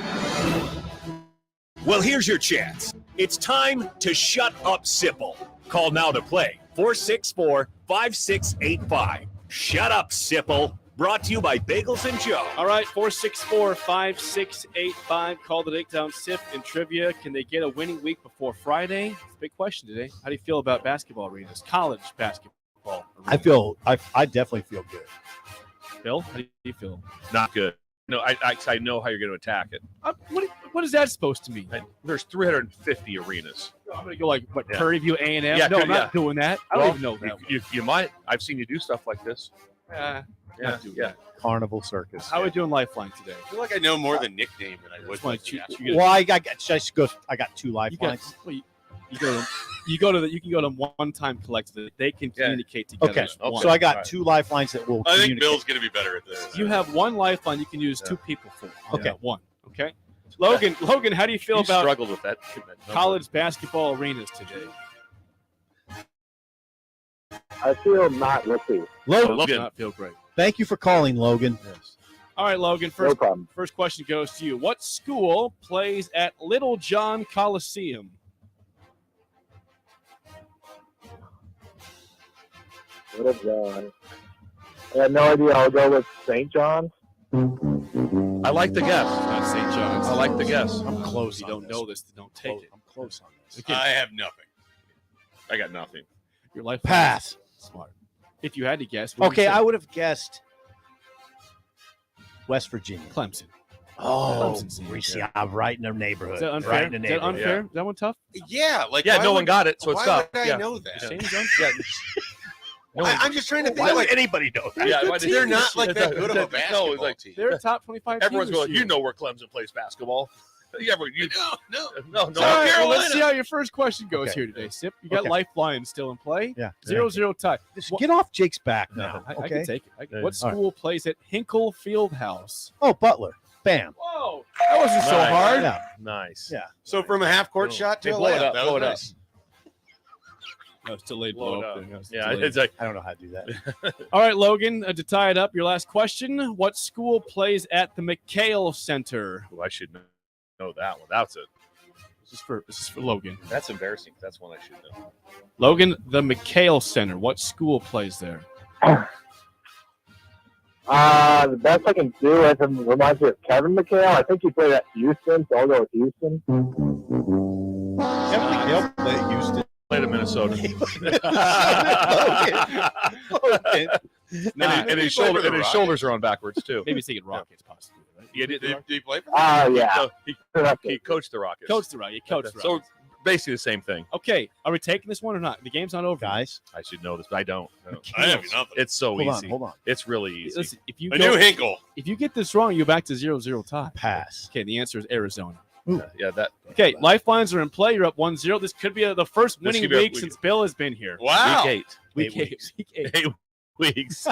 Well, here's your chance. It's time to shut up, Sipple. Call now to play 464-5685. Shut up, Sipple. Brought to you by Bagels and Joe. All right, 464-5685. Call the Takedown Sip and Trivia. Can they get a winning week before Friday? It's a big question today. How do you feel about basketball arenas, college basketball arenas? I definitely feel good. Bill, how do you feel? Not good. No, I know how you're going to attack it. What is that supposed to mean? There's 350 arenas. I'm going to go like, Yeah. Prairie View A&M? Yeah, No, I'm yeah. not doing that. I don't even know that. You might. I've seen you do stuff like this. Not doing that. Carnival Circus. How are we doing Lifeline today? I feel like I know more than nickname than I would. Well, I got two lifelines. You can go to one time collectively. They can communicate together. Okay, as one. so I got two lifelines that will. I think communicate. Bill's going to be better at this. You have one lifeline you can use two people for. Okay. One. Okay. Logan, how do you feel about struggled with that college basketball arenas today? I feel not lucky. Logan does not feel great. Thank you for calling, Logan. Yes. All right, Logan. First question goes to you. What school plays at Little John Coliseum? Little John. I have no idea. I'll go with St. John's. I like the guess. Not St. John's. I like the guess. I'm close. You don't know this, don't take it. I'm close on this. Okay. I have nothing. I got nothing. Your life Pass. Smart. If you had to guess. Okay, I would have guessed West Virginia. Clemson. Oh, Clemson. I'm right in their neighborhood. Is that unfair? Right in the Is that neighborhood. unfair? Is that one tough? Yeah, like Yeah, why no would- one got it, so it's why tough. would I Yeah. know that? Shane's unfair. I'm just trying to think. Why would Like, anybody know that? Yeah, they're not like that good of a basketball No, it's like team. They're a top 25 everyone's team going. this You year. know where Clemson plays basketball. No. All right, well, let's see how your first question goes here today, Sip. You got Okay. Lifeline still in play. Yeah. 0-0 tie. Just get off Jake's back now. I Okay. can take it. Yeah. What school plays at Hinkle Fieldhouse? Oh, Butler. Bam. Whoa, that wasn't so Nice. hard. Yeah. Nice. Yeah. So from a half court shot to Hey, a blow it layup, up, that blow was it up. nice. No, it's delayed Blow it blow up. up. It's Yeah, delayed. it's like I don't know how to do that. All right, Logan, to tie it up, your last question. What school plays at the McHale Center? I should know that one. That's it. This is for Logan. That's embarrassing. That's one I should know. Logan, the McHale Center. What school plays there? The best I can do is reminds me of Kevin McHale. I think he played at Houston, so I'll go with Houston. Kevin McHale played at Houston. Played at Minnesota. And his shoulders are on backwards too. Maybe he's thinking Rockets, possibly. Right? Yeah, Did he play for? Yeah. No, he coached the Rockets. Coach the Rockets. Coach the So Rockets. basically the same thing. Okay, are we taking this one or not? The game's not over, guys. I should know this, but I don't. I have nothing. It's so Hold easy. on. It's really easy. Listen, if you I knew Hinkle. If you get this wrong, you're back to 0-0 tie. Pass. Okay, the answer is Arizona. Yeah, that. Okay, lifelines are in play. You're up 1-0. This could be the first winning could be a week week. since Bill has been here. Wow. Week 8. Week 8. 8 weeks.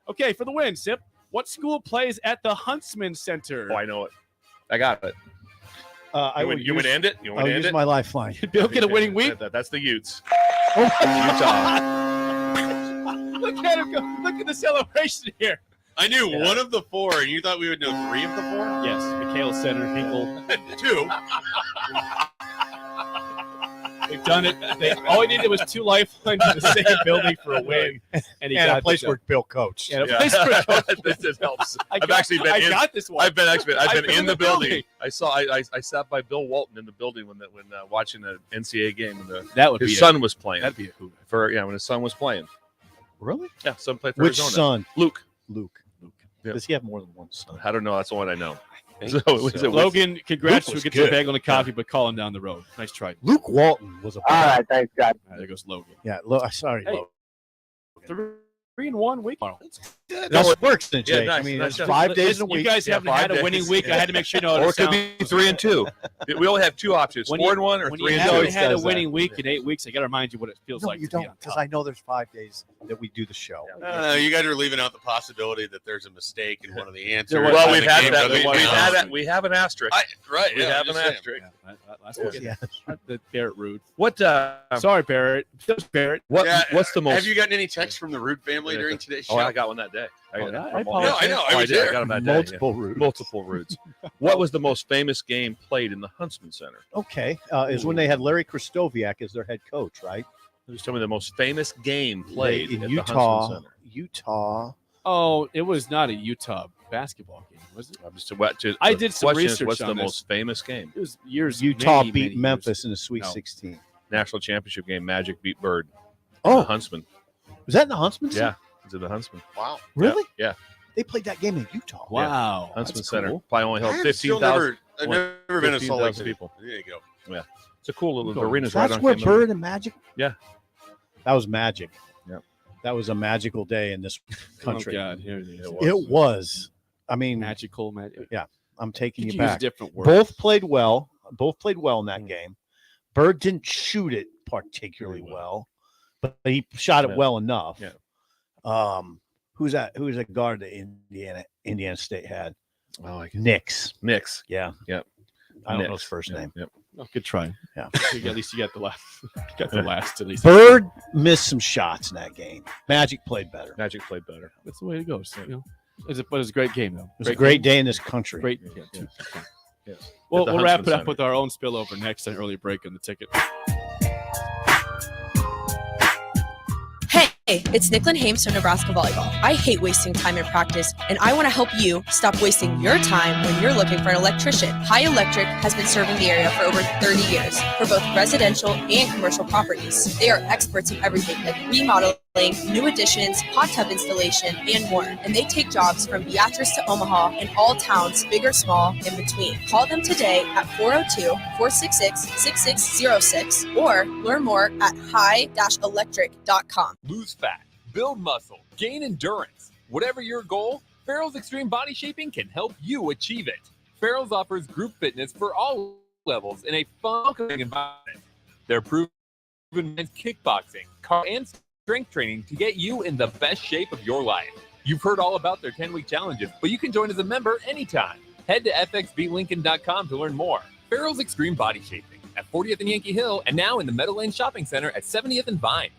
Okay, for the win, Sip. What school plays at the Huntsman Center? Oh, I know it. I got it. You would end it? You I'll would end use it? my lifeline. Bill get a winning week? That's the Utes. Utah. Look at him go. Look at the celebration here. I knew one of the four, and you thought we would know three of the four? Yes, McHale Center, Hinkle. 2. They've done it. All he needed was 2 lifelines in the same building for a win, and he got a place this where Bill coached. And a place where This helps. I got this one. I've been in the building. building. I sat by Bill Walton in the building when watching the NCAA game when That would be his son was playing. That'd be a hoot. When his son was playing. Really? Yeah, son played for Which Arizona. son? Luke. Yeah. Does he have more than one son? I don't know. That's the one I know. So. Logan, congrats. Luke We'll was get you a good. bag on the coffee, but calling down the road. Nice try. Luke Walton was a. All right, thanks, guys. There goes Logan. Yeah, sorry, Hey. Logan. 3-1 week. That works, then, Jake. nice, I mean, nice that's job. 5 days a You week. guys haven't had a winning week. I had to make sure you know how Or to it could sound. be 3-2. We only have 2 options: When 4-1 or when you 3-2. haven't had a does that. winning week in 8 weeks, I got to remind you what it feels No, like. you to be don't, on because top. I know there's 5 days that we do the show. You guys are leaving out the possibility that there's a mistake in one of the answers. Well, Well, and we've the had game that. doesn't We count. have an asterisk. Right. We yeah, have I'm an just saying. asterisk. Last week. Yeah. The Barrett rude. What? Sorry, Barrett. Barrett. What's the most? Have you gotten any texts from the Root family family during today's Oh, show? I got one that day. I I know. I was did. I there. got them that day. Multiple roots. Multiple roots. What was the most famous game played in the Huntsman Center? Okay, is when they had Larry Kristoviak as their head coach, right? Just tell me the most famous game played in at Utah. the Huntsman Center. Utah. Oh, it was not a Utah basketball game, was it? I did some research What's on the this. most famous game? It was years. Utah many, beat many years Memphis ago. in the Sweet No. 16. National championship game. Magic beat Bird. Oh. The Huntsman. Was that in the Huntsman Center? Yeah, it's at the Huntsman. Wow. Really? Yeah. They played that game in Utah. Wow. Huntsman That's Center. cool. Probably only held I've 15,000. I've never been to Salt Lake 15,000 City. people. There you go. Yeah. It's a cool little Cool. arena's right That's on where campus. Bird and Magic. Yeah. That was magic. Yep. That was a magical day in this country. Oh God, here it is. It was. I mean, Magical, magic. yeah. I'm taking Could you you use a back. different word? Both played well. Both played well in that game. Bird didn't shoot it particularly well, but he shot it well enough. Yeah. Who's that? Who's that guard that Indiana State had? Oh, I Nix. Nix. Yeah. Yep. I don't know Nix. his first name. Yep. Oh, good try. Yeah. At least you got the last. Got the last at least. Bird missed some shots in that game. Magic played better. It Magic played better. That's the way it goes. You know, but it was a great game though. was a great day in this country. Great. Yeah. Yes. Well, At the we'll wrap Huntsman it up Center. with our own spillover next on early break on the ticket. Hey, it's Nicklin Hames from Nebraska Volleyball. I hate wasting time in practice, and I want to help you stop wasting your time when you're looking for an electrician. High Electric has been serving the area for over 30 years for both residential and commercial properties. They are experts in everything like remodeling, new additions, hot tub installation, and more. And they take jobs from Beatrice to Omaha and all towns, big or small, in between. Call them today at 402-466-6606 or learn more at high-electric.com. Lose fat, build muscle, gain endurance. Whatever your goal, Farrell's Extreme Body Shaping can help you achieve it. Farrell's offers group fitness for all levels in a fun, welcoming environment. They're proven in kickboxing, car, and strength training to get you in the best shape of your life. You've heard all about their 10-week challenges, but you can join as a member anytime. Head to fxblincoln.com to learn more. Farrell's Extreme Body Shaping at 40th and Yankee Hill, and now in the Meadowlane Shopping Center at 70th and Vine.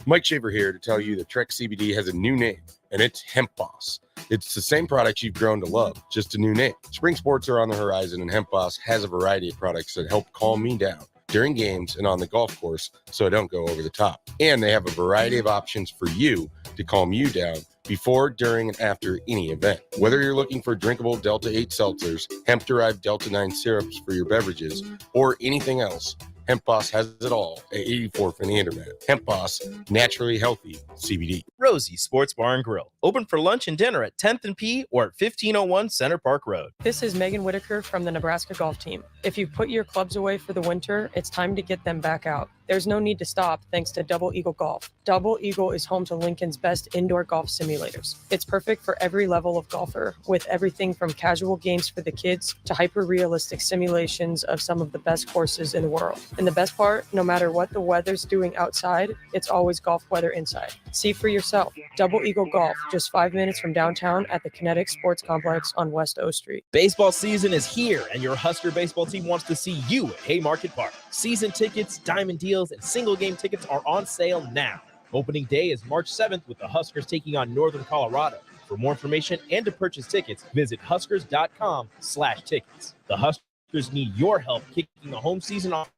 Mike Shaver here to tell you that Trek CBD has a new name, and it's Hemp Boss. It's the same products you've grown to love, just a new name. Spring sports are on the horizon, and Hemp Boss has a variety of products that help calm me down during games and on the golf course so I don't go over the top. And they have a variety of options for you to calm you down before, during, and after any event. Whether you're looking for drinkable Delta 8 seltzers, hemp-derived Delta 9 syrups for your beverages, or anything else, Hemp Boss has it all at 84th and the Internet. Hemp Boss, naturally healthy CBD. Rosie Sports Bar and Grill. Open for lunch and dinner at 10th and P or at 1501 Center Park Road. This is Megan Whitaker from the Nebraska golf team. If you've put your clubs away for the winter, it's time to get them back out. There's no need to stop thanks to Double Eagle Golf. Double Eagle is home to Lincoln's best indoor golf simulators. It's perfect for every level of golfer, with everything from casual games for the kids to hyper-realistic simulations of some of the best courses in the world. And the best part, no matter what the weather's doing outside, it's always golf weather inside. See for yourself. Double Eagle Golf, just 5 minutes from downtown at the Kinetic Sports Complex on West O Street. Baseball season is here, and your Husker baseball team wants to see you at Haymarket Park. Season tickets, diamond deals, and single game tickets are on sale now. Opening day is March 7th with the Huskers taking on Northern Colorado. For more information and to purchase tickets, visit huskers.com/tickets. The Huskers need your help kicking the home season off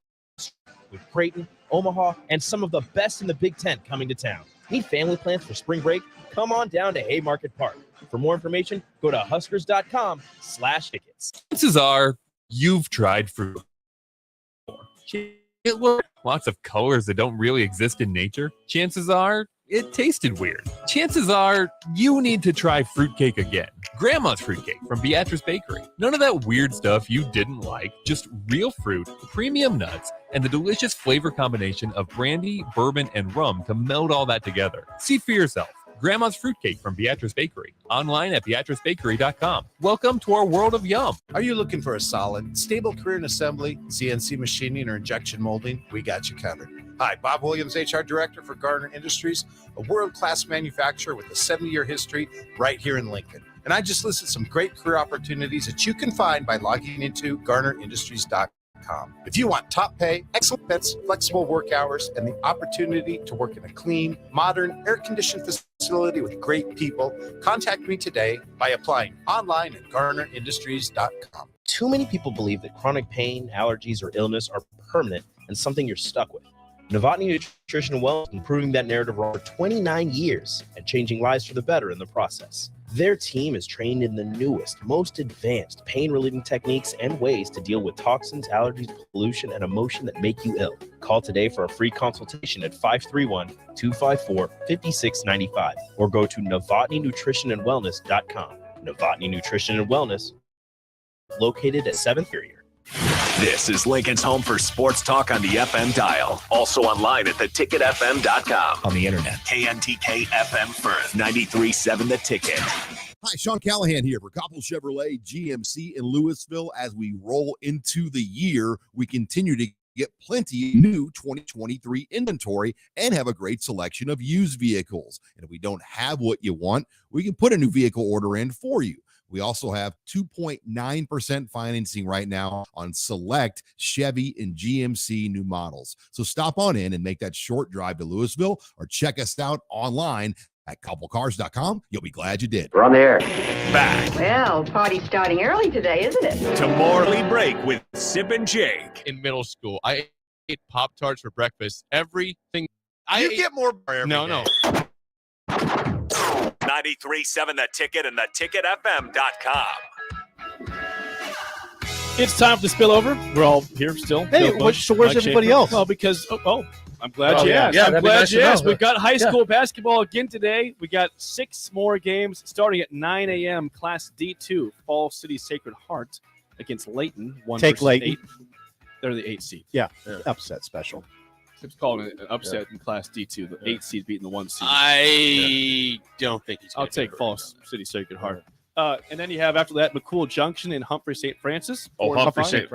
with Creighton, Omaha, and some of the best in the Big Ten coming to town. Need family plans for spring break? Come on down to Haymarket Park. For more information, go to huskers.com/tickets. Chances are you've tried fruit. It looked lots of colors that don't really exist in nature. Chances are it tasted weird. Chances are you need to try fruitcake again. Grandma's fruitcake from Beatrice Bakery. None of that weird stuff you didn't like, just real fruit, premium nuts, and the delicious flavor combination of brandy, bourbon, and rum to meld all that together. See for yourself. Grandma's Fruitcake from Beatrice Bakery. Online at beatricebakery.com. Welcome to our world of yum. Are you looking for a solid, stable career in assembly, CNC machining, or injection molding? We got you covered. Hi, Bob Williams, HR Director for Garner Industries, a world-class manufacturer with a 70-year history right here in Lincoln. And I just listed some great career opportunities that you can find by logging into garnerindustries.com. If you want top pay, excellent bets, flexible work hours, and the opportunity to work in a clean, modern, air-conditioned facility with great people, contact me today by applying online at GarnerIndustries.com. Too many people believe that chronic pain, allergies, or illness are permanent and something you're stuck with. Novotny Nutrition and Wellness has been proving that narrative for over 29 years and changing lives for the better in the process. Their team is trained in the newest, most advanced pain-relieving techniques and ways to deal with toxins, allergies, pollution, and emotion that make you ill. Call today for a free consultation at 531-254-5695 or go to NovotnyNutritionandWellness.com. Novotny Nutrition and Wellness, located at 7th Area. This is Lincoln's home for sports talk on the FM dial. Also online at theticketfm.com. On the internet, KNTK FM Firth, 93.7 The Ticket. Hi, Sean Callahan here for Koppel Chevrolet GMC in Louisville. As we roll into the year, we continue to get plenty of new 2023 inventory and have a great selection of used vehicles. And if we don't have what you want, we can put a new vehicle order in for you. We also have 2.9% financing right now on select Chevy and GMC new models. So stop on in and make that short drive to Louisville or check us out online at koppelcars.com. You'll be glad you did. We're on the air. Back Well, party's starting early today, isn't it? to Morley Break with Sip and Jake. In middle school, I ate Pop-Tarts for breakfast. Everything. You get more every No, day. no. 93.7 The Ticket and theticketfm.com. It's time for the spillover. We're all here still. Hey, Bill Busch, so where's Mike everybody Schaefer. else? Well, because I'm glad Oh, you yeah. asked. Yeah, I'm that'd be glad nice you to asked. know. We've got high school basketball again today. We got 6 more games starting at 9 a.m. Class D2, Fall City Sacred Heart against Layton. Take Layton. 8. They're the 8 seed. Yeah, upset special. It's called an upset in Class D2. The 8 seed beating the 1 seed. I don't think he's. I'll take Fall City Sacred Heart. And then you have after that McCool Junction in Humphrey St. Francis. Oh, 4 and Humphrey 5. St.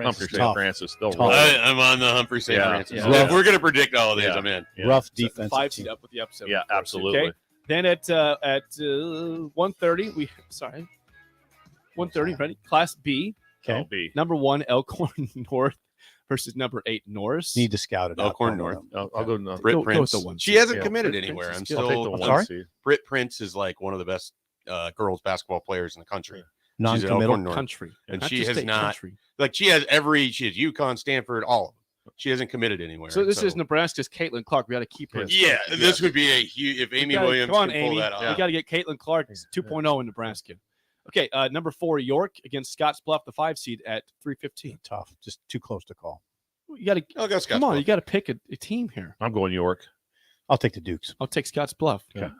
Francis. They'll Tough. roll. I'm on the Humphrey St. Francis. Yeah. Well, if we're going to predict all of these, Yeah. I'm in. Yeah. Rough So defense. 5 seed up with the upset. Yeah, of course, absolutely. Okay? Then at 1:30 1:30 ready? Class B. Okay. I'll be. Number 1 Elkhorn North versus number 8 Norris. Need to scout it out. Elkhorn North. I'll go no. Britt Go with Prince. the 1 She seed. hasn't Yeah. committed Britt anywhere. Prince I'm is I'll take the still. one sorry? seed. Britt Prince is like one of the best girls basketball players in the country. She's at Non-committal. Elkhorn North. Country. And Not she just has state, not- country. Like she has UConn, Stanford, all of them. She hasn't committed anywhere. So this is Nebraska's Caitlin Clark. We got to keep her. in Yeah, scope. this would be a huge. If Amy Williams come on, can pull Amy. that off. We got to get Caitlin Clark 2.0 in Nebraska. Okay, number 4 York against Scottsbluff, the 5 seed at 3:15. Tough. Just too close to call. You got to I'll go come on. Scottsbluff. You got to pick a team here. I'm going York. I'll take the Dukes. I'll take Scottsbluff. Okay.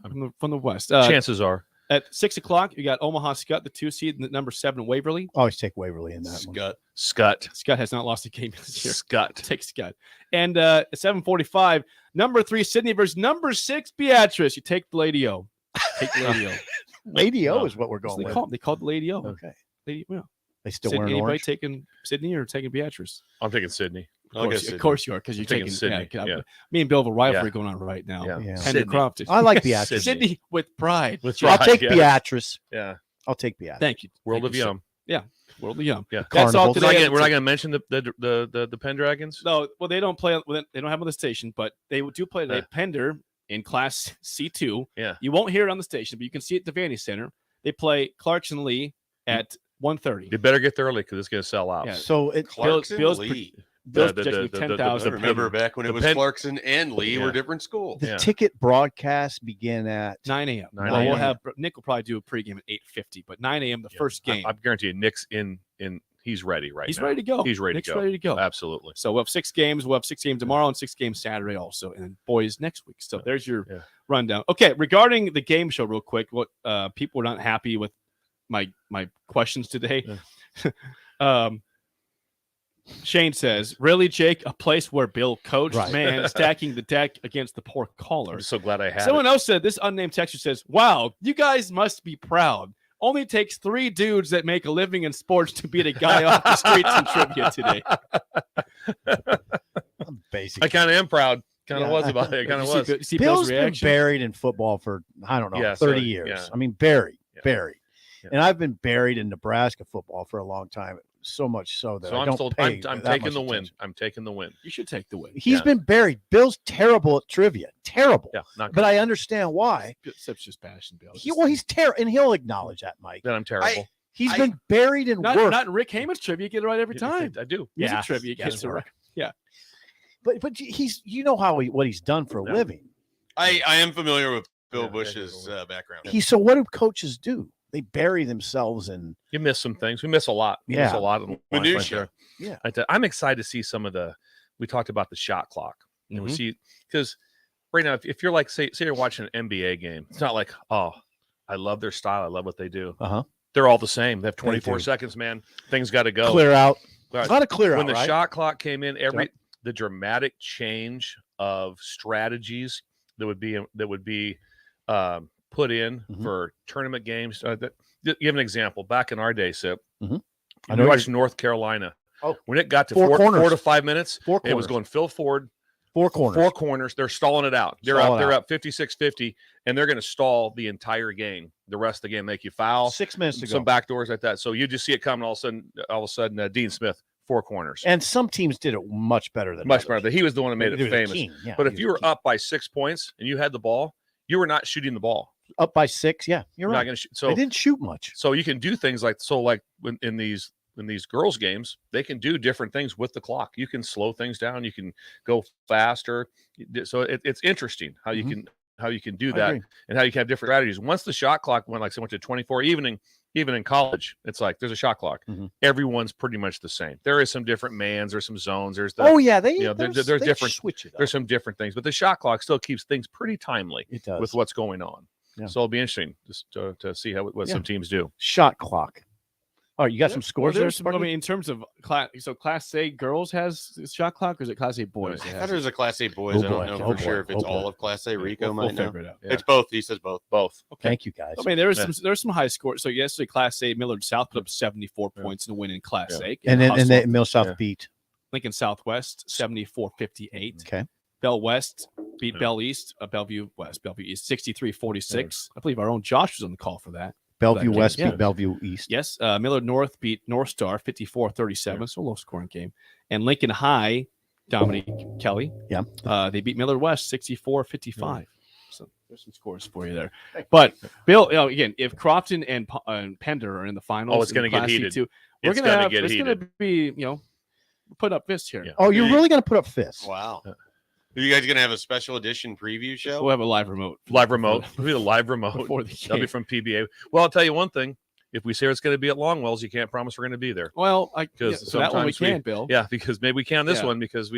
From the west. Chances are. At 6 o'clock, you got Omaha Scott, the 2 seed, and the number 7 Waverly. Always take Waverly in that one. Scott. Scott has not lost a game this year. Scott. Take Scott. And at 7:45, number 3 Sydney versus number 6 Beatrice. You take the Lady O. Take the Lady O. Lady O is what we're going They with. call it the Lady O. Okay. Lady, well, They still Sydney, wearing anybody orange? taking Sydney or taking Beatrice? I'm taking Sydney. Of course you are, because you're taking taking Sydney. Yeah, Yeah. Me and Bill have a rivalry Yeah. going on right now. Yeah. Yeah. Tender Sydney. Crofton. I like Beatrice. Sydney with pride. I'll take yeah. Beatrice. Yeah. I'll take Beatrice. Thank you. World Thank of you, sir. Yum. Yeah. World of Yum. Yeah. That's all Carnival. today. We're not going to mention the Pendragons. No, well, they don't play. They don't have on the station, but they do play today. Yeah. Pender in Class C2. Yeah. You won't hear it on the station, but you can see it at the Vandy Center. They play Clarkson Lee at 1:30. You better get there early because it's going to sell out. Yeah. So it Clarkson Bill's Lee. Bill's The- projecting the- 10,000. I remember back when it the was Penn- Clarkson and Lee Yeah. were different schools. the Yeah. ticket broadcasts begin at 9 a.m. 9 Well, we'll a.m. have Nick will probably do a pregame at 8:50, but 9 a.m. the first game. I'm guaranteeing Nick's in. He's ready right He's now. ready to go. He's ready Nick's to go. ready to go. Absolutely. So we'll have 6 games. We'll have 6 games tomorrow and 6 games Saturday also, and then boys next week. So there's your rundown. Okay, regarding the game show, real quick, what people were not happy with my questions today. Shane says, "Really, Jake? A place where Bill coached? Right. Man, stacking the deck against the poor I'm caller." so glad I had Someone it. else said, this unnamed texter says, "Wow, you guys must be proud. Only takes 3 dudes that make a living in sports to beat a guy off the streets in trivia today." basic. I kind of am proud. Kind of Yeah. was about it. Kind of was. You see Bill's Bill's been reaction? buried in football for, I don't know, Yeah, 30 so, years. yeah. I mean, buried. Yeah. And I've been buried in Nebraska football for a long time. so much so that So I I'm don't told pay I'm that taking much the win. attention. I'm taking the win. You should take the win. He's been buried. Bill's terrible at trivia. Terrible. Yeah, not but I understand why. Such just passion, Bill. He's terrible, and he'll acknowledge that, Mike. That I'm terrible. He's been buried in not, work. Not in Rick Heyman's trivia. You get it right every time. I do. Music Yeah, trivia gets it right. Yeah. But he's what he's done for a living. I am familiar with Bill Bush's background. So what do coaches do? They bury themselves in. You miss some things. We miss a lot. We miss a lot of Minutia. Yeah. I'm excited to see some of the. We talked about the shot clock. And we see because right now, if you're like say you're watching an NBA game, it's not like I love their style. I love what they do. They're all the same. They have 24 seconds, man. Things got to go. Clear out. A lot of clear out. When the right? shot clock came in, the dramatic change of strategies that would be put in for tournament games. Give an example. Back in our day, Sip, I know watched North Carolina. When it got to 4 to 5 minutes, it was going Phil Ford. Four corners. They're stalling it out. They're up 56-50, and they're going to stall the entire game. The rest of the game, make you foul. 6 minutes to go. Some back doors like that. So you just see it coming. All of a sudden, Dean Smith, 4 corners. And some teams did it much better than others. Better. He was the one that made it famous. Yeah, but if you were up by 6 points and you had the ball, you were not shooting the ball. Up by 6, yeah, you're right. Not going to shoot. So they didn't shoot much. So you can do things like when in these girls games, they can do different things with the clock. You can slow things down. You can go faster. So it's interesting how you can do that and how you can have different strategies. Once the shot clock went to 24, even in college, it's like there's a shot clock. Everyone's pretty much the same. There is some different mans. There's some zones. There's there's different. Switch it up. There's some different things, but the shot clock still keeps things pretty timely with what's going on. Yeah. So it'll be interesting to see what some teams do. Shot clock. All right, you got some scores there? I mean, in terms of class, so Class A girls has shot clock, or is it Class A boys? I thought it was a Class A boys. I don't know for sure if it's all of Class A. Rico might know. Figure it out. It's both. He says both. Both. Okay. Thank you, guys. I mean, there's some high scores. So yesterday, Class A, Millard South put up 74 points in a win in Class A. And then Mill South beat Lincoln Southwest 74-58. Okay. Bell West beat Bell East. Bellevue East 63-46. I believe our own Josh was on the call for that. Bellevue West beat Bellevue East. Yes. Millard North beat North Star 54-37. So a low scoring game. And Lincoln High, Dominique Kelly. Yeah. They beat Millard West 64-55. So there's some scores for you there. But Bill, again, if Crofton and Pender are in the finals, it's going to get heated. It's going to be, put up fists here. Yeah. Oh, you're really going to put up fists? Wow. Are you guys going to have a special edition preview show? We'll have a live remote. It'll be a live remote. Before the game. That'll be from PBA. Well, I'll tell you one thing. If we say it's going to be at Longwell's, you can't promise we're going to be there. Well, so that one we can, Bill. Yeah, because maybe we can this one because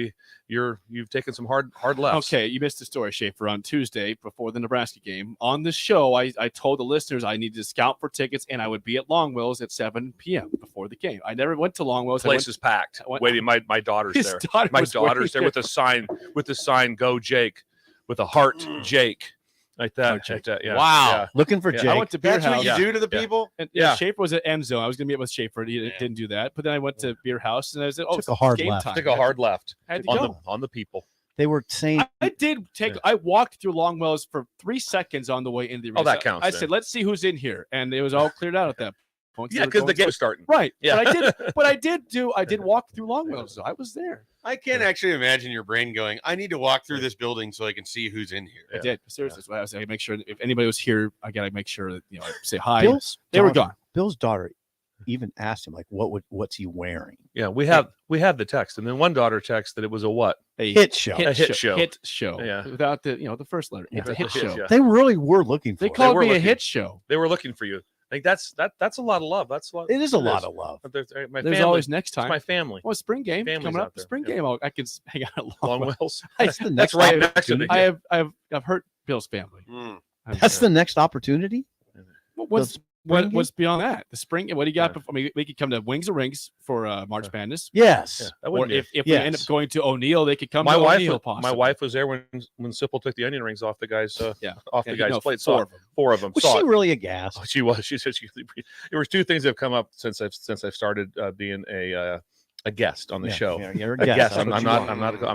you've taken some hard lefts. Okay, you missed the story, Schaefer. On Tuesday before the Nebraska game, on the show, I told the listeners I needed to scout for tickets and I would be at Longwell's at 7 p.m. before the game. I never went to Longwell's. Place is packed. Waiting, my daughter's there. My daughter's there with the sign, "Go Jake," with a heart, Jake. Like that. Yeah. Wow. Yeah. Looking for Jake. I went to Beer That's House. what you do to the people? And, Schaefer was at M Zone. I was going to meet with Schaefer. He didn't do that. But then I went to Beer House and I said, Took a hard left. Time. Took a hard left I had to go. on the people. They were saying I walked through Longwell's for 3 seconds on the way into the arena. Oh, that counts. I said, let's see who's in here. And it was all cleared out at that point. Yeah, because the game was starting. Right. Yeah. But I did walk through Longwell's. So I was there. I can't actually imagine your brain going, I need to walk through this building so I can see who's in here. I did. Seriously. So I was make sure if anybody was here, I got to make sure that, I say hi. They were gone. Bill's daughter even asked him, like, what's he wearing? Yeah, we have the text. And then one daughter texted that it was a what? A hit show. A hit show. Hit show. Yeah. Without the first letter. It's a hit show. They really were looking for They it. called me a hit show. They were looking for you. I think that's a lot of love. That's what it is. A lot of love. There's family, always next time. It's my family. Well, spring game Family's coming up. out there. Spring game. I can hang out at Longwell's. That's right next to me. I've hurt Bill's family. That's the next opportunity. What's beyond that? The spring. What do you got? Before, we could come to Wings or Rings for March Madness. Yes. Or if we end up going to O'Neill, they could come to O'Neill. My wife was there when Sipple took the onion rings off the guy's guy's plate. Four of them. Was she really aghast? Oh, she was. She said there was two things that have come up since I've started being a a guest on the show. Yeah, you're a guest. I'm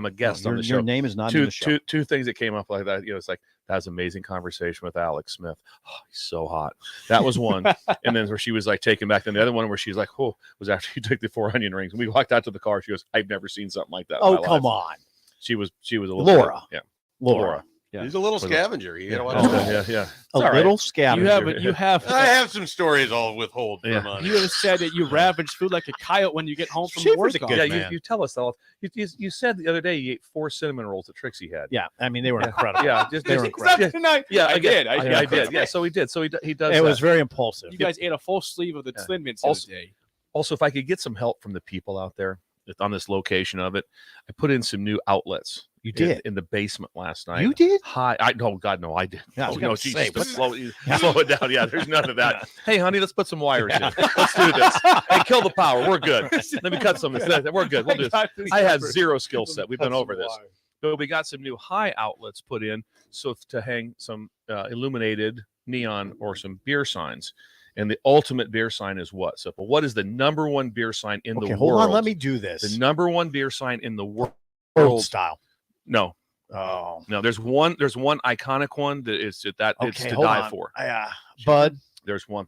a guest on the show. Your name is not in the show. Two things that came up like that. It's like, that was an amazing conversation with Alex Smith. Oh, he's so hot. That was one. And then where she was like taken back. Then the other one where she's like, oh, was after you took the 4 onion rings. And we walked out to the car. She goes, I've never seen something like that. Oh, come on. She was a little Laura. Yeah. Laura. Yeah. He's a little scavenger. He had a lot yeah. A little scavenger. You have. I have some stories I'll withhold from on. You have said that you ravage food like a coyote when you get home from Schaefer's work. a good man. You tell us all. You said the other day you ate 4 cinnamon rolls that Trixie had. Yeah, I mean they were incredible. Yeah, they were incredible. Yeah, I did. I did. Yeah, so he did. So he does. It was very impulsive. You guys ate a full sleeve of the Thin Mints the other day. Also, if I could get some help from the people out there on this location of it, I put in some new outlets. You did in the basement last night. You did? I no, I did. Yeah, I was no, gonna Jesus, say, slow it down. Yeah, there's none of that. Hey, honey, let's put some wires in. Let's do this. Hey, kill the power. We're good. Let me cut some. We're good. We'll do this. I have zero skill set. We've been over this. But we got some new high outlets put in, so to hang some illuminated neon or some beer signs. And the ultimate beer sign is what? So, what is the number one beer sign in the world? Hold on, let me do this. The number one beer sign in the world. Old style. No. Oh no. There's one iconic one that is it's to die for. Bud. There's one.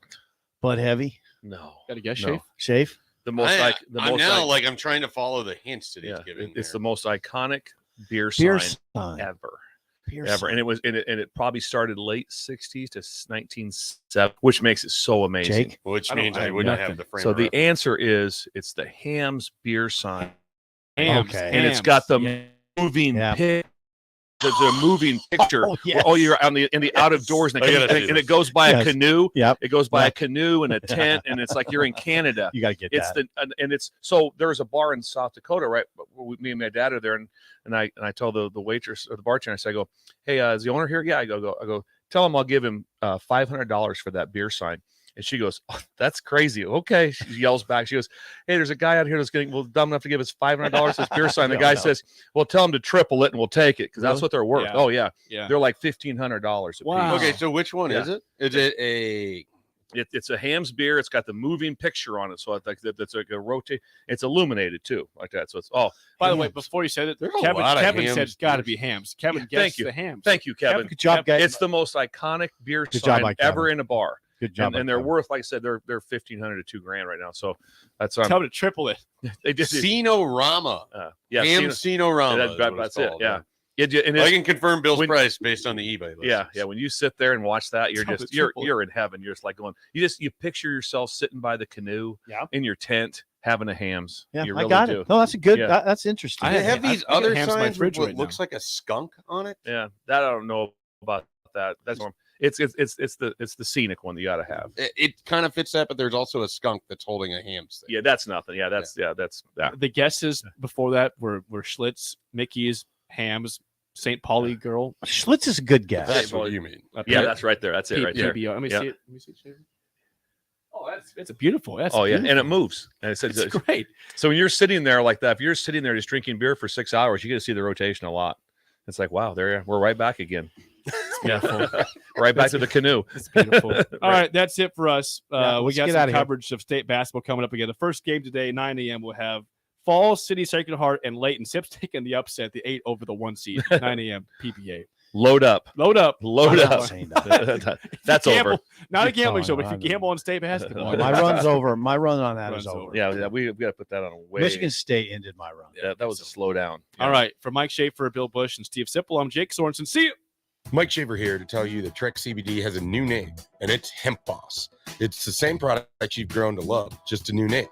Bud Heavy. No. Got to guess, No. Shave. The most. I'm trying to follow the hints that he's giving. It's the most iconic beer sign ever. Ever. And it probably started late 60s to 1970, which makes it so amazing. Jake? Which means I wouldn't have the frame. So the answer is it's the Hams beer sign. Okay. And it's got the moving picture. There's a moving picture. Oh, you're in the out of doors, and it goes by a canoe. Yep. It goes by a canoe and a tent, and it's like you're in Canada. You got to get that. It's so there's a bar in South Dakota, right? Me and my dad are there, and I tell the waitress or the bartender, I go, hey, is the owner here? Yeah, I go, tell him I'll give him $500 for that beer sign. And she goes, oh, that's crazy. Okay. She yells back. She goes, hey, there's a guy out here that's getting dumb enough to give us $500 this beer sign. The guy says, well, tell him to triple it and we'll take it because that's what they're worth. Yeah. Oh, yeah. Yeah. They're like $1,500 a Wow. piece. Okay, so which one is it? Is it a... It's a Hams beer. It's got the moving picture on it. So it's like a rotate. It's illuminated too, like that. So it's By the way, before you said it, There's a Kevin lot of said Hams it's got to beers. be Hams. Kevin Yeah, guessed the Hams. Thank you, Kevin. Good job, guys. It's the most iconic beer Good sign job, Mike, ever Kevin. in a bar. Good job. And they're worth, like I said, they're $1,500 to $2,000 right now. So that's Tell him to triple it. They did Cinorama. yeah, Ham Cinorama. That's it. Yeah. And I can confirm Bill's price based on the eBay list. Yeah. When you sit there and watch that, you're Tell just him to triple you're in heaven. You're just like going. You picture yourself sitting by the canoe in your tent having a Hams. Yeah, you I really got do. it. No, that's a good. Yeah. That's interesting. They have these other Hams in my signs fridge with right what looks like a skunk on it. Yeah, that I don't know about that. That's normal. It's the scenic one that you got to have. It kind of fits that, but there's also a skunk that's holding a Hams thing. Yeah, that's nothing. Yeah, that's The guesses before that were Schlitz, Mickey's, Hams, St. Pauli girl. Schlitz is a good guess. That's what you mean. Yeah, that's right there. That's it right there. Let me Yeah. see it. Let me see it. Oh, it's a beautiful. That's Oh yeah, beautiful. and it moves. And it's great. So when you're sitting there like that, if you're sitting there just drinking beer for 6 hours, you get to see the rotation a lot. It's like, wow, we're right back again. Yeah, right back to the canoe. It's beautiful. All right, that's it for us. We let's got get some outta here. coverage of state basketball coming up again. The first game today, 9 a.m. We'll have Falls City, Sacred Heart, and Layton. Sip's taking the upset, the 8 over the 1 seed, 9 a.m. PPA. Load up. That's over. Not a gambling show, but if you gamble on state basketball, My run's over. My run on that is over. Yeah, we've got to put that on way. Michigan State ended my run. Yeah, that was a slowdown. All right, for Mike Schaefer, Bill Busch, and Steve Sipple, I'm Jake Sorensen. See you. Mike Shaver here to tell you that Trek CBD has a new name, and it's Hemp Boss. It's the same product that you've grown to love, just a new name.